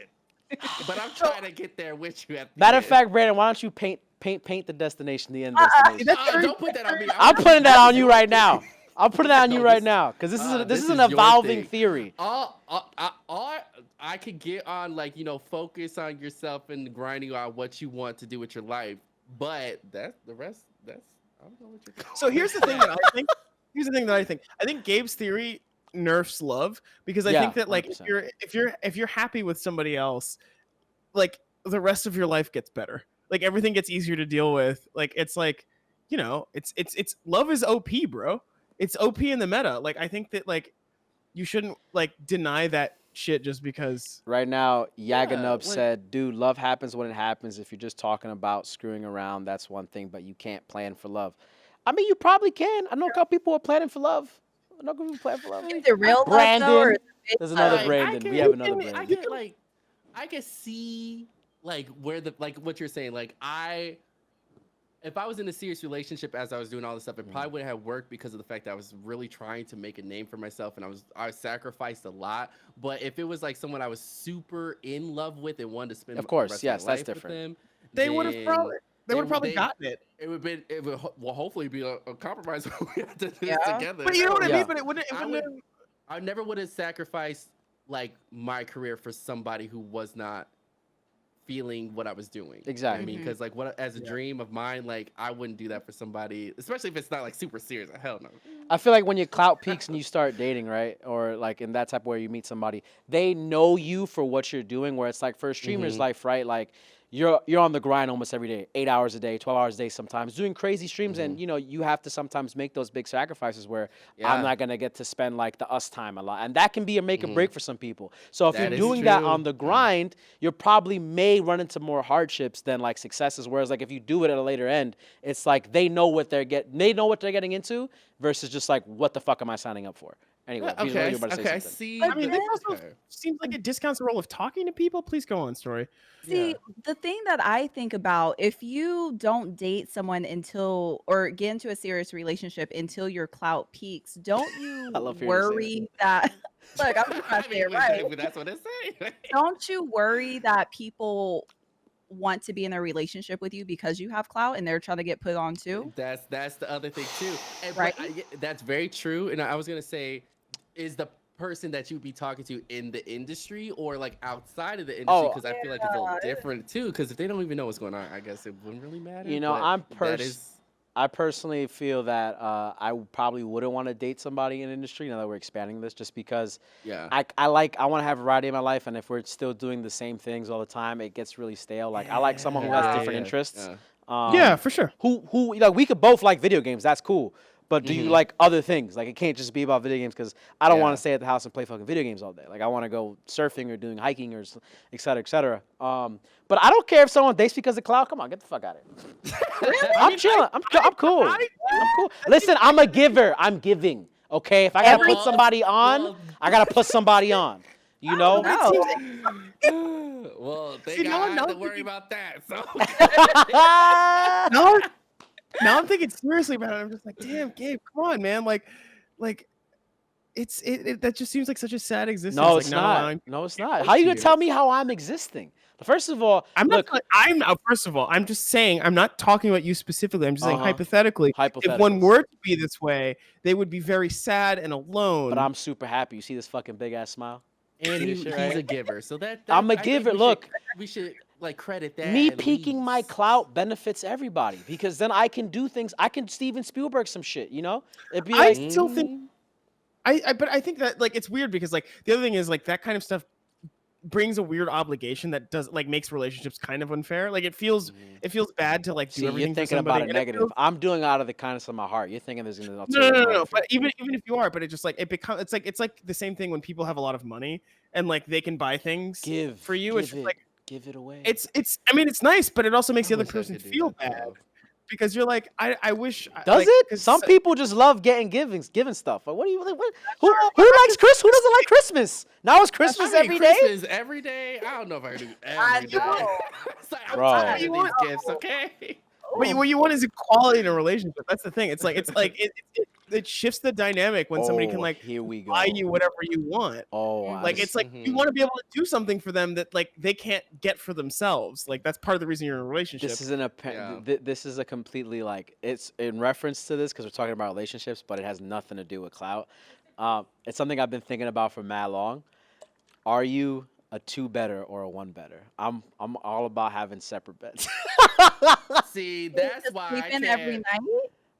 but I'm trying to get there with you. At the Matter end. of fact, Brandon, why don't you paint the destination, the end destination? Don't put that on me. I'm putting that on you right now. I'm putting that on you right now because this is an your evolving thing. theory. All I could get on, like, focus on yourself and grinding on what you want to do with your life, but that's the rest. I don't know what you're. So here's the thing that I think. I think Gabe's theory nerfs love because I think that like 100%. if you're happy with somebody else, like the rest of your life gets better. Like everything gets easier to deal with. Like it's like, it's love is OP, bro. It's OP in the meta. Like I think that like you shouldn't like deny that shit just because. Right now, Yaganub like- said, dude, love happens when it happens. If you're just talking about screwing around, that's one thing, but you can't plan for love. I mean, you probably can. I know a couple people are planning for love. I know a couple people planning for love. Is it real love, though, Brandon. or is it There's another Like, Brandon. We have another Brandon. I can see like where what you're saying. Like if I was in a serious relationship as I was doing all this stuff, it probably wouldn't have worked because of the fact that I was really trying to make a name for myself and I sacrificed a lot. But if it was like someone I was super in love with and wanted to spend Of course, the rest yes, of my that's life different. with them, They would have probably gotten it. It would hopefully be a compromise when we have to do this Yeah. together. But you know what I Yeah. mean? But it wouldn't have. I never would have sacrificed like my career for somebody who was not feeling what I was doing. Exactly. I mean, because like as a dream of mine, like I wouldn't do that for somebody, especially if it's not like super serious. Hell no. I feel like when your clout peaks and you start dating, right, or like in that type where you meet somebody, they know you for what you're doing. Where it's like for a streamer's life, right, like you're on the grind almost every day, 8 hours a day, 12 hours a day sometimes, doing crazy streams, and you have to sometimes make those big sacrifices where I'm not gonna get to spend like the us time a lot, and that can be a make or break for some people. So if That you're is doing that true. on the grind, you probably may run into more hardships than like successes. Whereas like if you do it at a later end, it's like they know what they're getting into versus just like what the fuck am I signing up for? Anyway, Bijan, Okay, you're about to say I something. see. But I mean, then- this also seems like it discounts the role of talking to people. Please go on, Story. See, the thing that I think about, if you don't date someone or get into a serious relationship until your clout peaks, don't you I love hearing you say worry that look, I'm just gonna say it right. That's what it's saying. Don't you worry that people want to be in a relationship with you because you have clout and they're trying to get put on too? That's the other thing too. And, Right? that's very true. And I was gonna say, is the person that you'd be talking to in the industry or like outside of the industry? Because I feel like it's a little different too. Because if they don't even know what's going on, I guess it wouldn't really matter. You know, but I personally feel that I probably wouldn't want to date somebody in the industry now that we're expanding this, just because yeah. I want to have variety in my life, and if we're still doing the same things all the time, it gets really stale. Like I like someone who has different interests. Yeah. Yeah, for sure. Who like we could both like video games. That's cool. But do you like other things? Like it can't just be about video games because I don't want to stay at the house and play fucking video games all day. Like I want to go surfing or doing hiking or et cetera, et cetera. But I don't care if someone dates because of clout. Come on, get the fuck out of here. I'm chilling. I'm cool. I'm cool. Listen, I'm a giver. I'm giving. Okay, if I gotta put somebody on, I gotta put somebody on. You know? Well, they See, now got I'm to not worry about that. So Now I'm thinking seriously about it. I'm just like, damn, Gabe, come on, man. Like, it that just seems like such a sad existence. No, like, it's not not. allowing- No, it's not. How you gonna tell me how I'm existing? First of all, I'm look, not. First of all, I'm just saying. I'm not talking about you specifically. I'm just saying Uh-huh. hypothetically. If one hypotheticals. were to be this way, they would be very sad and alone. But I'm super happy. You see this fucking big ass smile? and See he, this he's shit right a here? giver. So that I'm a I think giver. we Look. we should like credit that. Me at peaking my least. clout benefits everybody because then I can do things. I can Steven Spielberg some shit, you know? It'd be I like, still think. But I think that like it's weird because like the other thing is like that kind of stuff brings a weird obligation that does like makes relationships kind of unfair. Like it feels bad to like do See, you're everything for thinking somebody. about it and it negative. feels- I'm doing it out of the kindness of my heart. You're thinking there's an No, ulterior no, no, no. motive But here. even if you are, but it just like it becomes it's like the same thing when people have a lot of money and like they can buy things for you. It's just like give it away. it's I mean it's nice, but it also makes the other wish I person could do feel that, bad though. because you're like I wish. Does like, it? 'cause Some people just love giving stuff. Like, what do you? Who sure. likes Christmas? Who doesn't like Christmas? Now it's Christmas I mean, every day. Christmas every day. I don't know if I can do every day. know. It's like, Bro. I'm tired of You these gifts, okay? what you want is equality in a relationship. That's the thing. It's like it shifts the dynamic when somebody can like here we go. buy you whatever you want. Oh, Like it's like you want to be able to do something for them that like they can't get for themselves. Like that's part of the reason you're in a relationship. this isn't a this is a completely like it's in reference to this because we're talking about relationships, but it has nothing to do with clout. It's something I've been thinking about for mad long. Are you a 2-bedder or a 1-bedder? I'm all about having separate beds. See, that's Just why I sleeping can't. every night.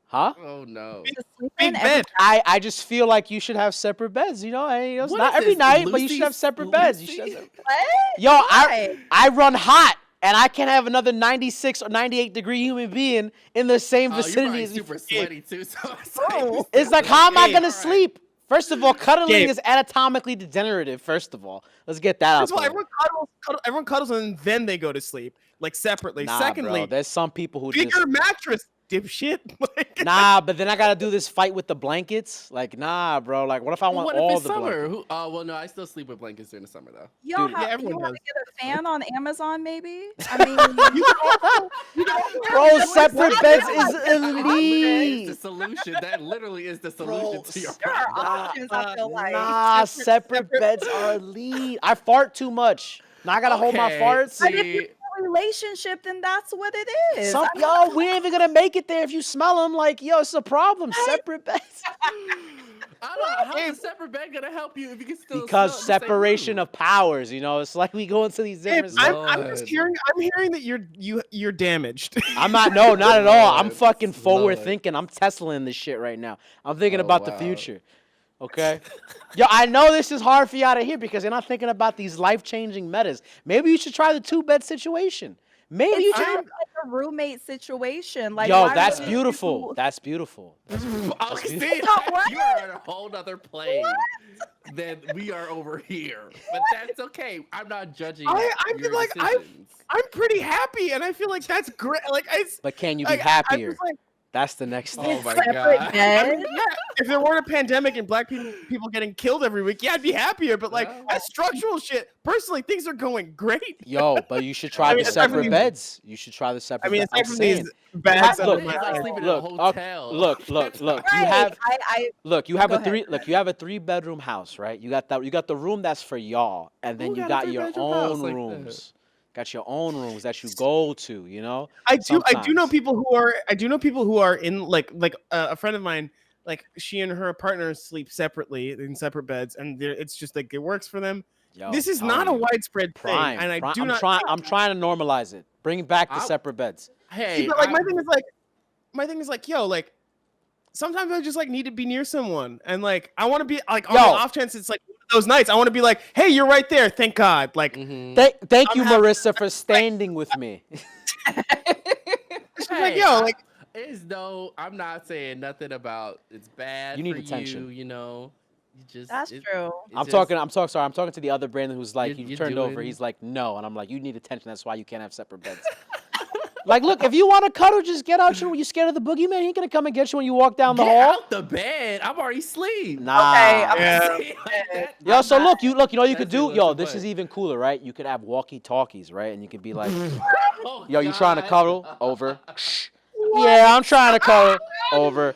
Huh? Oh no. Just Big sleeping every bed. I just feel like you should have separate beds. You know, it's What not is every this, night, but you should have Lucy's- separate beds. You should Lucy? have separate- What? Yo, Why? I run hot, and I can have another 96 or 98 degree human being in the same Oh, you're vicinity probably as me. super sweaty too. So it's Oh. It's like, how am I Gabe. gonna Alright. sleep? First of all, cuddling Gabe. is anatomically degenerative. First of all, let's get that First out of all, there. everyone cuddles and then they go to sleep, like separately. Nah, Secondly, bro, there's some people who bigger mattress, dipshit. Like, nah, but then I gotta do this fight with the blankets. Like, nah, bro. Like, what if I Well, want what all if it's the summer? blankets? Well, no, I still sleep with blankets during the summer though. You don't Dude, yeah, have, you everyone want to does. get a fan on Amazon, maybe? I mean, Bro, separate beds is Literally is the elite. solution. That literally is the solution to your there are problem. options, I feel like. Nah, separate beds are elite. I fart too much. Now I gotta hold my Okay, farts. But if see, you're in a relationship, then that's what it is. Some, yo, we ain't even gonna make it there if you smell them. Like, yo, it's a problem. Separate beds. I don't know. How's a separate bed gonna help you if you can still Because smell it in the same separation room? of powers, you know, it's like we go into these Gabe, different. I'm just Lord. hearing that you're damaged. I'm not. No, not at all. I'm Lord, fucking forward Lord. thinking. I'm Teslaing this shit right now. I'm thinking Oh, about the wow. future. Okay. Yo, I know this is hard for y'all to hear because you're not thinking about these life-changing metas. Maybe you should try the 2-bed situation. Maybe you It's should. not like a roommate situation. Like, Yo, why that's would beautiful. you- That's beautiful. That's beautiful. Oh, That's see, beautiful. What? you are on a whole nother plane than we are over here. But that's okay. I'm not judging I your feel like decisions. I'm pretty happy, and I feel like that's great. Like But can you be I'm happier? just like, That's the next Oh step. my separate God. I bed? mean, yeah, if there weren't a pandemic and black people getting killed every week, yeah, I'd be happier. But like Yeah. that structural shit, personally, things are going great. Yo, but you should try I mean, the aside from separate these- beds. You should try the separate I mean, beds. aside I'm from saying. these bags Look, under my It's like eyes. sleeping in a Look, hotel. look. You Right. have I Look, you have Go a ahead, three. go Look, you have a 3-bedroom house, right? You got the room that's for y'all, and then Who you got a got your 3-bedroom house own like that? rooms. Got your own rooms that you go to. You know. I do know Sometimes. people who are in like a friend of mine, like she and her partner sleep separately in separate beds, and it's just like it works for them. Yo, This is I'm not a telling you. widespread thing, Prime. and I Prime. do I'm not. trying. I'm trying to normalize it. Bring back the I'm- separate beds. Hey, See, but like I- my thing is like, yo, like sometimes I just like need to be near someone, and like I want to be like on the Yo. off chance it's like one of those nights I want to be like, hey, you're right there, thank God. Like Mhm. Thank I'm you, happy- Marissa, for standing with me. it's just like, Hey, yo, like It's no, I'm not saying nothing about it's bad You need for attention. you, you know. You just that's it- true. it's I'm just- talking. Sorry. I'm talking to the other Brandon who's like, You're you turned over. doing- He's like, no, and I'm like, you need attention. That's why you can't have separate beds. Like, look, if you want to cuddle, just get out. You scared of the boogeyman? He ain't gonna come and get you when you walk down the Get hall. out the bed. I'm already asleep. Nah. Okay, I'm Yeah. Like that- Yo, I'm so not- look, you know, you could that's do. it, Yo, what's the this is point? even cooler, right? You could have walkie-talkies, right? And you could be like, Oh, yo, you trying to God. cuddle? Over. Yeah, I'm trying to cuddle. Over.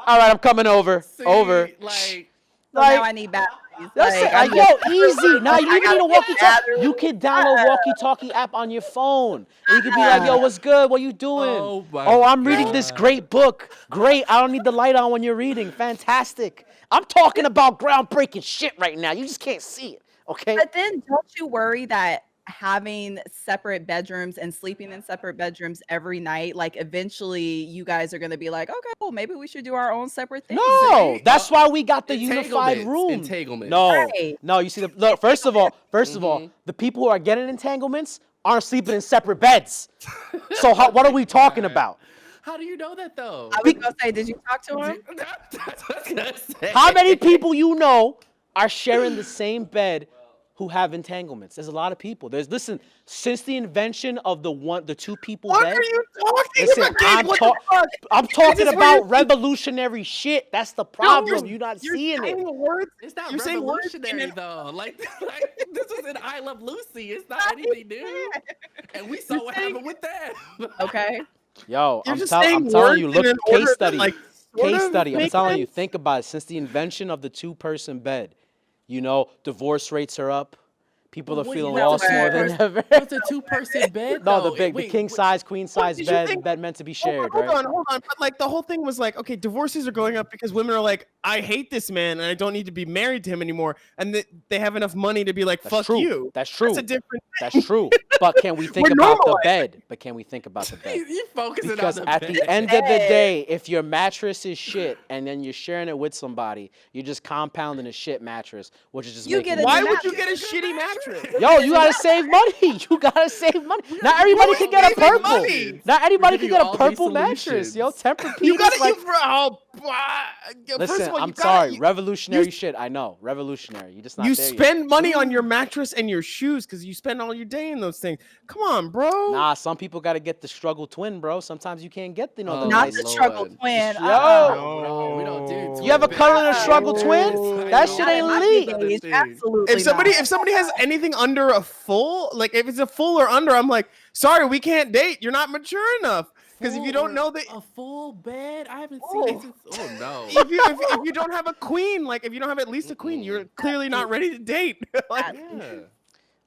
All right, I'm coming over. See, Over. Like, So like- now I need batteries. That's it. I Yo, easy. Now you I even need gotta a get walkie-talkie. batteries. You can download walkie-talkie app on your phone. And you can be like, yo, what's good? What you doing? Oh, my I'm reading this God. great book. Great. I don't need the light on when you're reading. Fantastic. I'm talking about groundbreaking shit right now. You just can't see it. Okay? But then don't you worry that having separate bedrooms and sleeping in separate bedrooms every night, like eventually you guys are going to be like, okay, well, maybe we should do our own separate things. No, See? that's why we got the unified Entanglements, room. entanglements. No, Right. no. You see, look. First of all, Mhm. the people who are getting entanglements aren't sleeping in separate beds. So what are we talking about? How do you know that though? I was going to say, did you talk to him? That's what I was gonna say. How many people you know are sharing the same bed who have entanglements? There's a lot of people. Listen, since the invention of the two people What bed. are you talking Listen, about, Gabe? What the fuck? I'm talking This is where about revolutionary shit. That's the problem. You're not seeing it. saying words. It's not You're saying words revolutionary though. Like this was in I Love Lucy. It's not anything new. And we saw what happened with that. Okay. Yo, You're I'm just telling saying you, words in look, an order case that, study. like, sort Case of study. I'm make telling you, sense. think about it. Since the invention of the two-person bed, divorce rates are up. People are Wait, feeling what's lost a more than two-person- ever. What's a two-person bed? No, though? the big, the Wait, king size, queen size did you bed, think- bed meant to be shared, Hold right? on. But like the whole thing was like, okay, divorces are going up because women are like, I hate this man and I don't need to be married to him anymore, and they have enough money to be like, That's fuck true. you. That's true. That's a different. That's true. But can we think We're about the normalizing. bed? But can we think about the bed? you focusing Because on the at bed. the end of the day, if your mattress is shit and then you're sharing it with somebody, you're just compounding a shit mattress, which is just You making get a Why new would you mattress. get a shitty mattress? Yo, you gotta save money. You gotta save money. Not everybody can get a saving purple. money? Not everybody We're can giving get you a all these purple mattress. Yo, solutions. Tempur-Pedic You is gotta like. first Listen, of all, I'm you sorry. gotta, Revolutionary shit. I know. Revolutionary. You're just not you there yet. spend money on your mattress and your shoes because you spend all your day in those things. Come on, bro. Nah, some people gotta get the struggle twin, bro. Sometimes you can't get the Oh, the Not nice. the Lord. struggle twin. Yo. No. We don't do You ever twin cuddle in a beds. struggle twin? I That know. shit Not ain't in my elite. Another age, thing. absolutely If somebody not. has anything under a full, like if it's a full or under, I'm like, sorry, we can't date. You're not mature enough. Because if you Full don't or know that, a full bed, I haven't seen it since. Oh no. if you don't have a queen, like if you don't have at least a queen, you're clearly not ready to date. like, Yeah.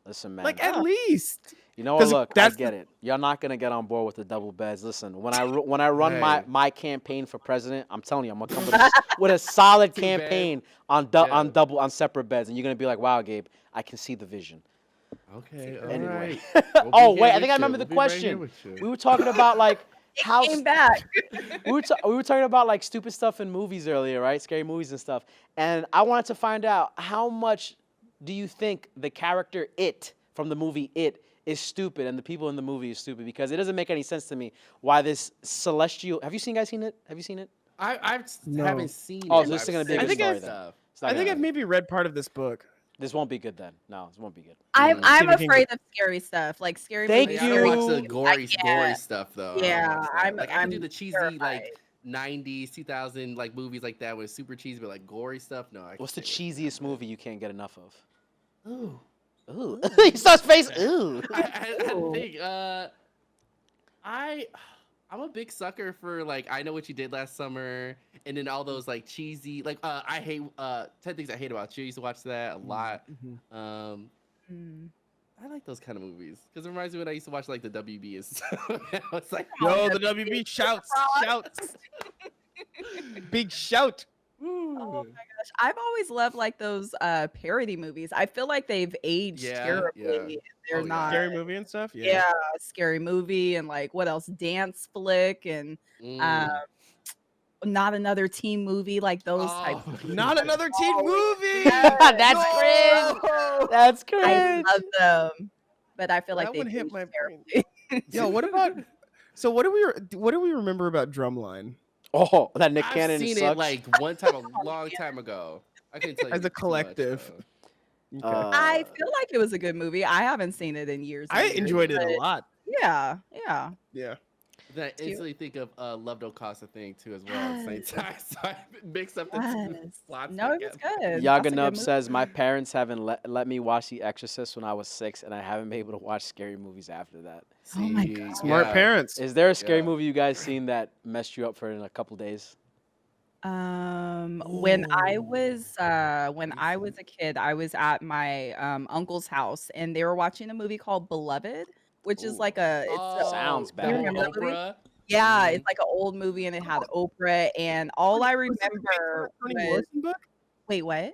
Listen, man. like at least. You know what? 'Cause Look, I that's get it. You're not gonna get on board with the double beds. Listen, when I run Hey. my campaign for president, I'm telling you, I'm gonna come with a solid Two bed. campaign on separate beds, and you're gonna be like, wow, Gabe, I can see the vision. Okay. Anyway. All right. Oh wait, I think I remember the question. We were talking about like how Came back. we were talking about like stupid stuff in movies earlier, right? Scary movies and stuff. And I wanted to find out how much do you think the character It from the movie It is stupid and the people in the movie is stupid, because it doesn't make any sense to me why this celestial. Have you seen it? Have you seen it? I No. haven't seen Oh, it. so this is I've gonna be a seen good story stuff. then. It's not I think gonna I've be- maybe read part of this book. This won't be good then. No, this won't be good. I'm Stephen King afraid of scary stuff, like scary Thank movies. I you. don't scary watch the movies. gory I gory can't. stuff though. Yeah, I'm like I can do I'm the cheesy terrified. like 90s, 2000 like movies like that with super cheesy, but like gory stuff. No, I What's the can't do cheesiest movie you can't get enough of? it. Ooh. Ooh, he starts face. Ooh. I Ooh. think I'm a big sucker for like I Know What You Did Last Summer, and then all those like cheesy like I hate 10 Things I Hate About You. I used to watch that a lot. Mm. I like those kind of movies because it reminds me when I used to watch like the WB and stuff. It's like Yo, the WB shouts. Big shout. Oh my gosh, I've always loved like those parody movies. I feel like they've aged Yeah, terribly. yeah. They're Oh, yeah. not. Scary movie and stuff. Yeah, scary movie and like what else? Dance flick and not another teen movie, like those types. Oh. Of Not another teen movie. That's cringe. That's I cringe. love them, but I feel like That they one hit aged my brain. terribly. Yo, what about? So what do we remember about Drumline Oh, that Nick I've Cannon seen sucks. it like one time a long time ago. I couldn't tell you as a too much, collective? though. Okay. I feel like it was a good movie. I haven't seen it in years. I and years, enjoyed it a but lot. Yeah. Yeah. Then I Cute. instantly think of Love Don't Cost a Thing too as well at the same Yes. time. So I mix up the two Yes. plots No, it was together. good. Yaga That's a Nub good says, movie. my parents haven't let me watch The Exorcist when I was 6, and I haven't been able to watch scary movies after that. Oh my See, God. Smart yeah. parents. Is there a scary Yeah. movie you guys seen that messed you up for in a couple days? When I was a kid, I was at my uncle's house and they were watching a movie called Beloved, which is Ooh. like a Sounds the bad. you whole remember that movie? Oprah. Yeah, Mhm. it's like an old movie and it had Oprah and all I Was it based on remember the Toni was Morrison book? wait, what?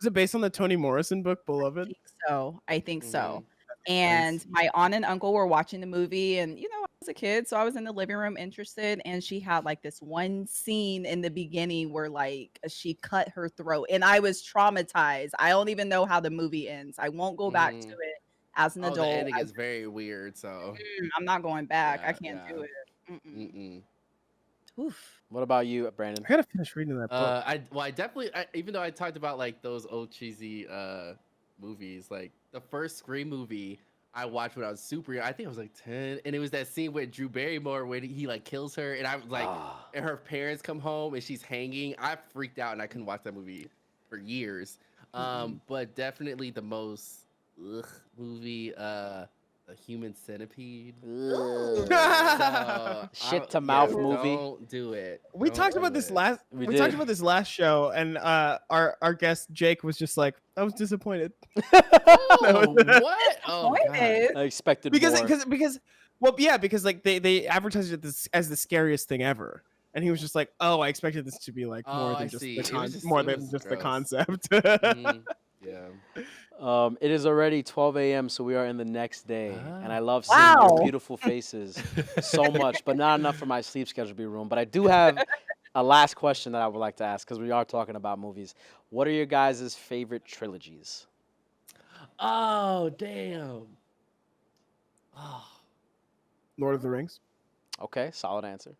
Was it based on the Toni Morrison book, I Beloved? think so. I think so. And my aunt and uncle were watching the movie, and I was a kid, so I was in the living room interested, and she had like this one scene in the beginning where like she cut her throat, and I was traumatized. I don't even know how the movie ends. I won't go back to it as an Oh, the adult. ending is very weird. So I'm not going back. I yeah, can't do yeah. it. Mm-mm. Mm-mm. Oof. What about you, Brandon? I gotta finish reading that book. I definitely even though I talked about like those old cheesy movies, like the first Scream movie I watched when I was super young. I think I was like 10, and it was that scene with Drew Barrymore when he like kills her, and I was like, Ah. and her parents come home and she's hanging. I freaked out and I couldn't watch that movie for years. But definitely the most movie, The Human Centipede. Ugh. So, Shit to mouth yeah, movie. Don't do it. We Don't talked do about this it. last. We We talked did. about this last show, and our guest Jake was just like, I was disappointed Oh, what? Oh, God. Disappointed. I expected because more. because well, yeah, because like they advertised it as the scariest thing ever, and he was just like, oh, I expected this to be like more Oh, than I just see. the It was just- more it than was just the gross. concept. Mhm. Yeah. It is already 12 a.m., so we are in the next day, and I love seeing Wow. your beautiful faces so much, but not enough for my sleep schedule to be ruined. But I do have a last question that I would like to ask because we are talking about movies. What are your guys' favorite trilogies? Oh, damn. Oh. Lord of the Rings. Okay, solid answer.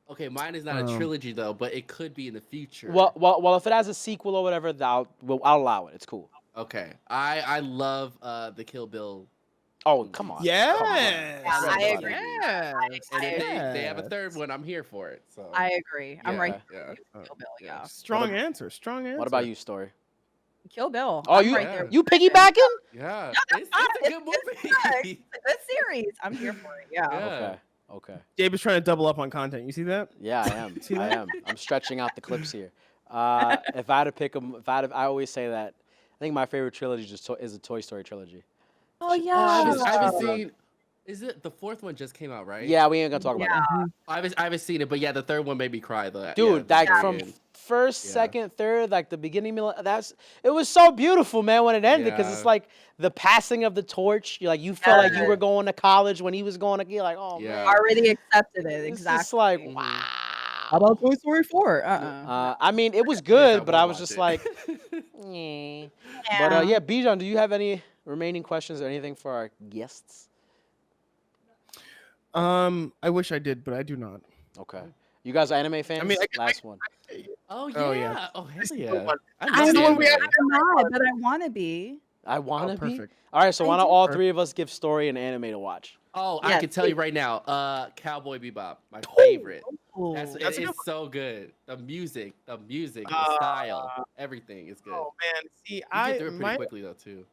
Okay, mine is not a Um, trilogy though, but it could be in the future. Well, if it has a sequel or whatever, I'll allow it. It's cool. Okay, I love the Kill Bill. Oh, movies. come on. Yes. Come on. Yeah, Bread I and agree. butter. Yes. And if I they have a third one, I'm here for it. So I agree. I'm right. yeah. there with you, Kill Bill, yeah. Strong answer. Strong answer. What about you, Story? Kill Bill. Oh, I'm you right there. you piggybacking? Yeah, that's it's fine. a good It's movie. It's a good series. I'm here for it. Yeah. Yeah. Okay. Gabe is trying to double up on content. You see that? Yeah, I am. See I that? am. I'm stretching out the clips here. If I had to pick them, I always say that. I think my favorite trilogy is the Toy Story trilogy. Oh Sh- Oh, I yeah. haven't Shit. seen. Is it the fourth one just came out, right? Yeah, we ain't gonna talk about Yeah. that. I haven't seen it, but yeah, the third one made me cry though. Dude, yeah, like very from end. first, Yeah. second, third, like the beginning, it was so beautiful, man, when it ended, because it's Yeah. like the passing of the torch. You felt like you were Yes. going to college when he was going to. You're like, oh Yeah. man, Already accepted it. it's Exactly. just like Mhm. wow. How about Toy Story 4? I mean, it was I guess I good, but I won't was watch just it. like, eh. But yeah, Bijan, do you have any remaining questions or anything for our guests? I wish I did, but I do not. Okay. You guys are anime fans? I mean, Last one. Oh yeah. Oh, yeah. Oh hell This is the yeah. one. I This is love the one we anime. have- I'm not, but I want to be. I wanna be. perfect. All right, so I why don't do. all three of us give Story an anime to watch? Oh, I Yes, can tell you please. right now. Cowboy Bebop, my favorite. That's That's a good it's so good. The music, the Uh, style, everything is good. Oh man, see, You I get through it pretty my quickly though too.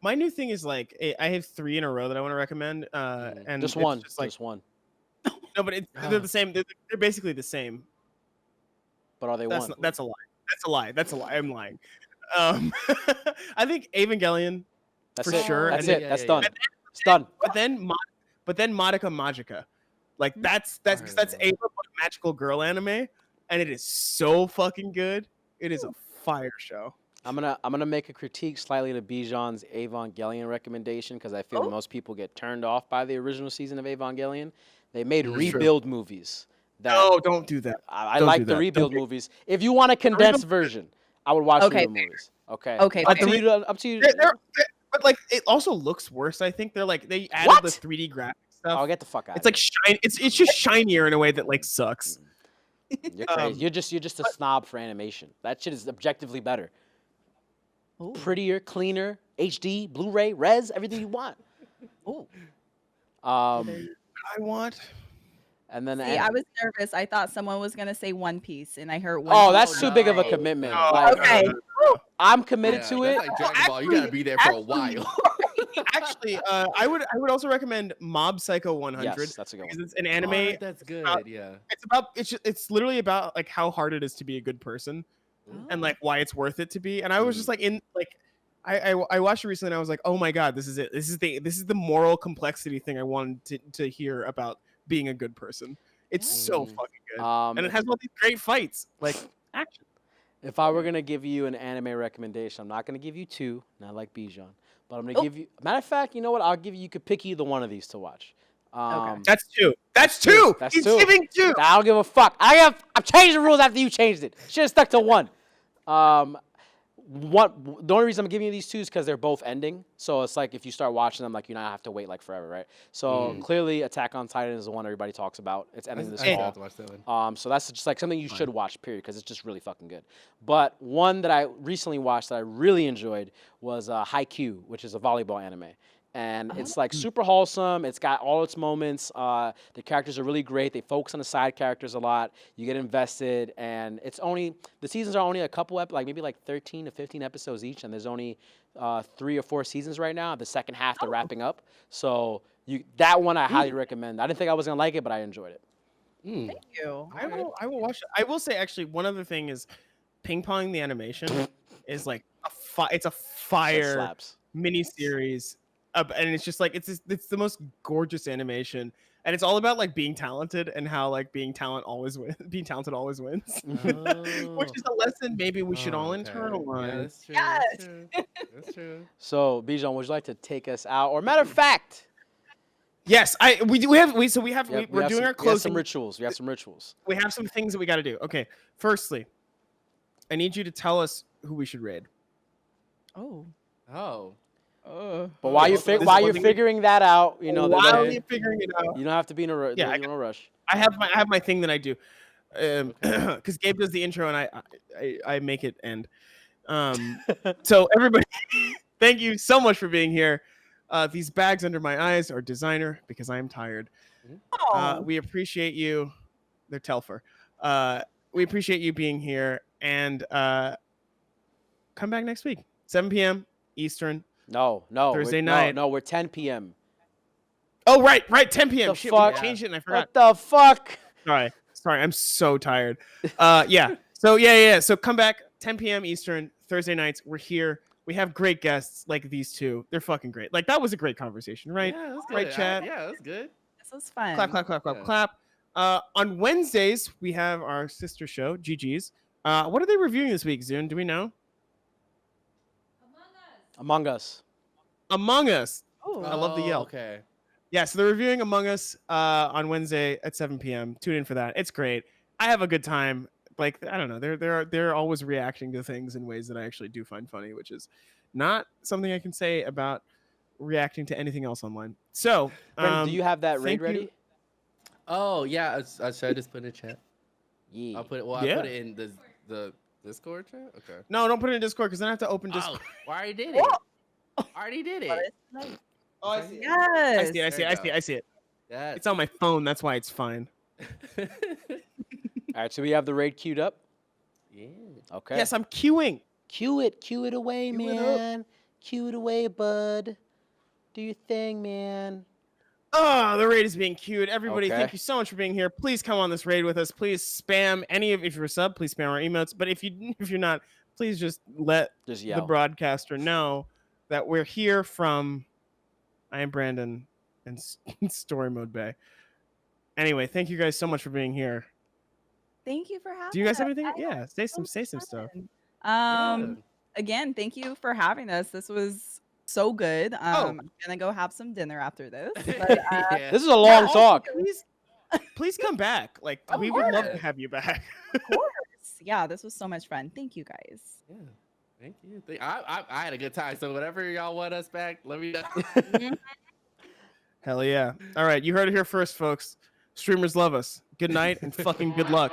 my new thing is like I have 3 in a row that I want to recommend. And Just it's one. just like Just one. no, but they're the same. They're basically the same. But are they That's one? that's a lie. That's a lie. That's a lie. I'm lying. I think Evangelion, That's for it. sure, That's and it. yeah, That's yeah, done. yeah. It's done. but then Madoka Magica, like that's because that's Alright. a magical girl anime, and it is so fucking good. It is a fire show. I'm gonna make a critique slightly to Bijan's Evangelion recommendation because I feel most people get turned off by the original season of Evangelion. They made True. rebuild movies. That No, don't do that. I don't like do the that. rebuild Don't- movies. If you want a condensed version, I would watch Okay, rebuild movies. Okay. Okay, Up to fair. you. Up to you. But like it also looks worse. I think they added What? the 3D graphic stuff. Oh, get the fuck out. It's like shine. It's just shinier in a way that like sucks. You're crazy. You're just a snob for animation. That shit is objectively better. Ooh. Prettier, cleaner, HD, Blu-ray, res, everything you want. Ooh. I want. And then See, I was nervous. I thought someone was gonna say One Piece, and I heard One oh, Piece. that's too big of a no. commitment. No. Like, Okay. I'm committed Yeah, to that's it. like Dragon Ball. You gotta be there for a while. Actually, I would also recommend Mob Psycho 100 Yes, that's a good because one. it's an anime. That's good. Yeah. It's literally about like how hard it is to be a good person and like why it's worth it to be. And I was just like I watched it recently and I was like, oh my god, this is it. This is the moral complexity thing I wanted to hear about being a good person. It's so Mm. fucking good, and it has all these great fights, like action. If I were gonna give you an anime recommendation, I'm not gonna give you two, not like Bijan, but I'm gonna give you. Matter of fact, you know what? I'll give you. You could pick either one of these to watch. That's two. That's two. That's He's two. giving two. I don't give a fuck. I'm changing the rules after you changed it. Should have stuck to one. The only reason I'm giving you these two is because they're both ending. So it's like if you start watching them, like you not have to wait like forever, right? So clearly, Attack on Titan is the one everybody talks about. It's ending this I fall. have to watch that one. So that's just like something you should watch, period, because it's just really fucking good. But one that I recently watched that I really enjoyed was Haikyuu, which is a volleyball anime. And it's like super wholesome. It's got all its moments. The characters are really great. They focus on the side characters a lot. You get invested, and the seasons are only a couple maybe like 13 to 15 episodes each, and there's only 3 or 4 seasons right now. The second half they're wrapping up. So that one I highly recommend. I didn't think I was gonna like it, but I enjoyed it. Thank you. I will watch it. I will say actually one other thing is ping pong the animation is like it's a That fire slaps. miniseries. And it's just like it's the most gorgeous animation, and it's all about like being talented and how like being talented always wins, which is a lesson maybe we should all internalize. Yeah, that's true. Yes. That's true. That's true. So Bijan, would you like to take us out? Or matter of fact, Yes, we're doing our We have closing. some rituals. We have some rituals. We have some things that we got to do. Okay, firstly, I need you to tell us who we should raid. Oh. Oh. But while you're figuring that out, you know, While you're figuring it out, you don't have to be in a rush. Yeah, no rush. I have my thing that I do, because Gabe does the intro and I make it end. So everybody, thank you so much for being here. These bags under my eyes are designer because I am tired. We appreciate you. They're Telfer. We appreciate you being here, and come back next week, 7 p.m. Eastern. No. Thursday night. No, we're 10 p.m. Oh, right, 10 p.m. The Shit, fuck? we changed it and I forgot. What the fuck? Sorry, I'm so tired. Yeah. So yeah. So come back 10 p.m. Eastern, Thursday nights. We're here. We have great guests like these two. They're fucking great. Like that was a great conversation, right? Yeah, that's good. Right, chat. Yeah, that's good. This was fun. Clap, clap, clap, clap, Yeah. clap. On Wednesdays, we have our sister show, GG's. What are they reviewing this week, Zune? Do we know? Among Us. Among Us. Oh. I love the yell. Okay. Yeah, so they're reviewing Among Us on Wednesday at 7 p.m. Tune in for that. It's great. I have a good time. Like, I don't know. They're always reacting to things in ways that I actually do find funny, which is not something I can say about reacting to anything else online. So, Brandon, do you have that raid thank you. ready? Oh yeah, should I just put it in chat? Yeah. I'll put it. Well, Yeah. I put it in the Discord chat. Okay. No, don't put it in Discord because then I have to open Discord. Oh, I already did it. I already did it. Oh, I see it. Yes. I see it. That's It's on my phone. That's why it's fine. All right, so we have the raid queued up. Yeah. Okay. Yes, I'm queuing. Cue it away, Cue it up. man. Cue it away, bud. Do your thing, man. Oh, the raid is being queued. Everybody, Okay. thank you so much for being here. Please come on this raid with us. Please spam if you're a sub, please spam our emotes. But if you're not, please just let Just the yell. broadcaster know that we're here from iamBrandon and Storymode Bae. Anyway, thank you guys so much for being here. Thank you for having us. Do you guys have anything? I Yeah, had say so some much stuff. fun. Again, thank you for having us. This was so good. I'm gonna go have some dinner after this. But, Yeah. This is a long Yeah, talk. Please come back. Like Of we would love to course. have you back. of course. Yeah, this was so much fun. Thank you guys. Yeah. Thank you. I had a good time. So whenever y'all want us back, let me know. Hell yeah. All right, you heard it here first, folks. Streamers love us. Good night and fucking good luck.